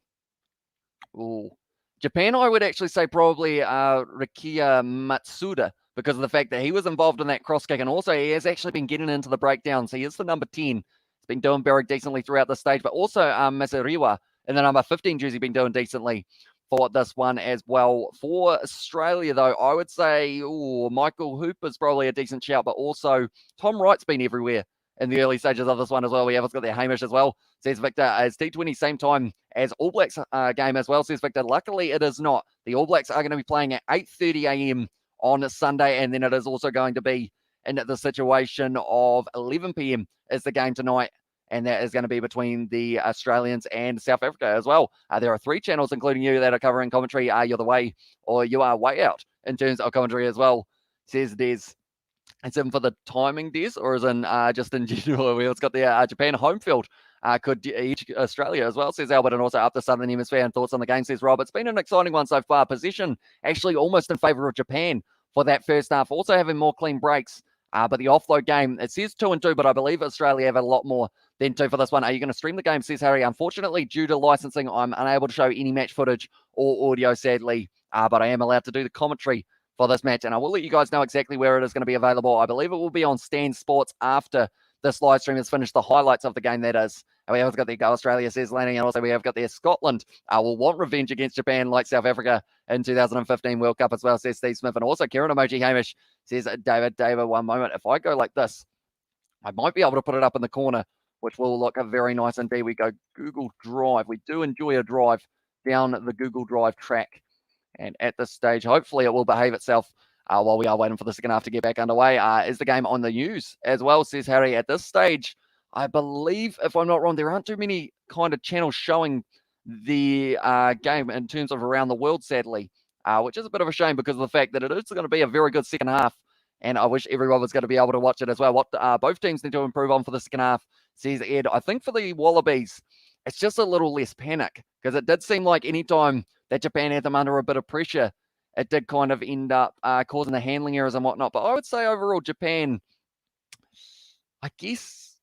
Japan, I would actually say probably Rikia Matsuda, because of the fact that he was involved in that cross kick, and also he has actually been getting into the breakdowns. He is the number 10. He's been doing very decently throughout the stage, but also Masariwa in the number 15 jersey been doing decently for this one as well. For Australia, though, I would say Michael Hooper's probably a decent shout, but also Tom Wright's been everywhere in the early stages of this one as well. We have got their Hamish as well, says Victor. It's T20 same time as All Blacks game as well, says Victor. Luckily, it is not. The All Blacks are going to be playing at 8:30 a.m. on Sunday, and then it is also going to be in the situation of 11 p.m. is the game tonight. And that is going to be between the Australians and South Africa as well. There are 3 channels, including you, that are covering commentary. You're the way, or you are way out in terms of commentary as well, says Des. It's in for the timing, Des, or is in just in general? We've got the Japan home field. Could each Australia as well, says Albert, and also up the Southern Hemisphere. And thoughts on the game, says Rob. It's been an exciting one so far. Position actually almost in favour of Japan for that first half. Also having more clean breaks. But the offload game, it says 2-2, but I believe Australia have a lot more than 2 for this one. Are you going to stream the game, says Harry? Unfortunately, due to licensing, I'm unable to show any match footage or audio, sadly. But I am allowed to do the commentary for this match, and I will let you guys know exactly where it is going to be available. I believe it will be on Stan Sports after this live stream has finished, the highlights of the game, that is. And we have got the Australia, says Lanning, and also we have got the Scotland will want revenge against Japan like South Africa in 2015 World Cup as well, says Steve Smith. And also Kieran Emoji Hamish says, David, one moment. If I go like this, I might be able to put it up in the corner, which will look very nice indeed. We go Google Drive. We do enjoy a drive down the Google Drive track. And at this stage, hopefully it will behave itself while we are waiting for the second half to get back underway. Is the game on the news as well, says Harry. At this stage, I believe, if I'm not wrong, there aren't too many kind of channels showing the game in terms of around the world, sadly, which is a bit of a shame because of the fact that it is going to be a very good second half. And I wish everyone was going to be able to watch it as well. What both teams need to improve on for the second half, says Ed. I think for the Wallabies, it's just a little less panic, because it did seem like any time that Japan had them under a bit of pressure, it did kind of end up causing the handling errors and whatnot. But I would say overall Japan, I guess,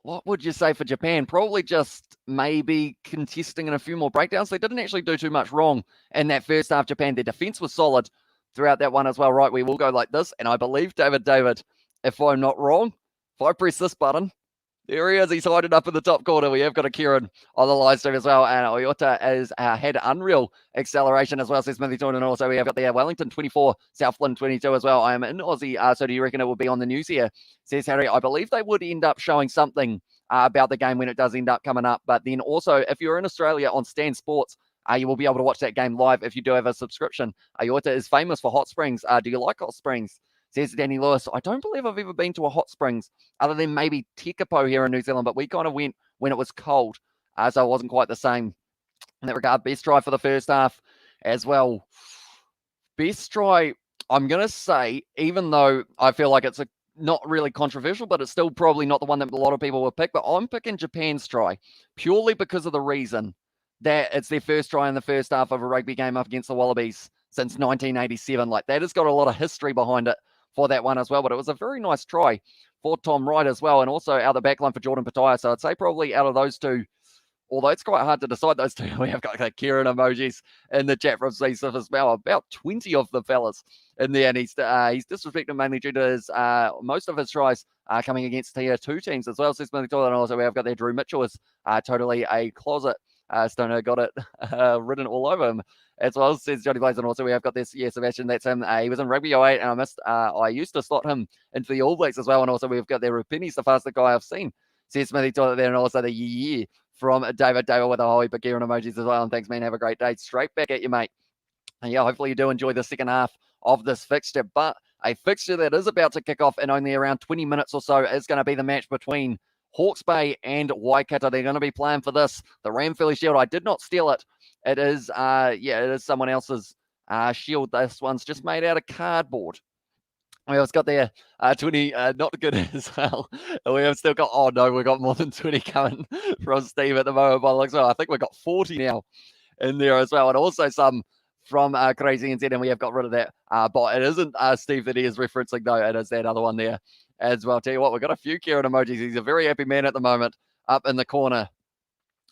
what would you say for Japan? Probably just maybe contesting in a few more breakdowns. They didn't actually do too much wrong in that first half, Japan. Their defense was solid throughout that one as well, right? We will go like this. And I believe David if I'm not wrong. If I press this button, there he is. He's hiding up in the top corner. We have got a Kieran on the live stream as well. And OITA has had unreal acceleration as well, says Smithy Torn. And also we have got the Wellington 24, Southland 22 as well. I am in Aussie. So do you reckon it will be on the news here? Says Harry. I believe they would end up showing something about the game when it does end up coming up. But then also, if you're in Australia on Stan Sports, you will be able to watch that game live if you do have a subscription. OITA is famous for hot springs. Do you like hot springs? Says Danny Lewis. I don't believe I've ever been to a hot springs other than maybe Tekapo here in New Zealand, but we kind of went when it was cold, so it wasn't quite the same in that regard. Best try for the first half as well. Best try, I'm going to say, even though I feel like it's not really controversial, but it's still probably not the one that a lot of people will pick, but I'm picking Japan's try purely because of the reason that it's their first try in the first half of a rugby game up against the Wallabies since 1987. Like, that has got a lot of history behind it for that one as well, but it was a very nice try for Tom Wright as well, and also out the back line for Jordan Pataya. So I'd say probably out of those two, although it's quite hard to decide those two, we have got like Kieran emojis in the chat from CSIF as well. About 20 of the fellas in there, and he's disrespected mainly due to his most of his tries coming against tier 2 teams as well. So and also we have got there Drew Mitchell is totally a closet. Stoner got it written all over him as well, says Johnny Blaze. And also we have got this, Sebastian, that's him. He was in Rugby 08, and I used to slot him into the All Blacks as well. And also we've got there Rupini's the fastest guy I've seen, says Smithy Toilet there. And also the from David with a whole heap of Kieran emojis as well. And thanks, man. Have a great day. Straight back at you, mate. And yeah, hopefully you do enjoy the second half of this fixture. But a fixture that is about to kick off in only around 20 minutes or so is going to be the match between Hawke's Bay and Waikato. They're going to be playing for this, the Ramphilly Shield. I did not steal it. It is, it is someone else's shield. This one's just made out of cardboard. We have got there 20, not good as well. We have still got, oh no, we've got more than 20 coming from Steve at the moment by the looks of it. I think we've got 40 now in there as well. And also some from Crazy NZ, and we have got rid of that. But it isn't Steve that he is referencing, though. It is that other one there as well. Tell you what, we've got a few Kieran emojis. He's a very happy man at the moment up in the corner.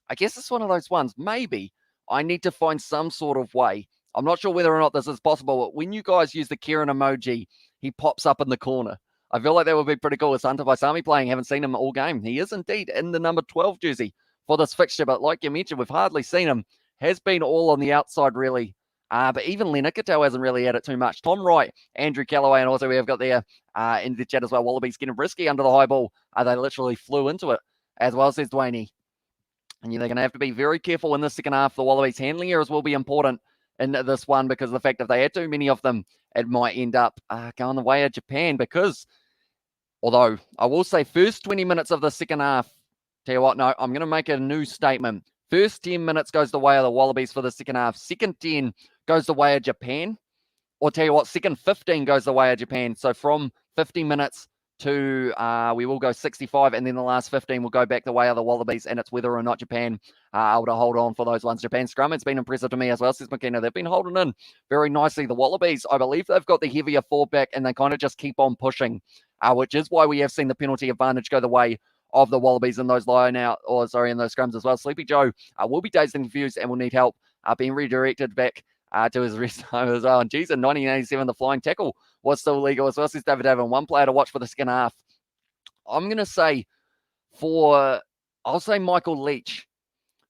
I guess it's one of those ones. Maybe I need to find some sort of way. I'm not sure whether or not this is possible, but when you guys use the Kieran emoji, he pops up in the corner. I feel like that would be pretty cool. With Hunter Vaisami playing, haven't seen him all game. He is indeed in the number 12 jersey for this fixture, but like you mentioned, we've hardly seen him. Has been all on the outside, really. But even Lenikato hasn't really had it too much. Tom Wright, Andrew Callaway, and also we have got there in the chat as well, Wallabies getting risky under the high ball. They literally flew into it, as well, says Dwayne. And they're going to have to be very careful in the second half. The Wallabies handling errors will be important in this one, because of the fact if they had too many of them, it might end up going the way of Japan. Because, although I will say first 20 minutes of the second half, tell you what, no, I'm going to make a new statement. First 10 minutes goes the way of the Wallabies for the second half. Second 10 goes the way of Japan. Or tell you what, second 15 goes the way of Japan. So from 50 minutes to, we will go 65, and then the last 15 will go back the way of the Wallabies, and it's whether or not Japan are able to hold on for those ones. Japan scrum, it's been impressive to me as well, says McKenna. They've been holding in very nicely. The Wallabies, I believe they've got the heavier fullback, and they kind of just keep on pushing, which is why we have seen the penalty advantage go the way of the Wallabies in those in those scrums as well. Sleepy Joe will be dazed and confused and will need help being redirected back to his rest time as well. And geez, in 1987, the flying tackle was still legal as well, says David Avon. One player to watch for the second half. I'm going to say I'll say Michael Leach.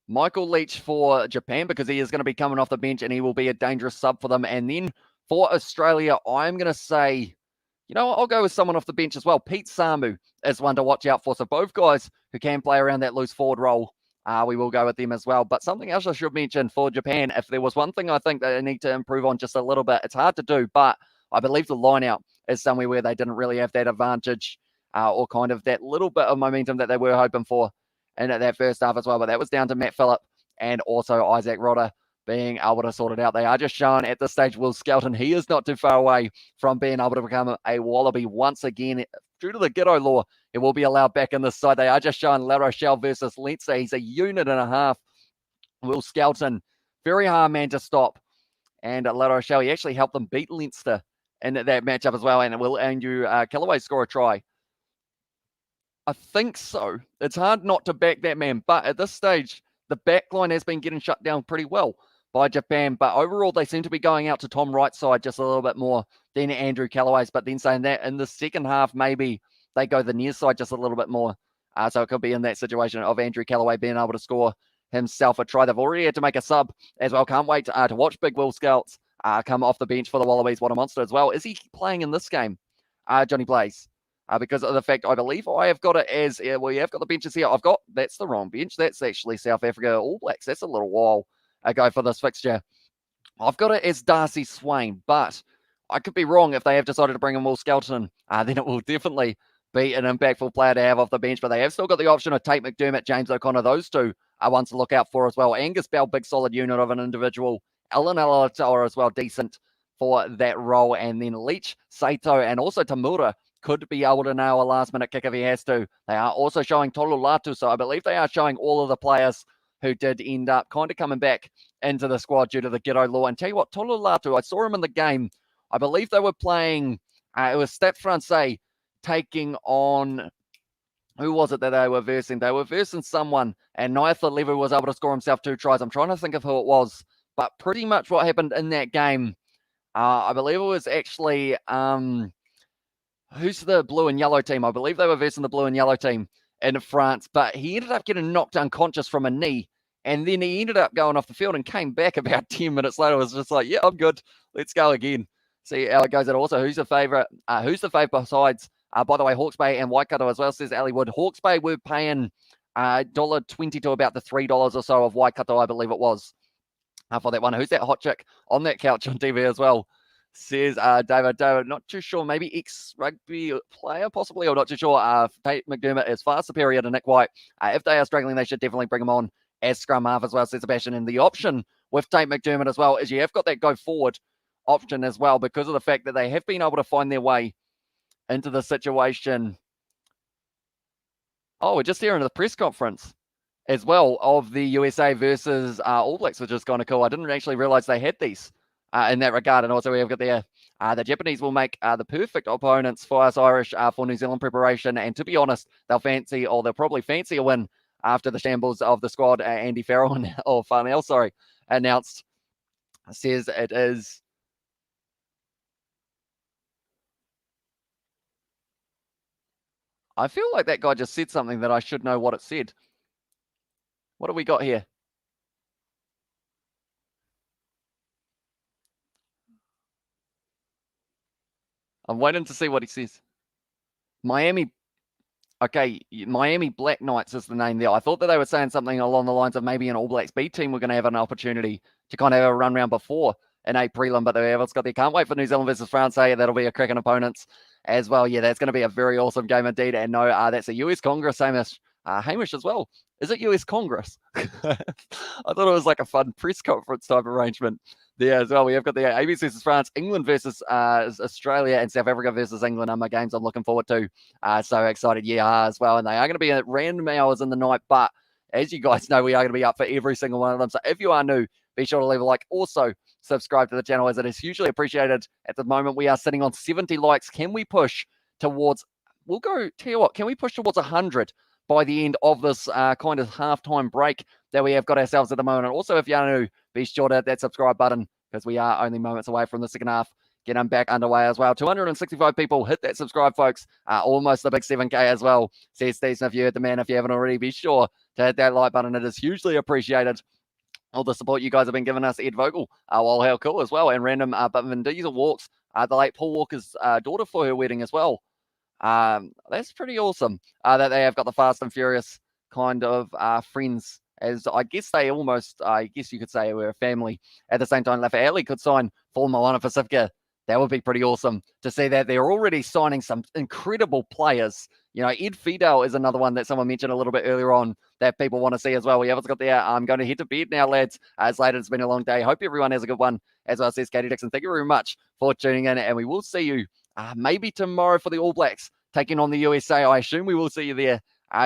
Michael Leach for Japan, because he is going to be coming off the bench and he will be a dangerous sub for them. And then for Australia, I'm going to say, I'll go with someone off the bench as well. Pete Samu is one to watch out for. So both guys who can play around that loose forward role, we will go with them as well. But something else I should mention for Japan, if there was one thing I think that they need to improve on just a little bit, it's hard to do, but I believe the line out is somewhere where they didn't really have that advantage or kind of that little bit of momentum that they were hoping for in that first half as well. But that was down to Matt Phillip and also Isaac Rodder being able to sort it out. They are just showing at this stage, Will Skelton, he is not too far away from being able to become a Wallaby once again. Due to the Ghetto law, it will be allowed back in this side. They are just showing La Rochelle versus Leinster. He's a unit and a half. Will Skelton, very hard man to stop. And La Rochelle, he actually helped them beat Leinster in that matchup as well. And will Andrew Callaway score a try? I think so. It's hard not to back that man. But at this stage, the back line has been getting shut down pretty well by Japan. But overall, they seem to be going out to Tom Wright's side just a little bit more than Andrew Callaway's. But then saying that in the second half, maybe they go the near side just a little bit more. So it could be in that situation of Andrew Callaway being able to score himself a try. They've already had to make a sub as well. Can't wait to watch Big Will Scouts come off the bench for the Wallabies. What a monster as well. Is he playing in this game, Johnny Blaze? Because of the fact I believe I have got it as, we have got the benches here. That's the wrong bench. That's actually South Africa All Blacks. That's a little while ago for this fixture. I've got it as Darcy Swain, but I could be wrong. If they have decided to bring in Will Skelton, then it will definitely be an impactful player to have off the bench. But they have still got the option of Tate McDermott, James O'Connor. Those two are ones to look out for as well. Angus Bell, big solid unit of an individual. Alan Alatoa as well, decent for that role. And then Leach, Saito, and also Tamura could be able to nail a last-minute kick if he has to. They are also showing Tolu Latu, so I believe they are showing all of the players who did end up kind of coming back into the squad due to the ghetto law. And tell you what, Tolu Latu, I saw him in the game. I believe they were playing, it was Stade Francais taking on, who was it that they were versing? They were versing someone, and Naitha Levu was able to score himself 2 tries. I'm trying to think of who it was, but pretty much what happened in that game, I believe it was actually, who's the blue and yellow team? I believe they were versing the blue and yellow team in France, but he ended up getting knocked unconscious from a knee, and then he ended up going off the field and came back about 10 minutes later. It was just like, yeah, I'm good. Let's go again. See how it goes. And also, who's the favourite? Who's the favourite besides, by the way, Hawke's Bay and Waikato as well, says Ali Wood. Hawke's Bay were paying $1.20 to about the $3 or so of Waikato, I believe it was, for that one. Who's that hot chick on that couch on TV as well? Says David, not too sure, maybe ex-rugby player, possibly, or not too sure. Tate McDermott is far superior to Nick White. If they are struggling, they should definitely bring him on as scrum half as well, says Sebastian. And the option with Tate McDermott as well is you have got that go forward option as well, because of the fact that they have been able to find their way into the situation. Oh, we're just hearing the press conference as well of the USA versus All Blacks, which is kind of cool. I didn't actually realize they had these in that regard. And also we have got there, the Japanese will make the perfect opponents for us Irish for New Zealand preparation. And to be honest, they'll probably fancy a win after the shambles of the squad. Andy Farrell or Farnell, announced, says it is. I feel like that guy just said something that I should know what it said. What have we got here? I'm waiting to see what he says. Miami Black Knights is the name there. I thought that they were saying something along the lines of maybe an All Blacks B team were going to have an opportunity to kind of have a run round before in a prelim, but they haven't got there. Can't wait for New Zealand versus France. That'll be a cracking opponents as well. Yeah, that's going to be a very awesome game indeed. And no, that's a US Congress, Hamish as well. Is it US Congress? I thought it was like a fun press conference type arrangement there as well. We have got the ABC versus France, England versus Australia, and South Africa versus England are my games I'm looking forward to. So excited, yeah, as well. And they are going to be at random hours in the night, but as you guys know, we are going to be up for every single one of them. So if you are new, be sure to leave a like. Also, subscribe to the channel, as it is hugely appreciated. At the moment, we are sitting on 70 likes. Can we push towards, can we push towards 100 by the end of this kind of halftime break that we have got ourselves at the moment? Also, if you're new, be sure to hit that subscribe button, because we are only moments away from the second half getting back underway as well. 265 people. Hit that subscribe, folks. Almost the big 7K as well. Says Steve Smith, you heard the man. If you haven't already, be sure to hit that like button. It is hugely appreciated. All the support you guys have been giving us. Ed Vogel, well, how cool as well. And random, but Vin Diesel walks the late Paul Walker's daughter for her wedding as well. That's pretty awesome that they have got the Fast and Furious kind of friends, as I guess they almost, I guess you could say we're a family. At the same time, Lafa Ali could sign for Moana Pacifica. That would be pretty awesome to see that. They're already signing some incredible players. You know, Ed Fidel is another one that someone mentioned a little bit earlier on that people want to see as well. We haven't got there. I'm going to head to bed now, lads. It's late. It's been a long day. Hope everyone has a good one. As well, says Katie Dixon. Thank you very much for tuning in, and we will see you maybe tomorrow for the All Blacks taking on the USA. I assume we will see you there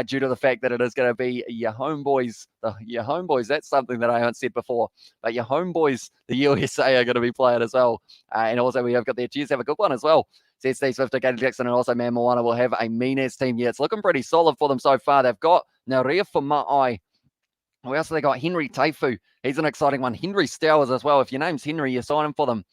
due to the fact that it is going to be your homeboys. Your homeboys, that's something that I haven't said before. But your homeboys, the USA, are going to be playing as well. And also we have got their cheers. Have a good one as well. Says Steve Swift, Katie Jackson, and also Man Moana will have a mean-ass team. Yeah, it's looking pretty solid for them so far. They've got Naria Fama'ai. Who else have they got? Henry Taifu He's an exciting one. Henry Stowers as well. If your name's Henry, you sign him for them.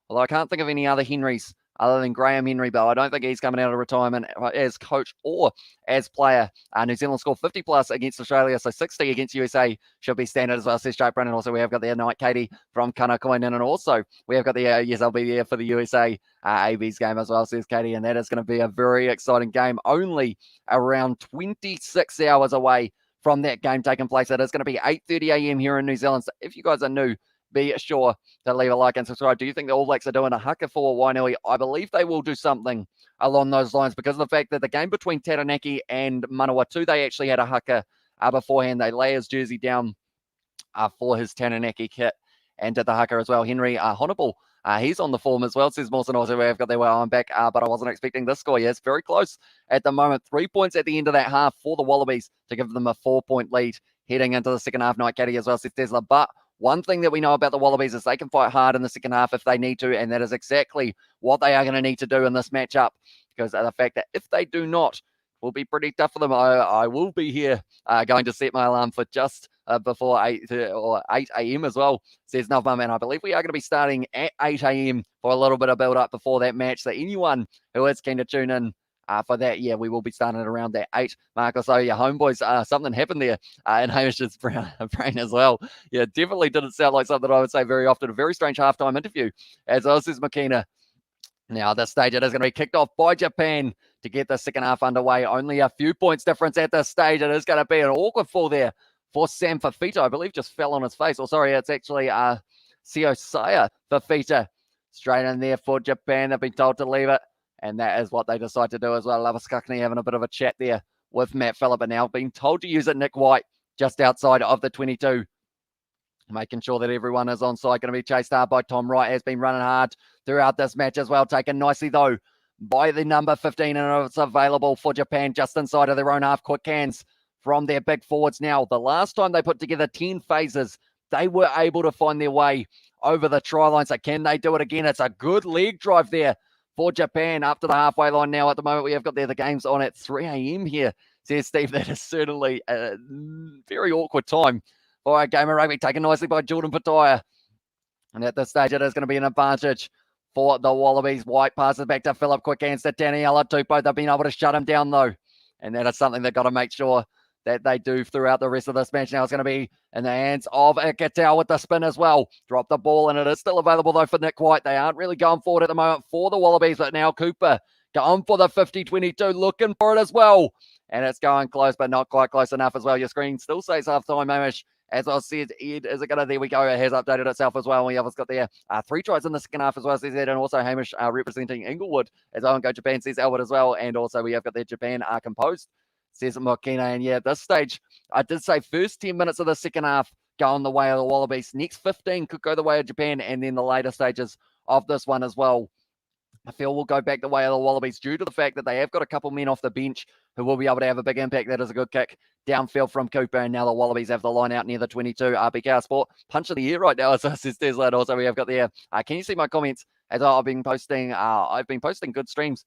Although I can't think of any other Henrys other than Graham Henry, but I don't think he's coming out of retirement as coach or as player. New Zealand scored 50 plus against Australia, so 60 against USA should be standard as well, says Jake Brennan. Also, we have got the Night Katie from Kanakoinen, and also we have got the, yes, I'll be there for the USA AB's game as well, says Katie, and that is going to be a very exciting game, only around 26 hours away from that game taking place. It is going to be 8:30 a.m. here in New Zealand, so if you guys are new, be sure to leave a like and subscribe. Do you think the All Blacks are doing a haka for Wainui? I believe they will do something along those lines because of the fact that the game between Taranaki and Manawatu, they actually had a haka beforehand. They lay his jersey down for his Taranaki kit and did the haka as well. Henry Honourable, he's on the form as well, says Mawson. Also, we've got their way on back, but I wasn't expecting this score. Yeah, it's very close at the moment. 3 points at the end of that half for the Wallabies to give them a 4-point lead heading into the second half. Night Caddy as well, says Tesla. But one thing that we know about the Wallabies is they can fight hard in the second half if they need to, and that is exactly what they are going to need to do in this matchup, because of the fact that if they do not, it will be pretty tough for them. I will be here going to set my alarm for just before 8 a.m. as well, says Navmum, and I believe we are going to be starting at 8 a.m. for a little bit of build-up before that match, so anyone who is keen to tune in for that, yeah, we will be starting at around that 8 mark or so. Yeah, homeboys, something happened there in Hamish's brain as well. Yeah, definitely didn't sound like something I would say very often. A very strange halftime interview, as well, says Makina. Now, at this stage, it is going to be kicked off by Japan to get the second half underway. Only a few points difference at this stage. It is going to be an awkward fall there for Sam Fafita. I believe just fell on his face. Or sorry, it's actually Siosaya Fafita. Straight in there for Japan. They've been told to leave it. And that is what they decide to do as well. Lavaskakni having a bit of a chat there with Matt Phillip, now being told to use it. Nick White just outside of the 22. Making sure that everyone is on side. Going to be chased hard by Tom Wright. Has been running hard throughout this match as well. Taken nicely, though, by the number 15. And it's available for Japan just inside of their own half. Quick hands from their big forwards now. The last time they put together 10 phases, they were able to find their way over the try line. So can they do it again? It's a good leg drive there for Japan up to the halfway line now. At the moment, we have got the games on at 3 a.m. here, says Steve. That is certainly a very awkward time for a game of rugby, taken nicely by Jordan Pataya. And at this stage, it is going to be an advantage for the Wallabies. White passes back to Phillip. Quick hands to Daniela Tupou. They've been able to shut him down, though. And that is something they've got to make sure that they do throughout the rest of this match. Now it's going to be in the hands of Ikatau with the spin as well. Drop the ball, and it is still available, though, for Nick White. They aren't really going forward at the moment for the Wallabies, but now Cooper going for the 50-22, looking for it as well. And it's going close, but not quite close enough as well. Your screen still says half-time, Hamish. As I said, Ed, is it going to, there we go, it has updated itself as well. We have got there 3 tries in the second half as well, says Ed, and also Hamish representing Inglewood as I go Japan, says Albert as well. And also we have got there Japan are composed, says Mokina. And yeah, at this stage, I did say first 10 minutes of the second half going the way of the Wallabies. Next 15 could go the way of Japan, and then the later stages of this one as well, I feel will go back the way of the Wallabies due to the fact that they have got a couple men off the bench who will be able to have a big impact. That is a good kick downfield from Cooper, and now the Wallabies have the line out near the 22. RBK Sport punch of the year right now, as says Tesla. Also, we have got there. Can you see my comments? As I've been posting good streams,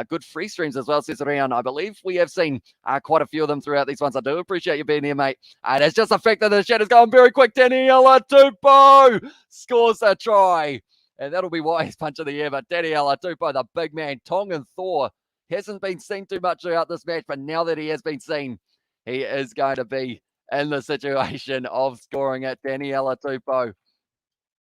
good free streams as well, says around. I believe we have seen quite a few of them throughout these ones. I do appreciate you being here, mate. It's just the fact that the chat is going very quick. Daniela Tupou scores a try. And that'll be why he's punch of the year. But Daniela Tupou, the big man, Tongan Thor, hasn't been seen too much throughout this match. But now that he has been seen, he is going to be in the situation of scoring it. Daniela Tupou.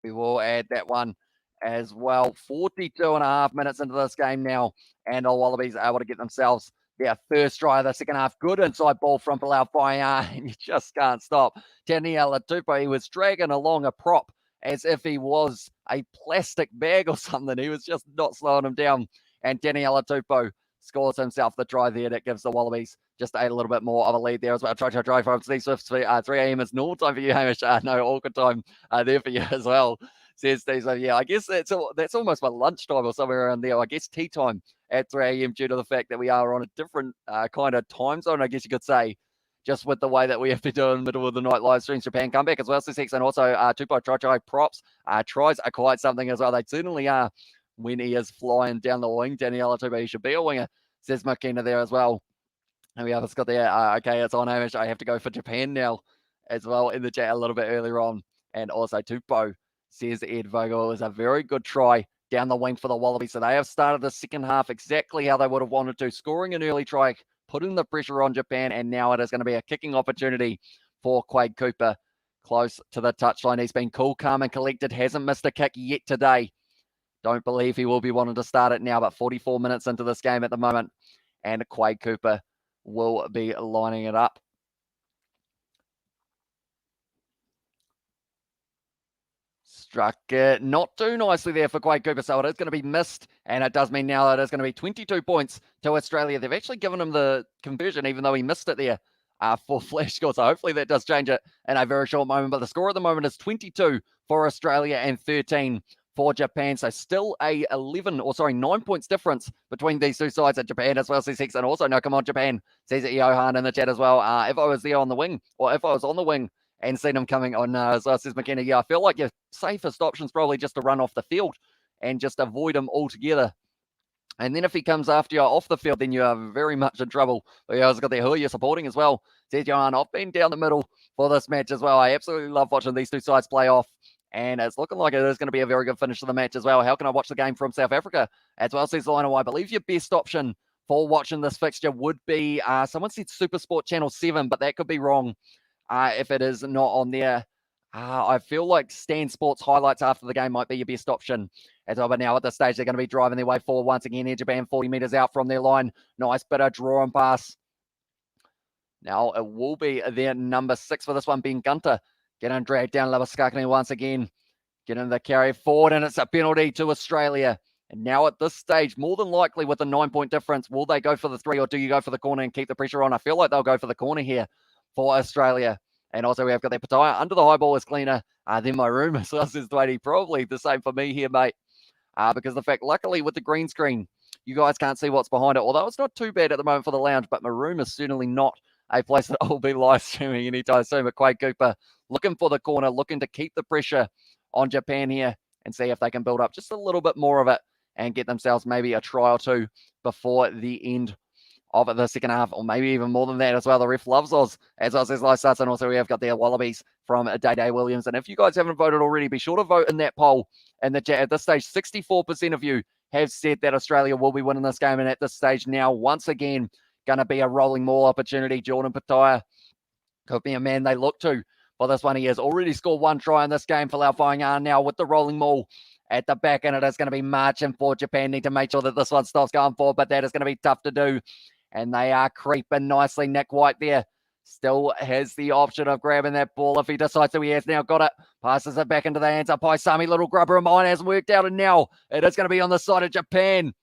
We will add that one as well. 42 and a half minutes into this game now. And the Wallabies are able to get themselves their first try of the second half. Good inside ball from Palau Fire. And you just can't stop. Daniela Tupou, he was dragging along a prop as if he was a plastic bag or something. He was just not slowing him down. And Daniela Tupou scores himself the try there. That gives the Wallabies just a little bit more of a lead there as well. Try from Steve Swift. 3 a.m. is normal time for you, Hamish. No, awkward time there for you as well, says Steve. So, yeah, I guess that's almost my lunchtime or somewhere around there. I guess tea time at 3 a.m. due to the fact that we are on a different kind of time zone, I guess you could say, just with the way that we have been doing middle of the night live streams. Japan comeback as well, says Hex, and also Tupou try props. Tries are quite something as well. They certainly are when he is flying down the wing. Daniela Tupou, he should be a winger, says Makina there as well. And we have got there. Okay, it's on Hamish. I have to go for Japan now as well in the chat a little bit earlier on. And also Tupou, says Ed Vogel. It was a very good try down the wing for the Wallabies. So they have started the second half exactly how they would have wanted to, scoring an early try, putting the pressure on Japan, and now it is going to be a kicking opportunity for Quade Cooper close to the touchline. He's been cool, calm, and collected. Hasn't missed a kick yet today. Don't believe he will be wanting to start it now, but 44 minutes into this game at the moment, and Quade Cooper will be lining it up. Struck it not too nicely there for Quade Cooper, so it is going to be missed, and it does mean now it is going to be 22 points to Australia. They've actually given him the conversion, even though he missed it there for flash score, so hopefully that does change it in a very short moment. But the score at the moment is 22 for Australia and 13 for Japan, so still a 9 points difference between these two sides at Japan as well, says Hex, and also, no, come on, Japan, says Johan in the chat as well. If I was there on the wing, or if I was on the wing, and seen him coming on, as well, says McKenna. Yeah, I feel like your safest option is probably just to run off the field and just avoid him altogether. And then if he comes after you off the field, then you are very much in trouble. But yeah, I was got there. Who are you supporting as well? Says Johan. I've been down the middle for this match as well. I absolutely love watching these two sides play off. And it's looking like it is going to be a very good finish to the match as well. How can I watch the game from South Africa? As well, says Lionel. I believe your best option for watching this fixture would be, someone said Super Sport Channel 7, but that could be wrong. If it is not on there, I feel like Stan Sports highlights after the game might be your best option as well. But now at this stage, they're going to be driving their way forward once again here. Japan 40 meters out from their line. Nice bit of draw and pass. Now it will be their number 6 for this one, Ben Gunter. Getting dragged down Labuschagne once again. Getting the carry forward, and it's a penalty to Australia. And now at this stage, more than likely with the 9-point difference, will they go for the 3 or do you go for the corner and keep the pressure on? I feel like they'll go for the corner here for Australia. And also we have got their Pataya under the high ball is cleaner than my room. So this is 20, probably the same for me here, mate. Because the fact, luckily with the green screen, you guys can't see what's behind it. Although it's not too bad at the moment for the lounge, but my room is certainly not a place that I'll be live streaming anytime soon. But Quade Cooper looking for the corner, looking to keep the pressure on Japan here and see if they can build up just a little bit more of it and get themselves maybe a try or two before the end of the second half, or maybe even more than that as well. The ref loves Oz, as well as live starts, and also we have got the Wallabies from Day Williams. And if you guys haven't voted already, be sure to vote in that poll in the chat. At this stage, 64% of you have said that Australia will be winning this game, and at this stage now, once again, going to be a rolling maul opportunity. Jordan Pataya could be a man they look to for this one. He has already scored 1 try in this game for Laofainga now with the rolling maul at the back, and it is going to be marching for Japan. Need to make sure that this one stops going forward, but that is going to be tough to do. And they are creeping nicely. Nick White there still has the option of grabbing that ball if he decides to. He has now got it. Passes it back into the hands of Paisami. Little grubber of mine hasn't worked out, and now it is going to be on the side of Japan.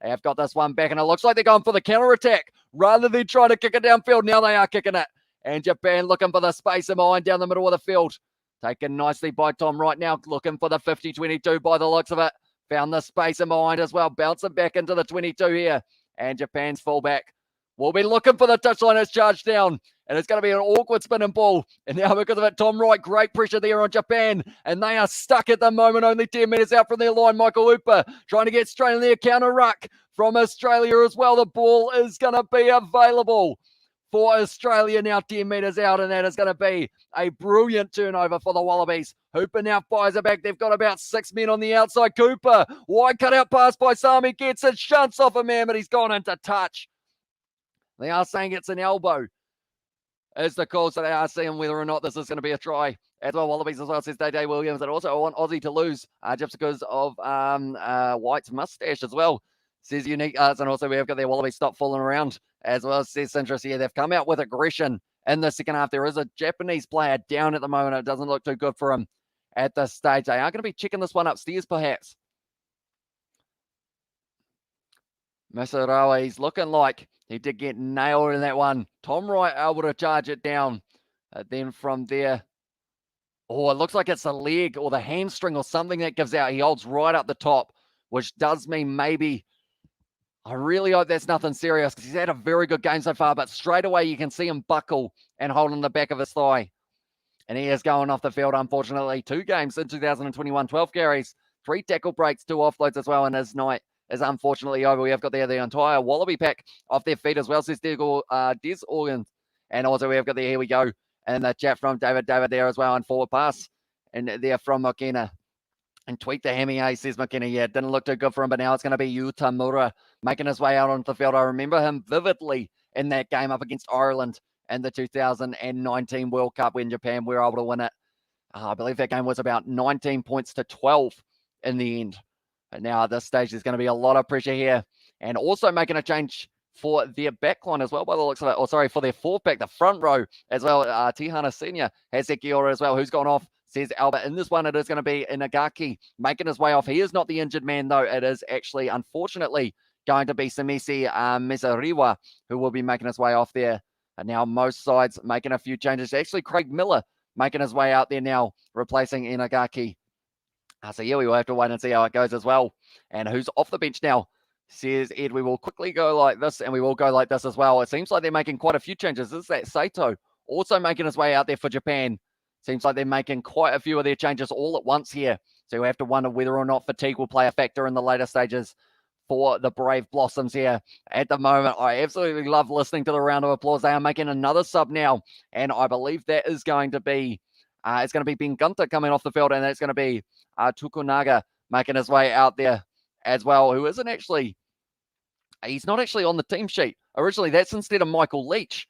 They have got this one back, and it looks like they're going for the counter-attack rather than trying to kick it downfield. Now they are kicking it. And Japan looking for the space of mine down the middle of the field. Taken nicely by Tom right now. Looking for the 50-22 by the looks of it. Found the space of mind as well. Bouncing back into the 22 here. And Japan's fullback will be looking for the touchline. It's charged down. And it's going to be an awkward spinning ball. And now because of it, Tom Wright, great pressure there on Japan. And they are stuck at the moment, only 10 metres out from their line. Michael Hooper trying to get straight in there. Counter ruck from Australia as well. The ball is going to be available for Australia now 10 metres out. And that is going to be a brilliant turnover for the Wallabies. Hooper now fires it back. They've got about 6 men on the outside. Cooper, wide cut out pass by Sami, gets it, shunts off a man, but he's gone into touch. They are saying it's an elbow is the call, so they are seeing whether or not this is going to be a try. As well, Wallabies as well, says Day Williams. And also I want Aussie to lose just because of White's mustache as well, says Unique Arts. And also we have got their Wallabies stop falling around as well, says Sintress here. They've come out with aggression in the second half. There is a Japanese player down at the moment. It doesn't look too good for him at this stage. They are going to be checking this one upstairs perhaps. Masarawa, he's looking like he did get nailed in that one. Tom Wright able to charge it down. Then from there, oh, it looks like it's a leg or the hamstring or something that gives out. He holds right up the top, which does mean maybe, I really hope that's nothing serious because he's had a very good game so far, but straight away you can see him buckle and holding the back of his thigh. And he is going off the field, unfortunately. 2 games in 2021, 12 carries, 3 tackle breaks, 2 offloads as well, and his night is unfortunately over. We have got there the entire Wallaby pack off their feet as well, says Des Organs. And also we have got there, here we go, and the chat from David there as well, and forward pass. And there from McKenna. And tweak the Hemi, says McKenna. Yeah, didn't look too good for him, but now it's going to be Utamura making his way out onto the field. I remember him vividly in that game up against Ireland in the 2019 World Cup when Japan were able to win it. I believe that game was about 19 points to 12 in the end. But now at this stage, there's going to be a lot of pressure here. And also making a change for their backline as well, by the looks of it. Or sorry, for their fourth back, the front row as well. Tihana Senior has Sekiora as well, who's gone off, says Albert. In this one, it is going to be Inagaki making his way off. He is not the injured man, though. It is actually, unfortunately, going to be Samisi Mesariwa, who will be making his way off there. And now most sides making a few changes. Actually, Craig Miller making his way out there now, replacing Inagaki. So yeah, we will have to wait and see how it goes as well. And who's off the bench now? Says Ed, we will quickly go like this, and we will go like this as well. It seems like they're making quite a few changes. Is that Saito also making his way out there for Japan? Seems like they're making quite a few of their changes all at once here. So you have to wonder whether or not fatigue will play a factor in the later stages for the Brave Blossoms here. At the moment, I absolutely love listening to the round of applause. They are making another sub now, and I believe that is going to be it's going to be Ben Gunter coming off the field, and that's going to be Tukunaga making his way out there as well, who isn't actually, he's not actually on the team sheet. Originally, that's instead of Michael Leach.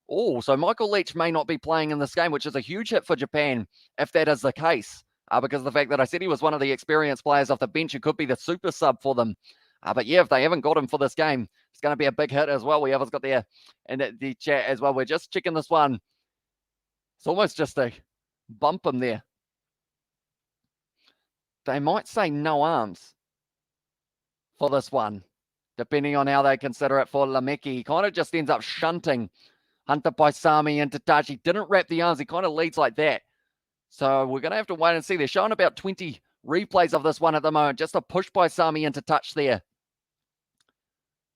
Oh, so Michael Leach may not be playing in this game, which is a huge hit for Japan if that is the case, because of the fact that I said he was one of the experienced players off the bench who could be the super sub for them. But yeah, if they haven't got him for this game, it's going to be a big hit as well. We have got there in the chat as well. We're just checking this one. It's almost just a bump him there. They might say no arms for this one, depending on how they consider it for Lameki. He kind of just ends up shunting Hunter Paisami into touch. He didn't wrap the arms. He kind of leads like that. So we're going to have to wait and see. They're showing about 20 replays of this one at the moment. Just a push Paisami into touch there.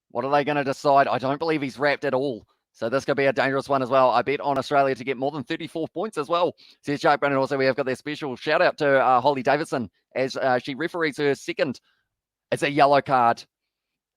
What are they going to decide? I don't believe he's wrapped at all. So this could be a dangerous one as well. I bet on Australia to get more than 34 points as well. Says Jake, and also we have got their special shout out to Holly Davidson as she referees her second. It's a yellow card.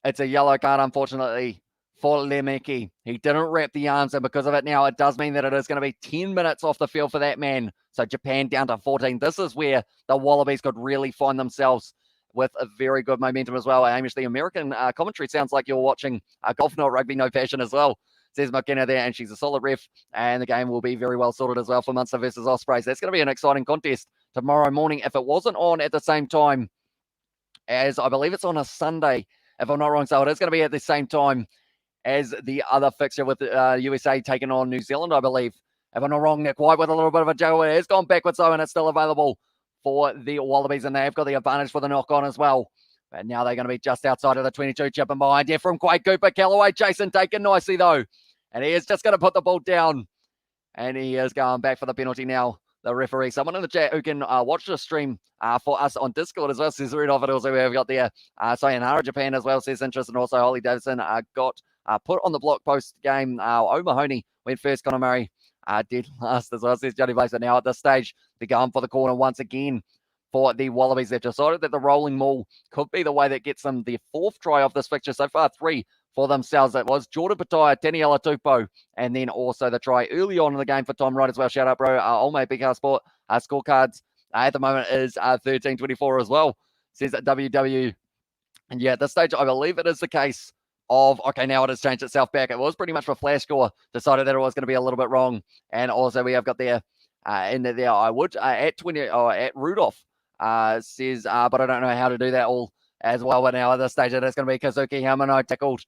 It's a yellow card, unfortunately, for Lemeki. He didn't wrap the arms, and because of it now, it does mean that it is going to be 10 minutes off the field for that man. So Japan down to 14. This is where the Wallabies could really find themselves with a very good momentum as well. Hamish, the American commentary sounds like you're watching golf, not rugby, no passion as well. Says McKenna there, and she's a solid ref, and the game will be very well sorted as well for Munster versus Ospreys. That's going to be an exciting contest tomorrow morning. If it wasn't on at the same time as, I believe it's on a Sunday, if I'm not wrong, so it is going to be at the same time as the other fixture with USA taking on New Zealand, I believe. If I'm not wrong, Nick White with a little bit of a juggle. It has gone backwards though, and it's still available for the Wallabies, and they have got the advantage for the knock-on as well. But now they're going to be just outside of the 22, chipping behind here from Quade Cooper. Callaway Jason taken nicely though. And he is just going to put the ball down. And he is going back for the penalty now. The referee, someone in the chat who can watch the stream for us on Discord as well, says Rudolph. And also we have got there Sayonara Japan as well, says interest. And also Holly Davidson got put on the block post game. O'Mahony went first. Conor Murray did last as well, says Johnny Blaze. But now at this stage, they're going for the corner once again for the Wallabies. They've decided that the rolling maul could be the way that gets them the fourth try of this fixture. So far, 3 for themselves. It was Jordan Pataya, Taniela Tupou, and then also the try early on in the game for Tom Wright as well. Shout out, bro. Olme Big House Sport scorecards at the moment is 13-24 as well, says WW. And yeah, at this stage, I believe it is the case of, okay, now it has changed itself back. It was pretty much for flash score, decided that it was going to be a little bit wrong. And also we have got there, in there, I would, at 20, or at Rudolph, says, but I don't know how to do that all as well. But now at this stage, it is going to be Kazuki Himano tackled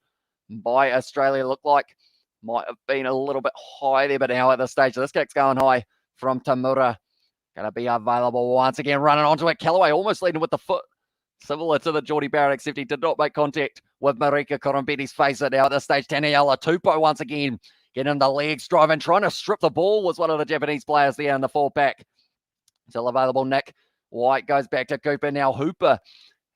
by Australia. Looked like might have been a little bit high there, but now at this stage, this kick's going high from Tamura. Going to be available once again, running onto it. Callaway almost leading with the foot, similar to the Geordie Barrett, except he did not make contact with Marika Korombeti's face. Now at this stage, Taniela Tupou once again getting the legs driving, trying to strip the ball was one of the Japanese players there in the full pack. Still available, Nick White goes back to Cooper. Now Hooper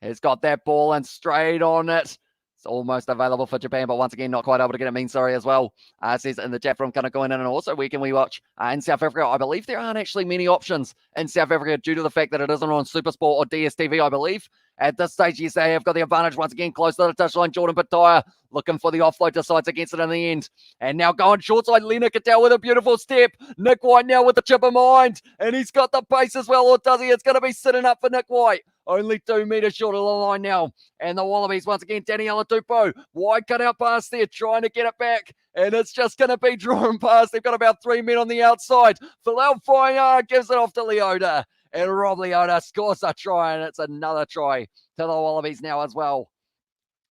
has got that ball and straight on it. It's almost available for Japan, but once again, not quite able to get it. Mean sorry as well. Says in the chat from kind of going in. And also, where can we watch in South Africa? I believe there aren't actually many options in South Africa due to the fact that it isn't on SuperSport or DSTV, I believe. At this stage, yes, they have got the advantage once again, close to the touchline. Jordan Pataya looking for the offload, decides against it in the end. And now going short side, Lena Cattell with a beautiful step. Nick White now with the chip in mind. And he's got the pace as well, or does he? It's going to be sitting up for Nick White. Only 2 meters short of the line now. And the Wallabies, once again, Daniela Tupou. Wide cut out pass there, trying to get it back. And it's just going to be drawn past. They've got about 3 men on the outside. Philel Fire gives it off to Leota. And Rob Leota scores a try, and it's another try to the Wallabies now as well.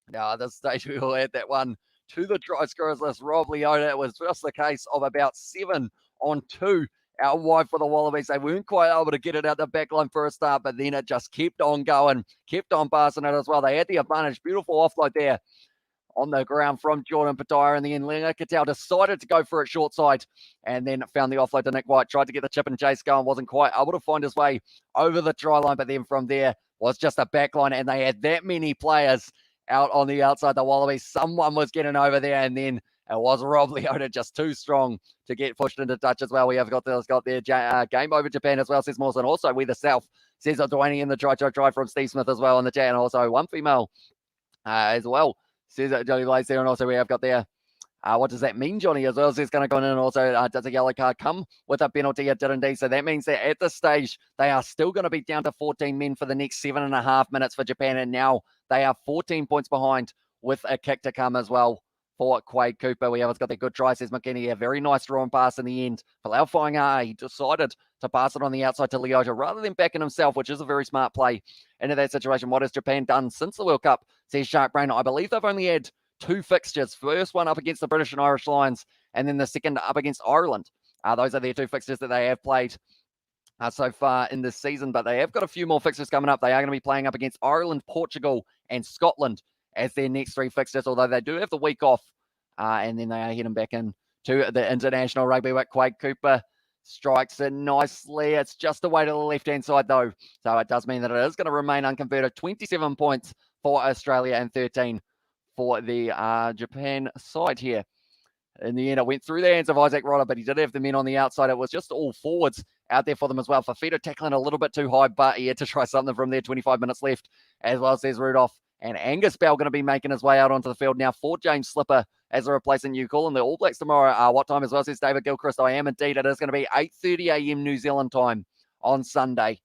Now, at this stage, we will add that one to the try scorers list. Rob Leota, it was just the case of about 7 on 2 out wide for the Wallabies. They weren't quite able to get it out the back line for a start, but then it just kept on going, kept on passing it as well. They had the advantage. Beautiful offload there on the ground from Jordan Pataya. And then Lena Cattell decided to go for it short side and then found the offload to Nick White. Tried to get the chip and chase going. Wasn't quite able to find his way over the try line, but then from there was just a back line, and they had that many players out on the outside. The Wallabies, someone was getting over there, and then it was Rob Leota just too strong to get pushed into touch as well. We have got their game over Japan as well, says Mawson. Also, we the South, says Dwayne in the try from Steve Smith as well in the chat, and also one female as well, says Johnny Blaze there. And also we have got there, what does that mean, Johnny, as well? Says going to go in, and also does a yellow card come with a penalty? It did indeed. So that means that at this stage, they are still going to be down to 14 men for the next 7.5 minutes for Japan, and now they are 14 points behind with a kick to come as well for Quade Cooper. We have got the good try, says McKinney. A very nice drawn pass in the end. Palau Fainga'a, he decided to pass it on the outside to Leota rather than backing himself, which is a very smart play into that situation. What has Japan done since the World Cup, says Shark Brain? I believe they've only had 2 fixtures. First one up against the British and Irish Lions, and then the second up against Ireland. Those are their 2 fixtures that they have played so far in this season, but they have got a few more fixtures coming up. They are going to be playing up against Ireland, Portugal, and Scotland as their next 3 fixtures, although they do have the week off, and then they are heading back in to the international rugby. With Quade Cooper strikes it nicely. It's just away to the left-hand side, though, so it does mean that it is going to remain unconverted. 27 points for Australia and 13 for the Japan side here. In the end, it went through the hands of Isaac Rodder, but he did have the men on the outside. It was just all forwards out there for them as well. Fafita tackling a little bit too high, but he had to try something from there. 25 minutes left, as well, says Rudolph. And Angus Bell going to be making his way out onto the field now for James Slipper as a replacement new call. And the All Blacks tomorrow, what time as well, says David Gilchrist? I am indeed. It is going to be 8:30 a.m. New Zealand time on Sunday.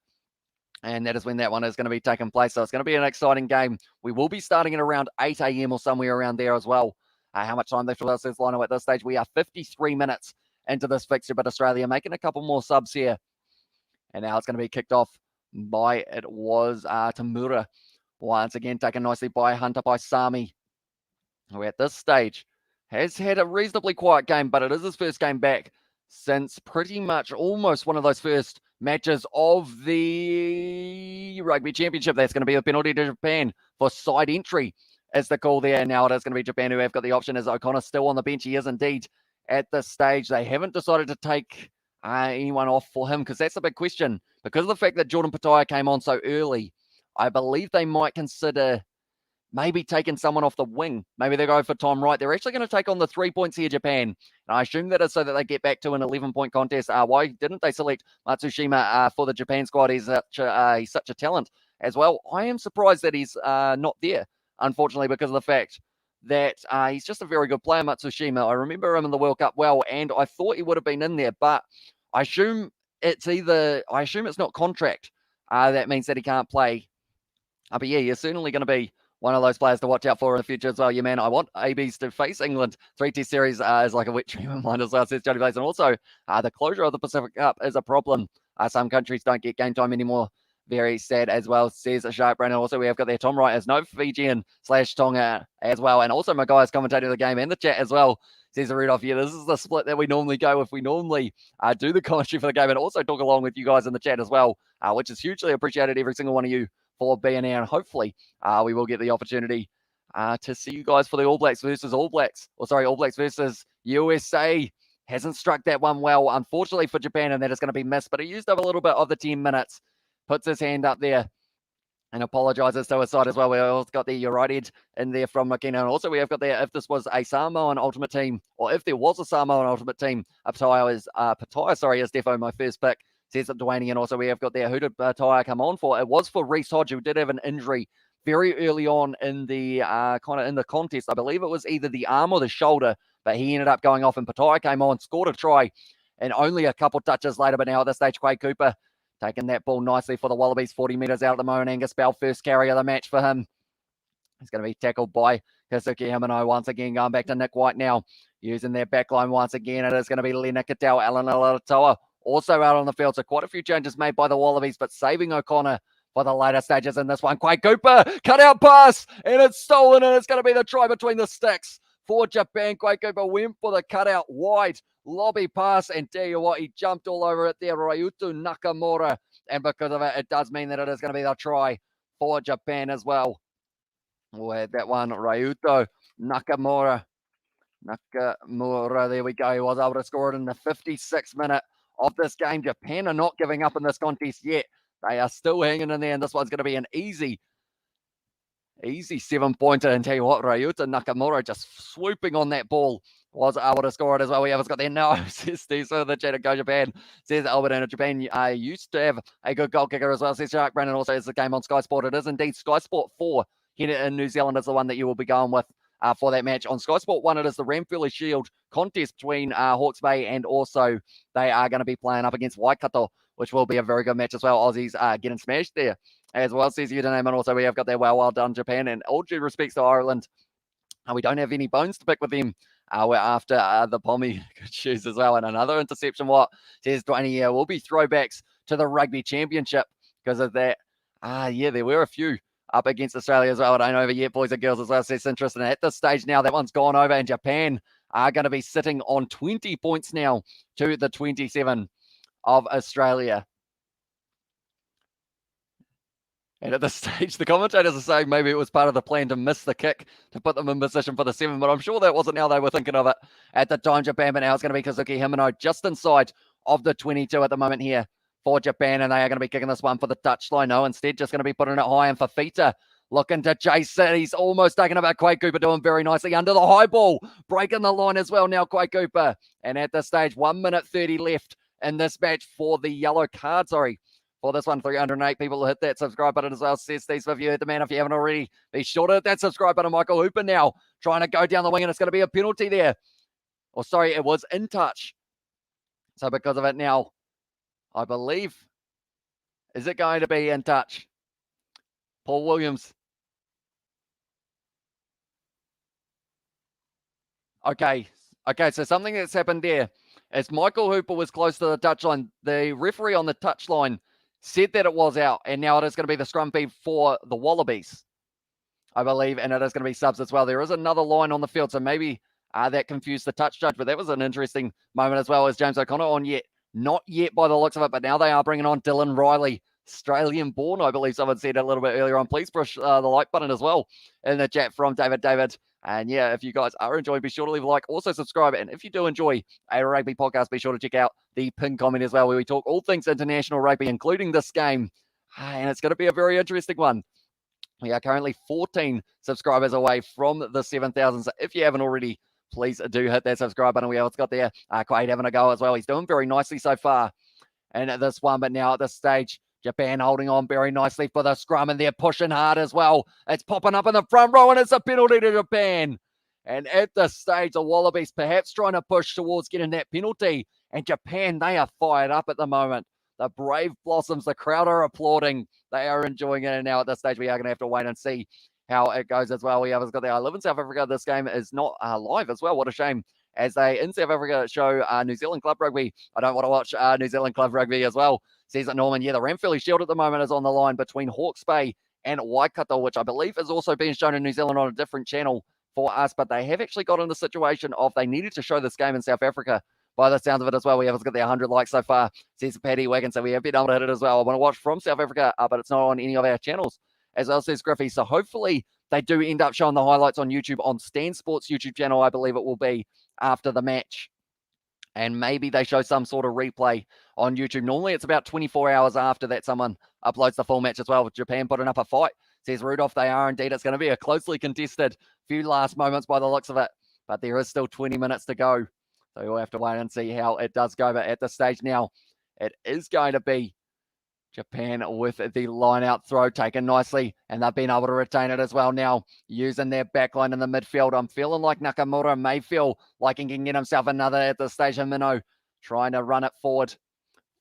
And that is when that one is going to be taking place. So it's going to be an exciting game. We will be starting at around 8 a.m. or somewhere around there as well. How much time left for us, says Lino, at this stage? We are 53 minutes into this fixture, but Australia making a couple more subs here. And now it's going to be kicked off by, it was Tamura. Once again, taken nicely by Hunter by Sami, who at this stage has had a reasonably quiet game, but it is his first game back since pretty much almost one of those first matches of the Rugby Championship. That's going to be a penalty to Japan for side entry, as the call there. Now it is going to be Japan who have got the option, as O'Connor still on the bench. He is indeed at this stage. They haven't decided to take anyone off for him, because that's a big question. Because of the fact that Jordan Pataya came on so early, I believe they might consider maybe taking someone off the wing. Maybe they go for Tom Wright. They're actually going to take on the 3 points here, Japan. And I assume that is so that they get back to an 11-point contest. Why didn't they select Matsushima for the Japan squad? He's such a talent as well. I am surprised that he's not there, unfortunately, because of the fact that he's just a very good player, Matsushima. I remember him in the World Cup well, and I thought he would have been in there, but I assume it's not contract. That means that he can't play. But yeah, you're certainly going to be one of those players to watch out for in the future as well. Yeah, man, I want ABs to face England. 3-test series is like a wet dream of mine as well, says Johnny Blaze. And also, the closure of the Pacific Cup is a problem. Some countries don't get game time anymore. Very sad as well, says Shark Brain. And also, we have got there Tom Wright as no Fijian/Tonga as well. And also, Magai is commentating the game and the chat as well, says Rudolph. Yeah, this is the split that we normally go if we normally do the commentary for the game and also talk along with you guys in the chat as well, which is hugely appreciated, every single one of you, for being here. And hopefully we will get the opportunity to see you guys for the All Blacks versus All Blacks versus USA. Hasn't struck that one well, unfortunately, for Japan, and that is going to be missed. But he used up a little bit of the 10 minutes. Puts his hand up there And apologises to his side as well. We also got the right edge in there from McKenna. And also we have got there, if this was a Samoan Ultimate Team, or if there was a Samoan Ultimate Team, Pattaya is defo my first pick, says it Dwayne. And also we have got there, who did Pattaya come on for? It was for Reece Hodge, who did have an injury very early on in the in the contest. I believe it was either the arm or the shoulder, but he ended up going off, and Pattaya came on, scored a try, and only a couple touches later, but now at this stage, Quade Cooper taking that ball nicely for the Wallabies, 40 metres out at the moment. Angus Bell, first carry of the match for him. He's going to be tackled by Kazuki Himano once again, going back to Nick White now, using their back line once again. It is going to be Lena Cattell, Alan Alatoa also out on the field. So quite a few changes made by the Wallabies, but saving O'Connor for the later stages in this one. Quade Cooper, cut out pass, and it's stolen, and it's going to be the try between the sticks for Japan. Quade Cooper went for the cutout wide lobby pass, and tell you what, he jumped all over it there, Ryuto Nakamura, and because of it, it does mean that it is going to be the try for Japan as well. We'll have that one, Ryuto Nakamura, there we go. He was able to score it in the 56th minute of this game. Japan are not giving up in this contest yet. They are still hanging in there, and this one's going to be an easy 7-pointer. And tell you what, Ryuta Nakamura just swooping on that ball, was able to score it as well. We have got there. No, says Steve, so the chat, go Japan. Says Albert, and Japan used to have a good goal kicker as well. Says Shark Brandon also has the game on Sky Sport. It is indeed Sky Sport 4 here in New Zealand is the one that you will be going with for that match. On Sky Sport 1, it is the Ramphele Shield contest between Hawke's Bay, and also they are going to be playing up against Waikato, which will be a very good match as well. Aussies getting smashed there as well, says username. And also we have got there, well done, Japan. And all due respects to Ireland, we don't have any bones to pick with them. We're after the Pommy good shoes as well. And another interception, what says Dwayne, will be throwbacks to the Rugby Championship because of that. Yeah, there were a few up against Australia as well. I don't know over yet, boys and girls as well. Says interesting. At this stage now, that one's gone over, and Japan are going to be sitting on 20 points now to the 27 of Australia. And at this stage, the commentators are saying maybe it was part of the plan to miss the kick to put them in position for the 7, but I'm sure that wasn't how they were thinking of it at the time, Japan. But now it's going to be Kazuki Himano just inside of the 22 at the moment here for Japan, and they are going to be kicking this one for the touchline. No, instead just going to be putting it high, and Fafita looking to chase it. He's almost taken it back. Quade Cooper doing very nicely under the high ball, breaking the line as well now, Quade Cooper. And at this stage, 1 minute 30 left in this match for the yellow card, for this one. 308 people hit that subscribe button as well. Says Steve, if you hit the man, if you haven't already, be sure to hit that subscribe button. Michael Hooper now trying to go down the wing, and it's going to be a penalty there. Or sorry, it was in touch. So because of it now, I believe, is it going to be in touch? Paul Williams. Okay, so something that's happened there is Michael Hooper was close to the touchline. The referee on the touchline said that it was out, and now it is going to be the scrum feed for the Wallabies, I believe, and it is going to be subs as well. There is another line on the field, so maybe that confused the touch judge, but that was an interesting moment as well. As James O'Connor on yet? Not yet by the looks of it, but now they are bringing on Dylan Riley, Australian-born, I believe someone said a little bit earlier on. Please push the like button as well in the chat from David. And yeah, if you guys are enjoying, be sure to leave a like, also subscribe. And if you do enjoy a rugby podcast, be sure to check out the pinned comment as well, where we talk all things international rugby, including this game. And it's going to be a very interesting one. We are currently 14 subscribers away from the 7,000. So if you haven't already, please do hit that subscribe button. We have got there. Quade having a go as well. He's doing very nicely so far and at this one. But now at this stage, Japan holding on very nicely for the scrum, and they're pushing hard as well. It's popping up in the front row, and it's a penalty to Japan. And at this stage, the Wallabies perhaps trying to push towards getting that penalty. And Japan, they are fired up at the moment. The Brave Blossoms, the crowd are applauding. They are enjoying it. And now at this stage, we are going to have to wait and see how it goes as well. We have got there. I live in South Africa. This game is not live as well. What a shame. As they in South Africa show New Zealand Club Rugby. I don't want to watch New Zealand Club Rugby as well. Says it Norman. Yeah, the Ramphele Shield at the moment is on the line between Hawke's Bay and Waikato, which I believe is also being shown in New Zealand on a different channel for us. But they have actually got in the situation of they needed to show this game in South Africa by the sounds of it as well. We have got the 100 likes so far, says Paddy Wagon. So we have been able to hit it as well. I want to watch from South Africa, but it's not on any of our channels as well, says Griffey. So hopefully they do end up showing the highlights on YouTube, on Stan Sports YouTube channel, I believe it will be after the match. and maybe they show some sort of replay on YouTube. Normally, it's about 24 hours after that someone uploads the full match as well. With Japan putting up a fight. Says Rudolph, they are indeed. It's going to be a closely contested few last moments by the looks of it, but there is still 20 minutes to go. So we'll have to wait and see how it does go. But at this stage now, it is going to be Japan with the line-out throw taken nicely, and they've been able to retain it as well now, using their backline in the midfield. I'm feeling like Nakamura may feel like he can get himself another at this stage. Himano trying to run it forward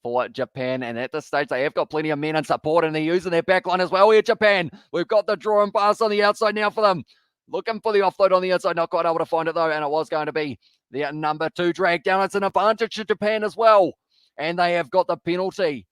for Japan, and at this stage they have got plenty of men and support, and they're using their backline as well here, Japan. We've got the draw and pass on the outside now for them. Looking for the offload on the inside, not quite able to find it though, and it was going to be the number 2 drag down. It's an advantage to Japan as well, and they have got the penalty.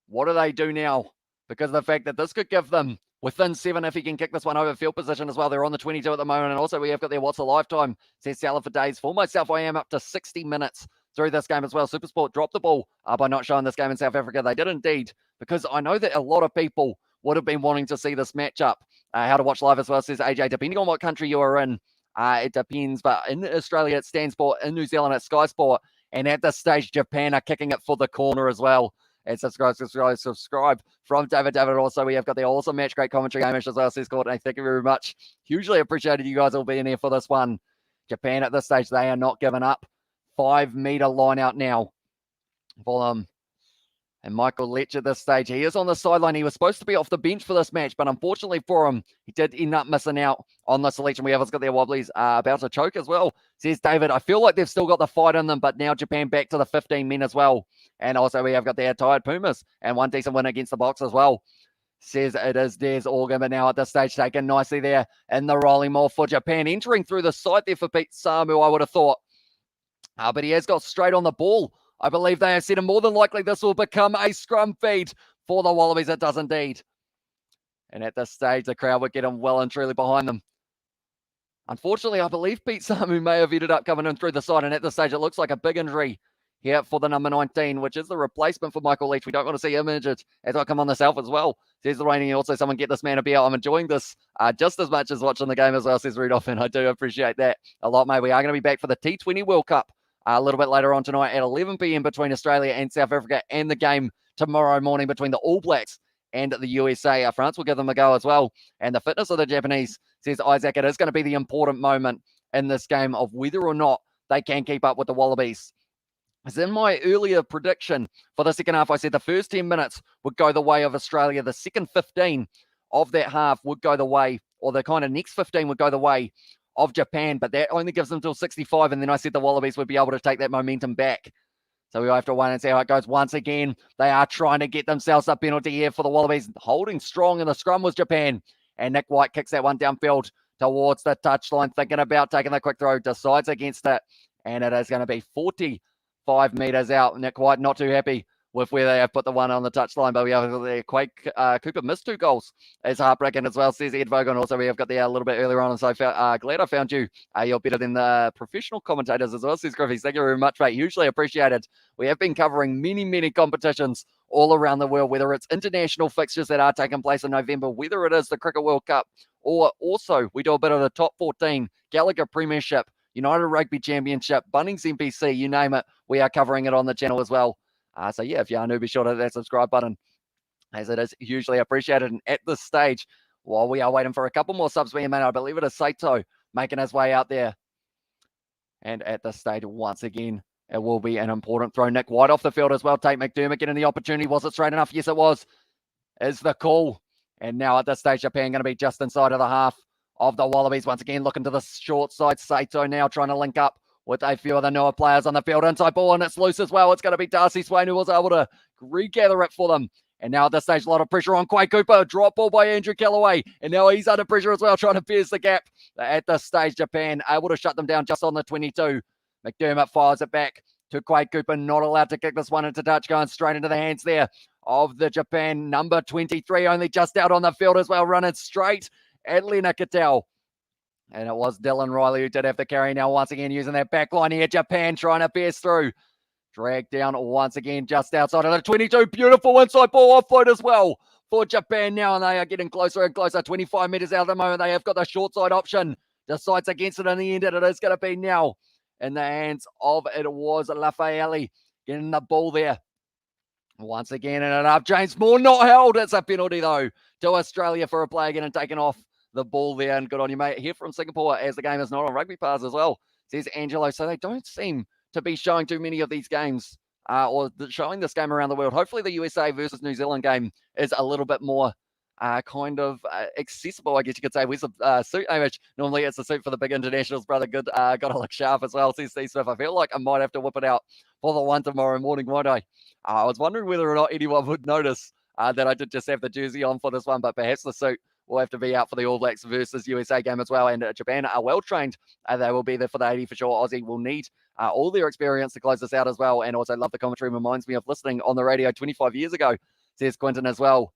What do they do now? Because of the fact that this could give them within 7 if he can kick this one over field position as well. They're on the 22 at the moment, and also we have got their What's a Lifetime, says Salah for days. For myself, I am up to 60 minutes through this game as well. Supersport dropped the ball by not showing this game in South Africa. They did indeed, because I know that a lot of people would have been wanting to see this matchup. How to watch live as well, says AJ. Depending on what country you are in, it depends. But in Australia, it's Stan Sport. In New Zealand, it's Sky Sport. And at this stage, Japan are kicking it for the corner as well. And subscribe from David. Also, we have got the awesome match, great commentary, Hamish as well, says Courtney. Thank you very much. Hugely appreciated you guys all being here for this one. Japan at this stage, they are not giving up. 5-meter line out now for them. And Michael Letch at this stage, he is on the sideline. He was supposed to be off the bench for this match, but unfortunately for him, he did end up missing out on the selection. We have got their Wobblies about to choke as well, says David. I feel like they've still got the fight in them, but now Japan back to the 15 men as well. And also we have got their Tired Pumas and one decent win against the Box as well. Says it is Des Organ, but now at this stage taken nicely there in the rolling maul for Japan. Entering through the side there for Pete Samu, I would have thought. But he has got straight on the ball. I believe they have said, and more than likely this will become a scrum feed for the Wallabies. It does indeed. And at this stage, the crowd would get him well and truly behind them. Unfortunately, I believe Pete Samu may have ended up coming in through the side, and at this stage, it looks like a big injury here for the number 19, which is the replacement for Michael Leach. We don't want to see him injured as I come on this as well. Says the reigning. Also, someone get this man a beer. I'm enjoying this just as much as watching the game as well, says Rudolph, and I do appreciate that a lot, mate. We are going to be back for the T20 World Cup a little bit later on tonight at 11 p.m. between Australia and South Africa, and the game tomorrow morning between the All Blacks and the USA. France will give them a go as well. And the fitness of the Japanese, says Isaac, it is going to be the important moment in this game of whether or not they can keep up with the Wallabies. As in my earlier prediction for the second half, I said the first 10 minutes would go the way of Australia. The second 15 of that half would go the way, or the kind of next 15 would go the way of Japan, but that only gives them until 65, and then I said the Wallabies would be able to take that momentum back. So we'll have to wait and see how it goes. Once again, they are trying to get themselves a penalty here for the Wallabies. Holding strong in the scrum was Japan, and Nick White kicks that one downfield towards the touchline, thinking about taking the quick throw, decides against it, and it is going to be 45 meters out. Nick White not too happy with where they have put the one on the touchline, but we have the Cooper missed 2 goals. It's heartbreaking as well, says Ed Vogan. Also, we have got there a little bit earlier on, and so glad I found you. You're better than the professional commentators as well, says Griffiths. Thank you very much, mate. Hugely appreciated. We have been covering many competitions all around the world, whether it's international fixtures that are taking place in November, whether it is the Cricket World Cup, or also we do a bit of the top 14, Gallagher Premiership, United Rugby Championship, Bunnings NPC, you name it. We are covering it on the channel as well. So yeah, if you are new, be sure to hit that subscribe button, as it is hugely appreciated. And at this stage, while we are waiting for a couple more subs being made, I believe it is Saito making his way out there. And at this stage, once again, it will be an important throw. Nick White off the field as well. Tate McDermott getting the opportunity. Was it straight enough? Yes, it was. Is the call. And now at this stage, Japan going to be just inside of the half of the Wallabies. Once again, looking to the short side. Saito now trying to link up with a few of the newer players on the field. Inside ball, and it's loose as well. It's going to be Darcy Swain who was able to regather it for them. And now at this stage, a lot of pressure on Quay Cooper. Drop ball by Andrew Callaway. And now he's under pressure as well, trying to pierce the gap. At this stage, Japan able to shut them down just on the 22. McDermott fires it back to Quay Cooper. Not allowed to kick this one into touch. Going straight into the hands there of the Japan number 23. Only just out on the field as well. Running straight at Lena Cattell. And it was Dylan Riley who did have the carry. Now once again using that back line here. Japan trying to pierce through. Dragged down once again just outside of the 22. Beautiful inside ball offload as well for Japan now. And they are getting closer and closer. 25 meters out at the moment. They have got the short side option. Decides against it in the end. And it is going to be now in the hands of, it was Lafaeli getting the ball there. Once again, and up James Moore, not held. It's a penalty, though, to Australia for a play again and taken off the ball there. And good on you, mate. Here from Singapore, as the game is not on Rugby Pass as well, says Angelo. So they don't seem to be showing too many of these games or showing this game around the world. Hopefully the USA versus New Zealand game is a little bit more accessible, I guess you could say. Where's the suit image? Normally it's a suit for the big internationals, brother. Good, got to look sharp as well, says Steve Smith. I feel like I might have to whip it out for the one tomorrow morning, won't I? I was wondering whether or not anyone would notice that I did just have the jersey on for this one, but perhaps the suit will have to be out for the All Blacks versus USA game as well. And Japan are well trained. They will be there for the 80 for sure. Aussie will need all their experience to close this out as well. And also love the commentary. Reminds me of listening on the radio 25 years ago, says Quinton as well.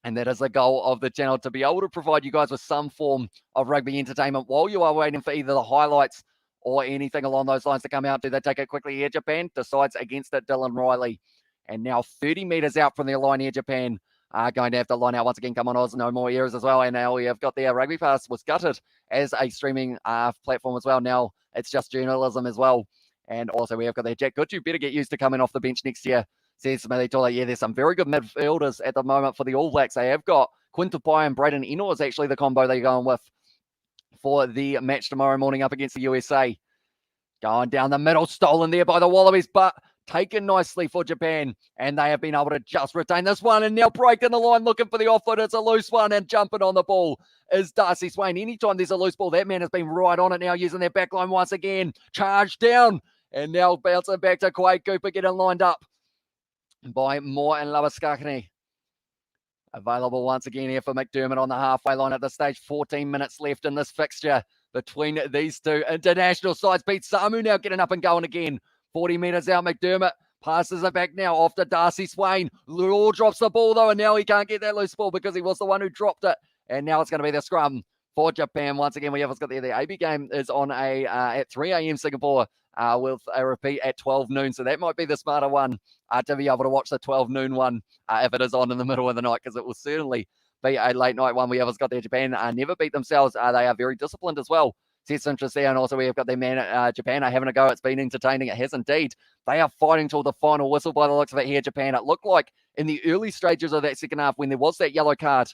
And that is the goal of the channel, to be able to provide you guys with some form of rugby entertainment while you are waiting for either the highlights or anything along those lines to come out. Do they take it quickly here? Japan decides against it. Dylan Riley. And now 30 meters out from their line here, Japan are going to have to line out once again. Come on, Oz, no more errors as well. And now we have got the Rugby Pass was gutted as a streaming platform as well. Now it's just journalism as well. And also we have got the Jack Good. You better get used to coming off the bench next year, says Smithy Tola. Yeah, there's some very good midfielders at the moment for the All Blacks. They have got Quinta Pai and Braden Eno is actually the combo they're going with for the match tomorrow morning up against the USA. Going down the middle, stolen there by the Wallabies, but taken nicely for Japan. And they have been able to just retain this one. And now breaking the line, looking for the offload. It's a loose one, and jumping on the ball is Darcy Swain. Anytime there's a loose ball, that man has been right on it now, using their back line once again. Charged down. And now bouncing back to Quade Cooper, getting lined up by Moore and Lawaskakani. Available once again here for McDermott on the halfway line at this stage. 14 minutes left in this fixture between these two international sides. Pete Samu now getting up and going again. 40 meters out, McDermott passes it back now off to Darcy Swain. Law drops the ball though, and now he can't get that loose ball because he was the one who dropped it. And now it's going to be the scrum for Japan. Once again, we have got the AB game is on at 3 a.m. Singapore with a repeat at 12 noon. So that might be the smarter one to be able to watch the 12 noon one if it is on in the middle of the night, because it will certainly be a late night one. We have got the Japan never beat themselves. They are very disciplined as well. Sets interest there. And also we have got their man Japan are having a go. It's been entertaining. It has indeed. They are fighting till the final whistle by the looks of it here, Japan. It looked like in the early stages of that second half when there was that yellow card,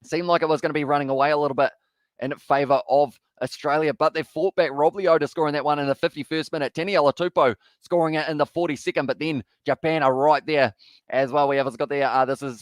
it seemed like it was going to be running away a little bit in favour of Australia, but they fought back. Rob Leota scoring that one in the 51st minute. Taniela Tupou scoring it in the 42nd, but then Japan are right there as well. We have got there. This is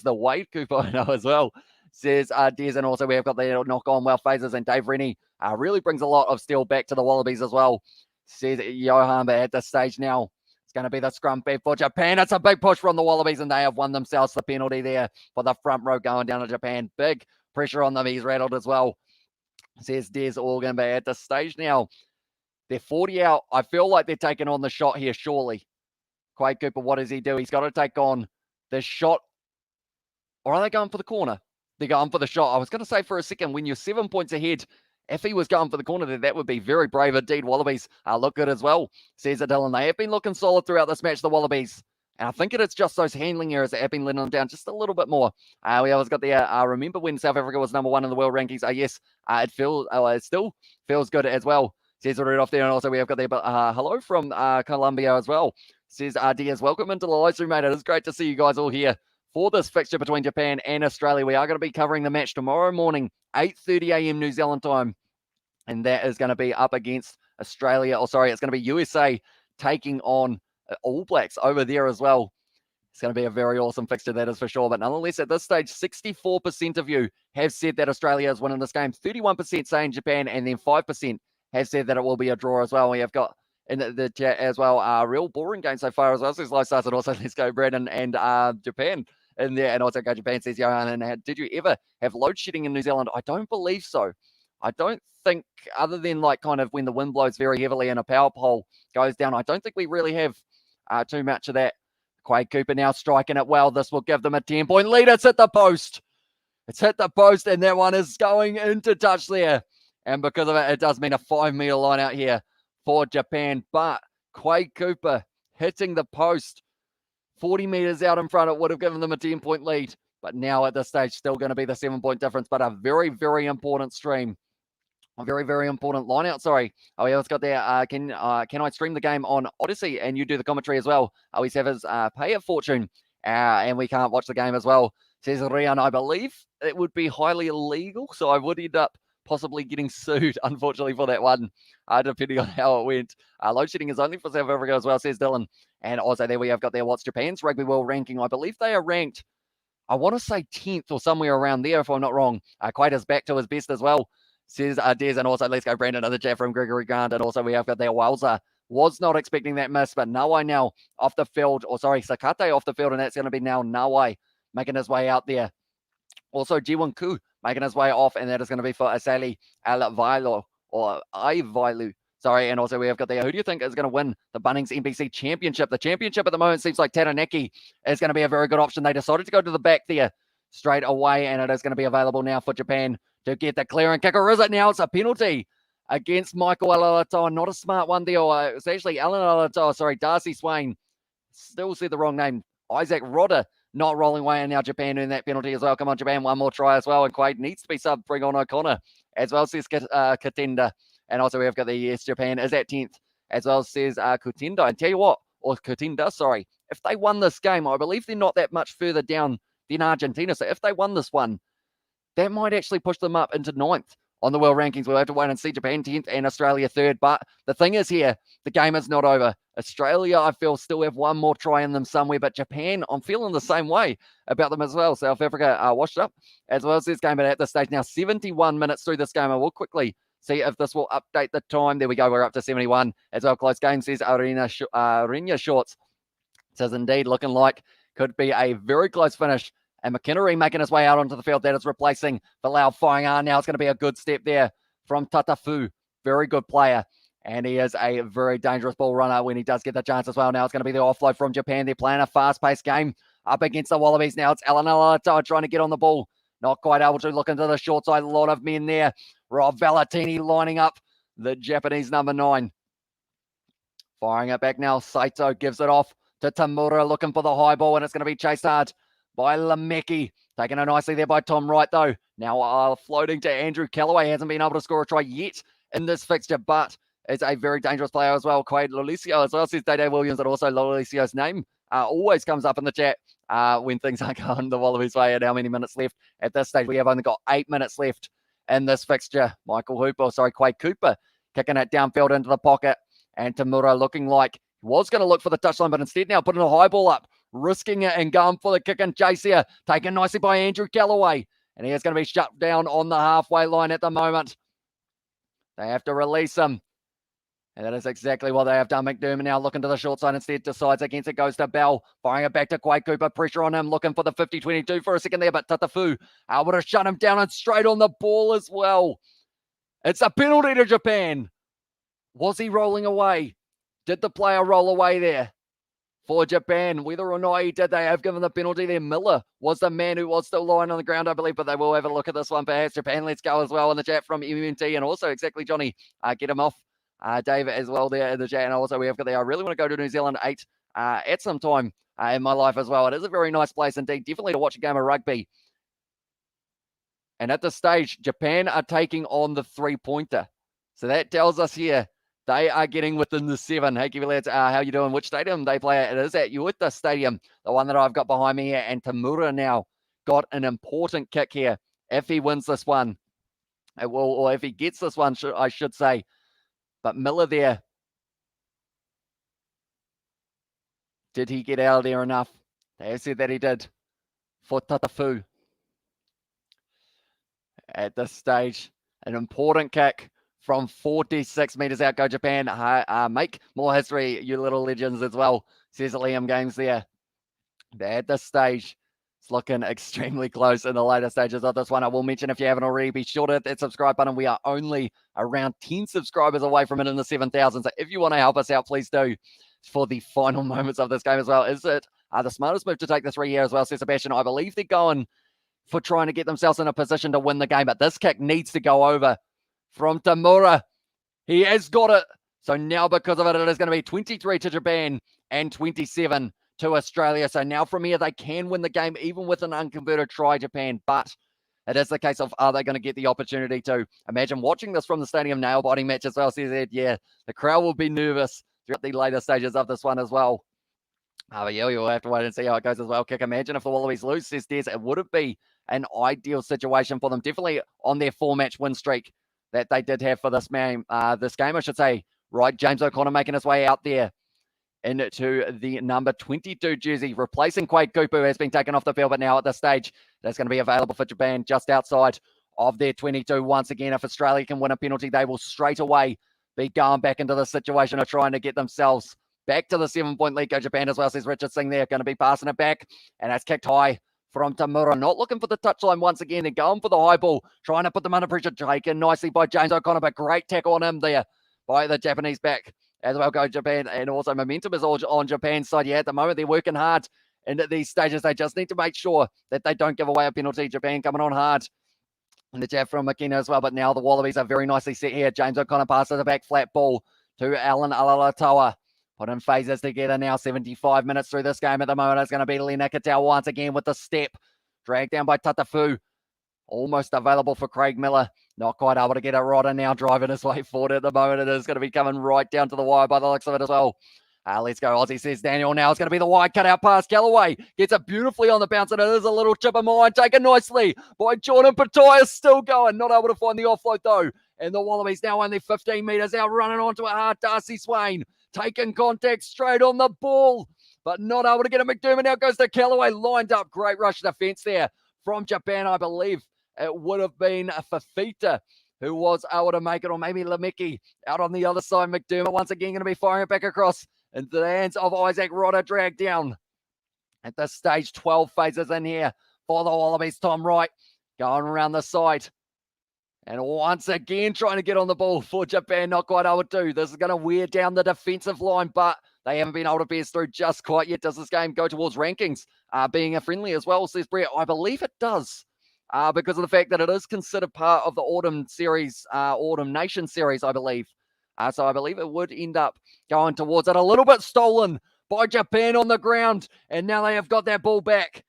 the Wade Cooper I know as well, says Des, and also we have got the knock on well phases, and Dave Rennie really brings a lot of steel back to the Wallabies as well, says Johan. But at this stage now, it's going to be the scrum back for Japan. It's a big push from the Wallabies, and they have won themselves the penalty there for the front row going down to Japan. Big pressure on them. He's rattled as well, says Des. All going to be at this stage now. They're 40 out. I feel like they're taking on the shot here, surely. Quade Cooper, what does he do? He's got to take on the shot. Or are they going for the corner? They're going for the shot. I was going to say for a second, when you're 7 points ahead, if he was going for the corner, that would be very brave indeed. Wallabies look good as well, says Dylan. They have been looking solid throughout this match, the Wallabies. And I think it's just those handling errors that have been letting them down just a little bit more. We always got the, remember when South Africa was number 1 in the world rankings? Yes, it still feels good as well, says Rudolph there. And also we have got the hello from Colombia as well, says Diaz. Welcome into the live stream, mate. It is great to see you guys all here for this fixture between Japan and Australia. We are going to be covering the match tomorrow morning, 8:30 a.m. New Zealand time. And that is going to be up against Australia. It's going to be USA taking on All Blacks over there as well. It's going to be a very awesome fixture, that is for sure. But nonetheless, at this stage, 64% of you have said that Australia is winning this game. 31% saying Japan, and then 5% have said that it will be a draw as well. We have got in the chat as well a real boring game so far as well. Says Live Stars, and also let's go Brandon and Japan in there. And also go Japan, says Johan. And did you ever have load shedding in New Zealand? I don't believe so. I don't think, other than like kind of when the wind blows very heavily and a power pole goes down, I don't think we really have too much of that. Quade Cooper now striking it well. This will give them a 10-point lead. It's hit the post. It's hit the post, and that one is going into touch there. And because of it, it does mean a 5-meter line out here for Japan. But Quade Cooper hitting the post 40 meters out in front, it would have given them a 10-point lead. But now at this stage, still going to be the 7-point difference, but a very, very important stream A very, very important line out. Sorry. Oh, yeah, it's got there. Can I stream the game on Odyssey and you do the commentary as well? We have his pay a fortune and we can't watch the game as well. Says Rian, I believe it would be highly illegal, so I would end up possibly getting sued, unfortunately, for that one, depending on how it went. Load shedding is only for South Africa as well, says Dylan. And also there we have got there, what's Japan's Rugby World ranking? I believe they are ranked, I want to say 10th or somewhere around there, if I'm not wrong. Quite as back to his best as well, says Des. And also, let's go, Brandon, another chat from Gregory Grant. And also, we have got there, Wowza. Was not expecting that miss, but Nawai now off the field, or sorry, Sakate off the field, and that's going to be now Nawai making his way out there. Also, Jiwon Ku making his way off, and that is going to be for Asali Alvilo, or Ivailu. Sorry, and also we have got there, who do you think is going to win the Bunnings NBC Championship? The championship at the moment seems like Taranaki is going to be a very good option. They decided to go to the back there straight away, and it is going to be available now for Japan to get the clear and kicker. Is it now? It's a penalty against Michael Alatoa. Not a smart one there. It's actually Alan Alatoa. Sorry, Darcy Swain. Still said the wrong name. Isaac Rodder not rolling away, and now Japan doing that penalty as well. Come on, Japan, one more try as well. And Quaid needs to be sub. Bring on O'Connor as well, says Katenda. And also we've got the yes, Japan is at 10th as well, says Kutenda. And tell you what, or Kutenda, sorry, if they won this game, I believe they're not that much further down than Argentina. So if they won this one, that might actually push them up into 9th on the world rankings. We'll have to wait and see. Japan 10th and Australia 3rd. But the thing is here, the game is not over. Australia, I feel, still have one more try in them somewhere. But Japan, I'm feeling the same way about them as well. South Africa washed up as well as this game. But at this stage now, 71 minutes through this game. I will quickly see if this will update the time. There we go. We're up to 71 as well. Close game, says Arena Shorts. Says indeed, looking like could be a very close finish. And McInnery making his way out onto the field. That is replacing Bilal Faiang. Now it's going to be a good step there from Tatafu. Very good player. And he is a very dangerous ball runner when he does get the chance as well. Now it's going to be the offload from Japan. They're playing a fast-paced game up against the Wallabies. Now it's Alan Alatoa trying to get on the ball. Not quite able to. Look into the short side. A lot of men there. Rob Valentini lining up the Japanese number 9. Firing it back now. Saito gives it off to Tamura, looking for the high ball, and it's going to be chased hard by Lameki. Taking it nicely there by Tom Wright, though. Now floating to Andrew Callaway. Hasn't been able to score a try yet in this fixture, but is a very dangerous player as well. Quaid Lolicio as well, says Day Williams, and also Lolicio's name always comes up in the chat when things aren't going the Wallabies way. And how many minutes left at this stage? We have only got 8 minutes left in this fixture. Quaid Cooper kicking it downfield into the pocket, and Tamura looking like he was going to look for the touchline, but instead now putting a high ball up, risking it and going for the kick and chase here. Taken nicely by Andrew Callaway, and he is going to be shut down on the halfway line at the moment. They have to release him. And that is exactly what they have done. McDermott now looking to the short side instead, decides against it, goes to Bell, firing it back to Quade Cooper, pressure on him, looking for the 50-22 for a second there, but Tatafu able to shut him down and straight on the ball as well. It's a penalty to Japan. Was he rolling away? Did the player roll away there for Japan? Whether or not he did, they have given the penalty there. Miller was the man who was still lying on the ground, I believe, but they will have a look at this one. Perhaps Japan, let's go as well in the chat from MMT, and also exactly Johnny, get him off. David as well there in the chat, and also we have got there. I really want to go to New Zealand 8 at some time in my life as well. It is a very nice place indeed, definitely to watch a game of rugby. And at this stage, Japan are taking on the 3-pointer. So that tells us here they are getting within the 7. Hey, lads, how you doing? Which stadium they play at? It is at OITA Stadium, the one that I've got behind me here. And Tamura now got an important kick here. If he wins this one, it will, or if he gets this one, I should say. But Miller there, did he get out of there enough? They have said that he did for Tatafu. At this stage, an important kick from 46 metres out. Go Japan. Make more history, you little legends as well, says Liam Games there. But at this stage, it's looking extremely close in the later stages of this one. I will mention, if you haven't already, be sure to hit that subscribe button. We are only around 10 subscribers away from it in the 7,000. So if you want to help us out, please do for the final moments of this game as well. Is it the smartest move to take the 3 here as well, says Sebastian? I believe they're going for trying to get themselves in a position to win the game. But this kick needs to go over from Tamura. He has got it. So now because of it, it is going to be 23 to Japan and 27 to Australia. So now from here, they can win the game even with an unconverted try, Japan. But it is the case of, are they going to get the opportunity to? Imagine watching this from the stadium nail-biting match as well. Says Ed, yeah, the crowd will be nervous throughout the later stages of this one as well. But yeah, you'll have to wait and see how it goes as well. Kick, imagine if the Wallabies lose, says Des, it would have been an ideal situation for them. Definitely on their 4-match win streak that they did have for this game, I should say. Right, James O'Connor making his way out there into the number 22 jersey, replacing Quade Cooper, who has been taken off the field, but now at this stage, that's going to be available for Japan just outside of their 22. Once again, if Australia can win a penalty, they will straight away be going back into the situation of trying to get themselves back to the 7-point lead. Go Japan as well, says Richard Singh there, going to be passing it back, and that's kicked high from Tamura. Not looking for the touchline once again. They're going for the high ball, trying to put them under pressure. Taken nicely by James O'Connor, but great tackle on him there by the Japanese back. As well go Japan, and also momentum is all on Japan's side. Yeah, at the moment they're working hard into these stages. They just need to make sure that they don't give away a penalty. Japan coming on hard. And the jab from McKenna as well, but now the Wallabies are very nicely set here. James O'Connor passes the back flat ball to Alan Alalatoa. Put in phases together now. 75 minutes through this game at the moment. It's going to be Lena Katau once again with the step. Dragged down by Tatafu. Almost available for Craig Miller. Not quite able to get it right, and now driving his way forward at the moment. It is going to be coming right down to the wire by the looks of it as well. Let's go, Aussie, says Daniel. Now it's going to be the wide cut-out pass. Callaway gets it beautifully on the bounce, and it is a little chip of mine taken nicely by Jordan Patoya. Still going. Not able to find the offload, though. And the Wallabies now only 15 metres out, running onto it hard. Darcy Swain taking contact straight on the ball, but not able to get it. McDermott now goes to Callaway. Lined up. Great rush defence there from Japan, I believe. It would have been Fafita who was able to make it, or maybe Lamicki out on the other side. McDermott once again going to be firing it back across into the hands of Isaac Rodder, dragged down. At this stage, 12 phases in here for the Wallabies. Tom Wright going around the side. And once again, trying to get on the ball for Japan. Not quite able to. This is going to wear down the defensive line, but they haven't been able to pierce through just quite yet. Does this game go towards rankings being a friendly as well, says Brett? I believe it does. Because of the fact that it is considered part of the Autumn Series, Autumn Nation Series, I believe. So I believe it would end up going towards it. A little bit stolen by Japan on the ground, and now they have got that ball back.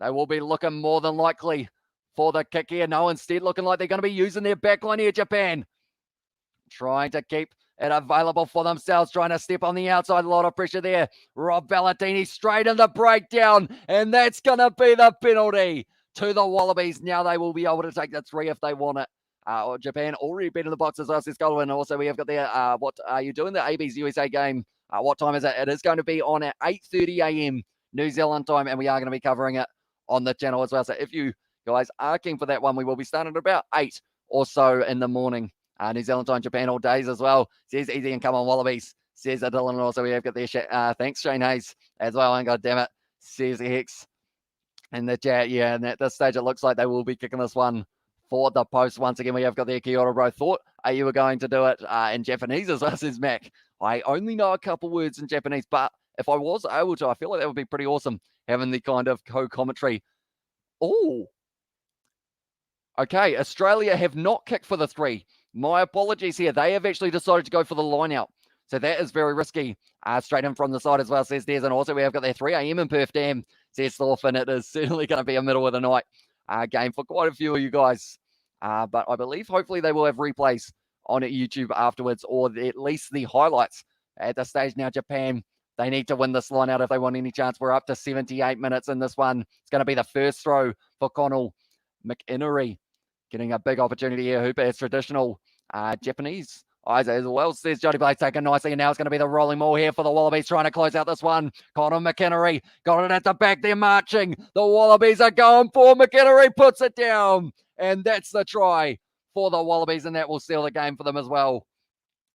They will be looking more than likely for the kick here. No, instead looking like they're going to be using their backline here, Japan. Trying to keep it available for themselves, trying to step on the outside. A lot of pressure there. Rob Ballatini straight in the breakdown, and that's going to be the penalty to the Wallabies. Now they will be able to take the 3 if they want it. Japan already been in the box as well, says Goldwyn. Also, we have got there, what are you doing? The AB's USA game. What time is it? It is going to be on at 8:30 a.m. New Zealand time, and we are going to be covering it on the channel as well. So if you guys are keen for that one, we will be starting at about 8 or so in the morning. New Zealand time, Japan all days as well. Says easy and come on Wallabies, says Dylan. And also we have got there, thanks Shane Hayes as well. And God damn it, says Hex in the chat. Yeah, and at this stage, it looks like they will be kicking this one for the post. Once again, we have got there, Kia ora, bro. Thought you were going to do it in Japanese as well, says Mac. I only know a couple words in Japanese, but if I was able to, I feel like that would be pretty awesome, having the kind of co-commentary. Oh, okay. Australia have not kicked for the 3. My apologies here. They have actually decided to go for the line out. So that is very risky. Straight in from the side as well, says Des. And also we have got their 3 a.m. in Perth Dam, says Thorfinn. It is certainly going to be a middle of the night game for quite a few of you guys. But I believe hopefully they will have replays on YouTube afterwards, or at least the highlights at the stage. Now Japan, they need to win this line out if they want any chance. We're up to 78 minutes in this one. It's going to be the first throw for Connell McInnery, getting a big opportunity here. Hooper is traditional Japanese eyes as well, says Jody Blake, taken nicely, and now it's going to be the rolling maul here for the Wallabies, trying to close out this one. Connor McInnery got it at the back. They're marching. The Wallabies are going for McInnery, puts it down, and that's the try for the Wallabies, and that will seal the game for them as well.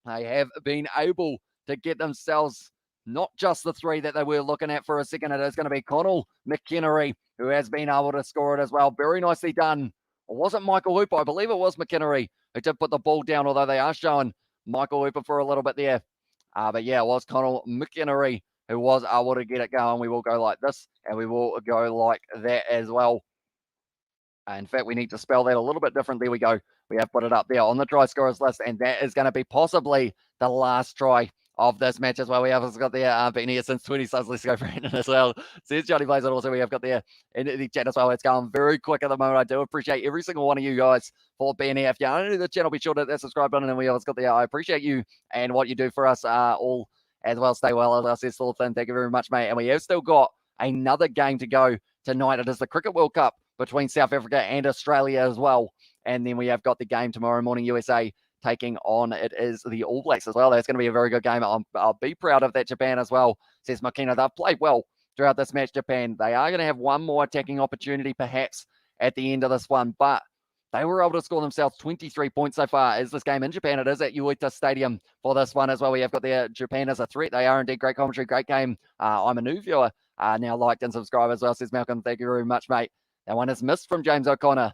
They have been able to get themselves not just the 3 that they were looking at for a second. It is going to be Connell McInnery who has been able to score it as well. Very nicely done. It wasn't Michael Hooper. I believe it was McInnery who did put the ball down, although they are showing Michael Hooper for a little bit there. But yeah, it was Connell McInnery who was able to get it going. We will go like this, and we will go like that as well. In fact, we need to spell that a little bit different. There we go. We have put it up there on the try scorers list, and that is going to be possibly the last try of this match as well. We have got there been here since 20 subs. Let's go Brandon as well. Says Johnny Blaze, and also we have got there in the chat as well. It's going very quick at the moment. I do appreciate every single one of you guys for being here. If you're new to the channel, be sure to hit that subscribe button, and we always got there. I appreciate you and what you do for us all as well. Stay well, as I said, Thornton. Thank you very much, mate. And we have still got another game to go tonight. It is the Cricket World Cup between South Africa and Australia as well. And then we have got the game tomorrow morning, USA taking on, it is the All Blacks as well. That's going to be a very good game. I'll be proud of that Japan as well, says Makina. They've played well throughout this match, Japan. They are going to have one more attacking opportunity perhaps at the end of this one, but they were able to score themselves 23 points so far. Is this game in Japan? It is at OITA Stadium for this one as well. We have got there Japan as a threat. They are indeed great commentary, great game. I'm a new viewer, now liked and subscribed as well, says Malcolm. Thank you very much, mate. That one is missed from James O'Connor.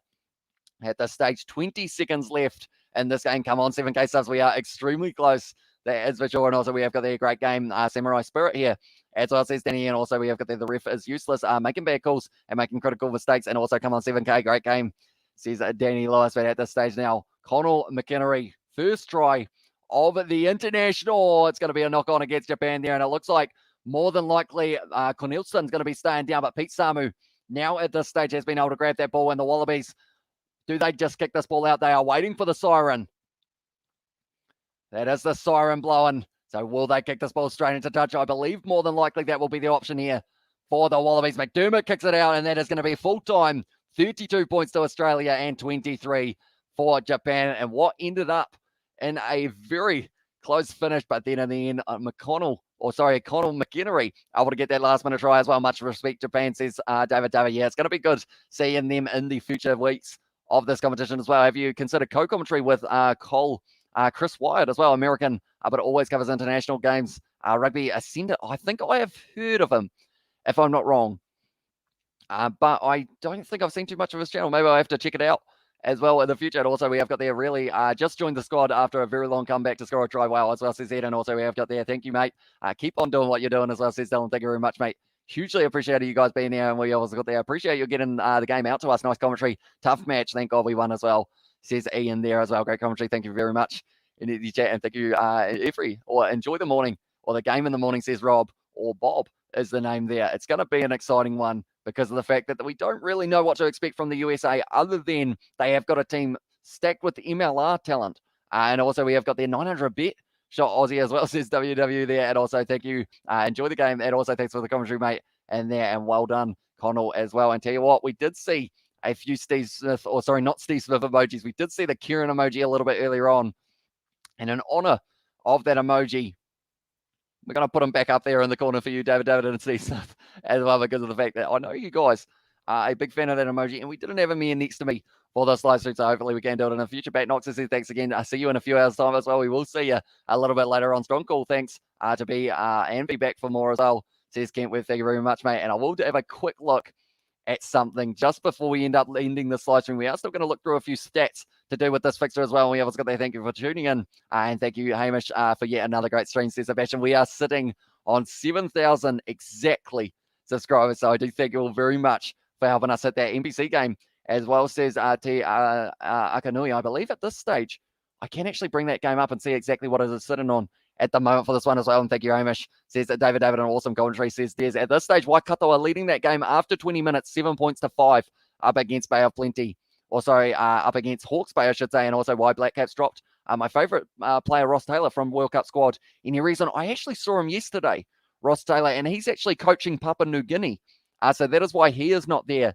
At this stage, 20 seconds left in this game. Come on, 7K subs. We are extremely close. That is for sure. And also we have got the great game, Samurai Spirit here. As well, says Danny. And also we have got the ref is useless, making bad calls and making critical mistakes. And also come on, 7K. Great game, says Danny Lewis. But at this stage now, Connell McInnery, first try of the international. It's going to be a knock on against Japan there. And it looks like more than likely Cornelson's going to be staying down. But Pete Samu now at this stage has been able to grab that ball. And the Wallabies, do they just kick this ball out? They are waiting for the siren. That is the siren blowing. So will they kick this ball straight into touch? I believe more than likely that will be the option here for the Wallabies. McDermott kicks it out, and that is going to be full-time. 32 points to Australia and 23 for Japan. And what ended up in a very close finish, but then in the end, Connell McInnery able to get that last-minute try as well. Much respect, Japan, says David. Yeah, it's going to be good seeing them in the future weeks of this competition as well. Have you considered co-commentary with Chris Wyatt as well, American, but always covers international games, rugby ascendant? I think I have heard of him, if I'm not wrong, but I don't think I've seen too much of his channel. Maybe I have to check it out as well in the future. And also we have got there really just joined the squad after a very long comeback to score a try well as well, says Ed. And also we have got there, thank you, mate. Keep on doing what you're doing as well, says Dylan. Thank you very much, mate. Hugely appreciated you guys being here, and we also got there. Appreciate you getting the game out to us. Nice commentary. Tough match. Thank God we won as well, says Ian there as well. Great commentary. Thank you very much in the chat, and thank you or enjoy the morning or the game in the morning, says Rob, or Bob is the name there. It's going to be an exciting one because of the fact that we don't really know what to expect from the USA other than they have got a team stacked with MLR talent. And also we have got their 900 bet shot Aussie as well, says WW there. And also thank you. Enjoy the game. And also thanks for the commentary, mate. And there, and well done, Connell, as well. And tell you what, we did see a few Steve Smith, or sorry, not Steve Smith emojis. We did see the Kieran emoji a little bit earlier on. And in honor of that emoji, we're going to put him back up there in the corner for you, David and Steve Smith, as well, because of the fact that I know you guys are a big fan of that emoji, and we didn't have him here next to me for this live stream, so hopefully we can do it in the future. Back Knox says thanks again. I see you in a few hours' time as well. We will see you a little bit later on. Strong call, thanks to be and be back for more as well, says Kentworth. Thank you very much, mate. And I will have a quick look at something just before we end up ending this live stream. We are still going to look through a few stats to do with this fixture as well. We have got there. Thank you for tuning in. And thank you, Hamish, for yet another great stream, says Sebastian. We are sitting on 7,000 exactly subscribers. So I do thank you all very much for helping us hit that NBC game as well, says T. Akanui. I believe at this stage, I can actually bring that game up and see exactly what it is sitting on at the moment for this one as well. And thank you, Hamish, says David, an awesome commentary, says Des. At this stage, Waikato are leading that game after 20 minutes, 7 points to 5 up against Bay of Plenty. Or sorry, up against Hawke's Bay, I should say, and also why Black Caps dropped my favourite player, Ross Taylor, from World Cup squad. Any reason? I actually saw him yesterday, Ross Taylor, and he's actually coaching Papua New Guinea. So that is why he is not there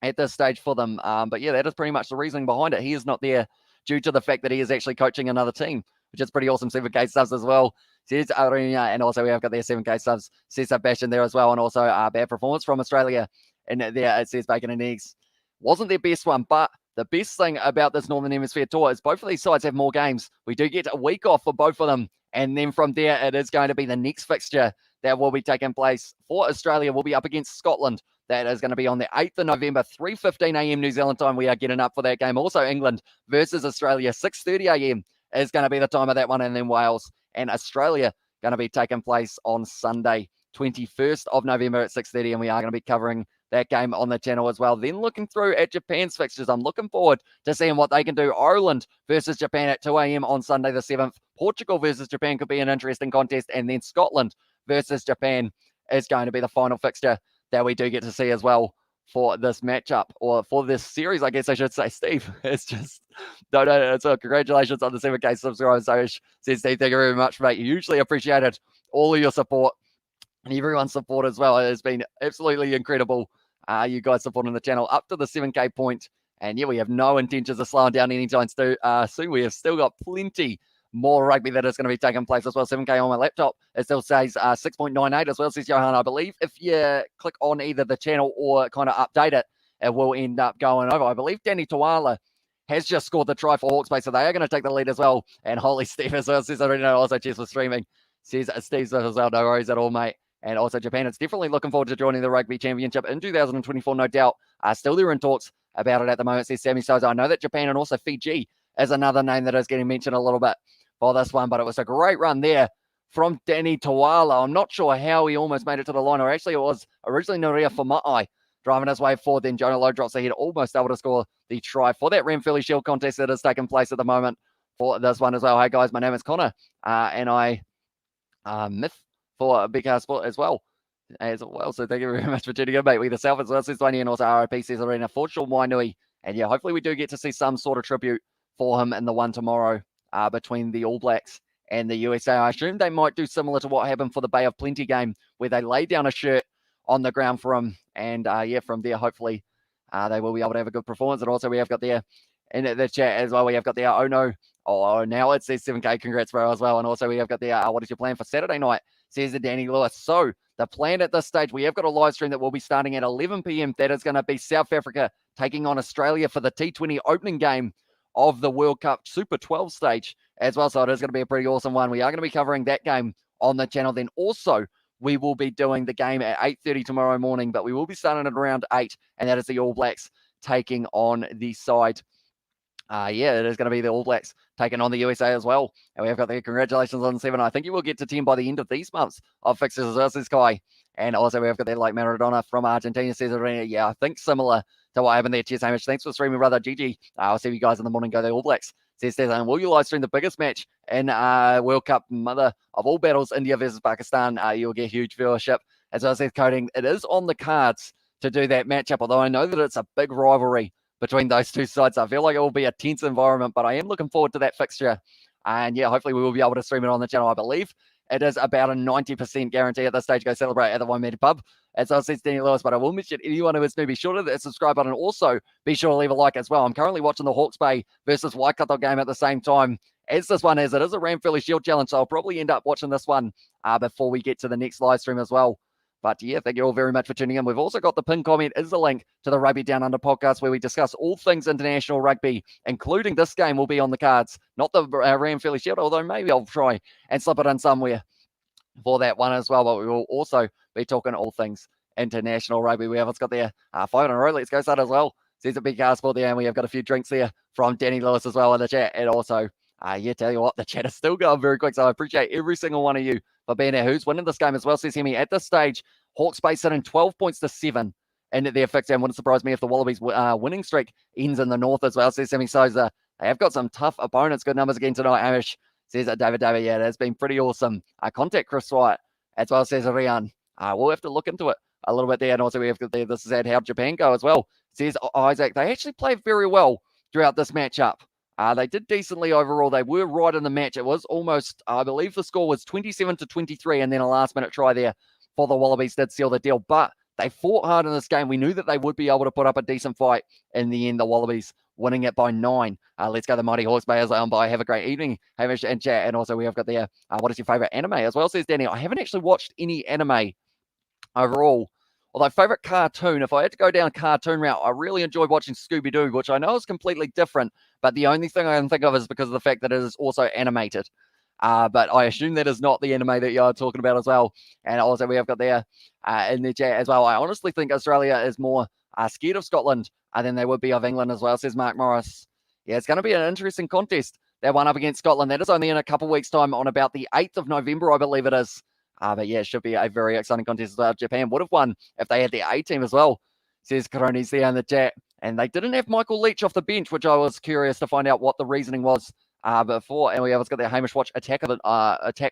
at this stage for them. But yeah, that is pretty much the reasoning behind it. He is not there due to the fact that he is actually coaching another team, which is pretty awesome. 7K subs as well, says Arena, and also we have got their 7K subs, says Sebastian there as well, and also bad performance from Australia. And there it says Bacon and Eggs. Wasn't their best one, but the best thing about this Northern Hemisphere tour is both of these sides have more games. We do get a week off for both of them. And then from there, it is going to be the next fixture that will be taking place for Australia. We'll be up against Scotland. That is going to be on the 8th of November, 3:15 a.m. New Zealand time. We are getting up for that game. Also, England versus Australia, 6:30 a.m. is going to be the time of that one. And then Wales and Australia going to be taking place on Sunday, 21st of November at 6:30. And we are going to be covering that game on the channel as well. Then looking through at Japan's fixtures, I'm looking forward to seeing what they can do. Ireland versus Japan at 2 a.m. on Sunday the 7th. Portugal versus Japan could be an interesting contest. And then Scotland versus Japan is going to be the final fixture that we do get to see as well for this matchup, or for this series, I guess I should say. Steve, it's just, no, so congratulations on the 7K subscribers. So says Steve, thank you very much, mate. Hugely appreciated all of your support and everyone's support as well. It has been absolutely incredible. You guys supporting the channel up to the 7K point. And yeah, we have no intentions of slowing down anytime soon. We have still got plenty more rugby that is going to be taking place as well. 7K on my laptop. It still says 6.98 as well, says Johan. I believe if you click on either the channel or kind of update it, it will end up going over. I believe Danny Tawala has just scored the try for Hawke's Bay, so they are going to take the lead as well. And holy Steve as well, says I already know. Also, cheers for streaming. Says Steve as well, no worries at all, mate. And also Japan, it's definitely looking forward to joining the Rugby Championship in 2024, no doubt. Still there in talks about it at the moment, says Sammy Souza. I know that Japan and also Fiji is another name that is getting mentioned a little bit for this one, but it was a great run there from Danny Tawala. I'm not sure how he almost made it to the line, or actually it was originally Nuria Fama'i driving his way forward. Then Jonah Lowe drops ahead, almost able to score the try for that Ramphilly Shield contest that is taking place at the moment for this one as well. Hey guys, my name is Connor, and I myth for Big House Sport as well. So thank you very much for tuning in, mate. We the South as well, says Tony, and also RIP says Arena for Sean Wainui. And yeah, hopefully we do get to see some sort of tribute for him in the one tomorrow between the All Blacks and the USA. I assume they might do similar to what happened for the Bay of Plenty game, where they lay down a shirt on the ground for him. And yeah, from there, hopefully they will be able to have a good performance. And also we have got there in the chat as well, we have got there, oh no, now it says 7K, congrats bro as well. And also we have got there, what is your plan for Saturday night, says the Danny Lewis. So the plan at this stage, we have got a live stream that will be starting at 11 p.m. That is going to be South Africa taking on Australia for the T20 opening game of the World Cup Super 12 stage as well. So it is going to be a pretty awesome one. We are going to be covering that game on the channel. Then also we will be doing the game at 8:30 tomorrow morning, but we will be starting at around 8, and that is the All Blacks taking on the side. Yeah, it is going to be the All Blacks taking on the USA as well. And we have got the congratulations on 7. I think you will get to 10 by the end of these months of fixtures as well, says Kai. And also we have got there like Maradona from Argentina, says Arena. Yeah, I think similar to what happened there. Cheers, Hamish. Thanks for streaming, brother. GG. I'll see you guys in the morning. Go the All Blacks. Says Stefan, will you live stream the biggest match in World Cup, mother of all battles, India versus Pakistan? You'll get huge viewership. As well as Seth Coding, it is on the cards to do that matchup, although I know that it's a big rivalry between those two sides. I feel like it will be a tense environment, but I am looking forward to that fixture. And yeah, hopefully we will be able to stream it on the channel. I believe it is about a 90% guarantee at this stage. Go celebrate at the 1 meter pub. As I said, Danny Lewis, but I will mention anyone who is new, be sure to hit the subscribe button. Also, be sure to leave a like as well. I'm currently watching the Hawke's Bay versus Waikato game at the same time as this one is. It is a Ramphilly Shield challenge, so I'll probably end up watching this one before we get to the next live stream as well. But yeah, thank you all very much for tuning in. We've also got the pinned comment is the link to the Rugby Down Under podcast, where we discuss all things international rugby, including this game will be on the cards. Not the Ramphilly Shield, although maybe I'll try and slip it in somewhere for that one as well. But we will also be talking all things international rugby. We have got there 5 in a row. Let's go start as well. Says a big car sport there, and we have got a few drinks there from Danny Lewis as well in the chat. And also, yeah, tell you what, the chat is still going very quick, so I appreciate every single one of you for being there. Who's winning this game as well, says Hemi. At this stage, Hawke's Bay sitting 12 points to 7 in their fixture, and wouldn't surprise me if the Wallabies winning streak ends in the north as well, says Sammy Souza. They have got some tough opponents. Good numbers again tonight, Amish, says David. Yeah, it has been pretty awesome. Contact Chris Wright as well, says Rian. We'll have to look into it a little bit there. And also we have got there, this is at how Japan go as well, says Isaac. They actually played very well throughout this matchup. They did decently overall. They were right in the match. It was almost, I believe the score was 27-23, and then a last-minute try there for the Wallabies did seal the deal. But they fought hard in this game. We knew that they would be able to put up a decent fight in the end. The Wallabies winning it by 9. Let's go the mighty Hawke's Bay as well. Bye. Have a great evening, Hamish and chat. And also we have got there, what is your favorite anime as well, says Danny. I haven't actually watched any anime overall. Although favorite cartoon, if I had to go down a cartoon route, I really enjoyed watching Scooby-Doo, which I know is completely different, but the only thing I can think of is because of the fact that it is also animated. But I assume that is not the anime that you're talking about as well. And also we have got there in the chat as well. I honestly think Australia is more scared of Scotland than they would be of England as well, says Mark Morris. Yeah, it's going to be an interesting contest, that one up against Scotland. That is only in a couple weeks' time on about the 8th of November, I believe it is. But yeah, it should be a very exciting contest as well. Japan would have won if they had their A team as well, says Cronies there in the chat. And they didn't have Michael Leach off the bench, which I was curious to find out what the reasoning was before. And we have got their Hamish Watch attack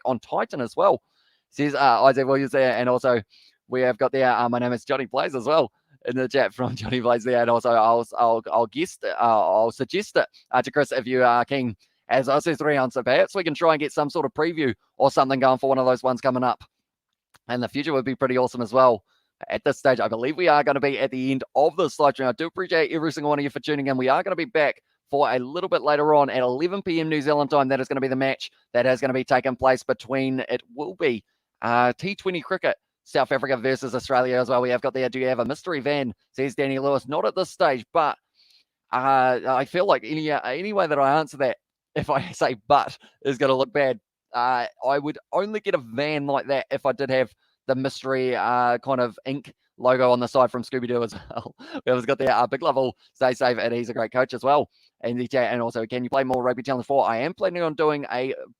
on Titan as well, says Isaac Williams there. And also we have got there, my name is Johnny Blaze as well in the chat from Johnny Blaze there. And also I'll suggest it to Chris if you are keen. As I said, 3 ounce, so perhaps we can try and get some sort of preview or something going for one of those ones coming up. And the future would be pretty awesome as well. At this stage, I believe we are going to be at the end of the slide stream. I do appreciate every single one of you for tuning in. We are going to be back for a little bit later on at 11 p.m. New Zealand time. That is going to be the match that is going to be taking place between, it will be T20 cricket, South Africa versus Australia as well. We have got there, do you have a mystery van, says Danny Lewis. Not at this stage, but I feel like any way that I answer that, if I say but, is going to look bad. I would only get a van like that if I did have the mystery kind of ink logo on the side from Scooby-Doo as well. We always got there. Big Level, stay safe, and he's a great coach as well. And also, can you play more Rugby Challenge 4? I am planning on doing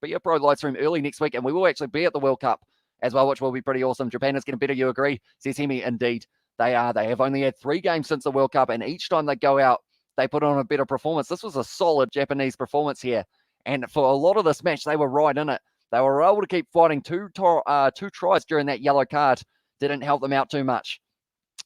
Be a Pro live stream early next week, and we will actually be at the World Cup as well, which will be pretty awesome. Japan is getting better, you agree? Says Hemi, indeed. They are. They have only had 3 games since the World Cup, and each time they go out, they put on a better performance. This was a solid Japanese performance here. And for a lot of this match, they were right in it. They were able to keep fighting 2 tries during that yellow card. Didn't help them out too much.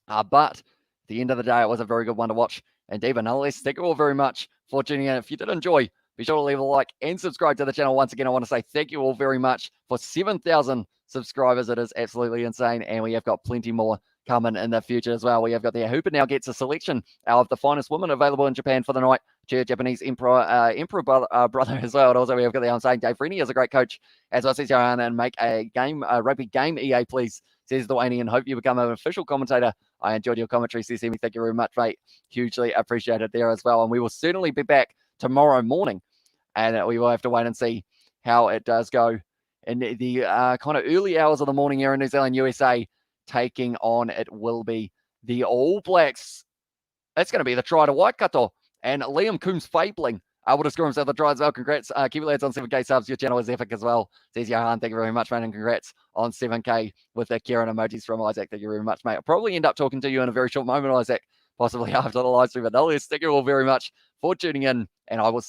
But at the end of the day, it was a very good one to watch. Indeed, but nonetheless, thank you all very much for tuning in. If you did enjoy, be sure to leave a like and subscribe to the channel. Once again, I want to say thank you all very much for 7,000 subscribers. It is absolutely insane. And we have got plenty more coming in the future as well. We have got there. Hooper now gets a selection of the finest women available in Japan for the night. Japanese Emperor brother as well. And also we have got there, I'm saying Dave Rennie is a great coach. As I said, Joanna, and make a rugby game, EA, please, says the Wayne, and hope you become an official commentator. I enjoyed your commentary, says Hemi. Thank you very much, mate. Hugely appreciated there as well. And we will certainly be back tomorrow morning. And we will have to wait and see how it does go in the kind of early hours of the morning here in New Zealand, USA. Taking on, it will be the All Blacks. That's going to be the try to Waikato. And Liam Coombs Fabling would have scored himself the try as well. Congrats. Keep it lads on 7K subs. Your channel is epic as well. Says Johan. Thank you very much, man. And congrats on 7K with the Kieran emojis from Isaac. Thank you very much, mate. I'll probably end up talking to you in a very short moment, Isaac. Possibly after the live stream. But nonetheless, thank you all very much for tuning in. And I will see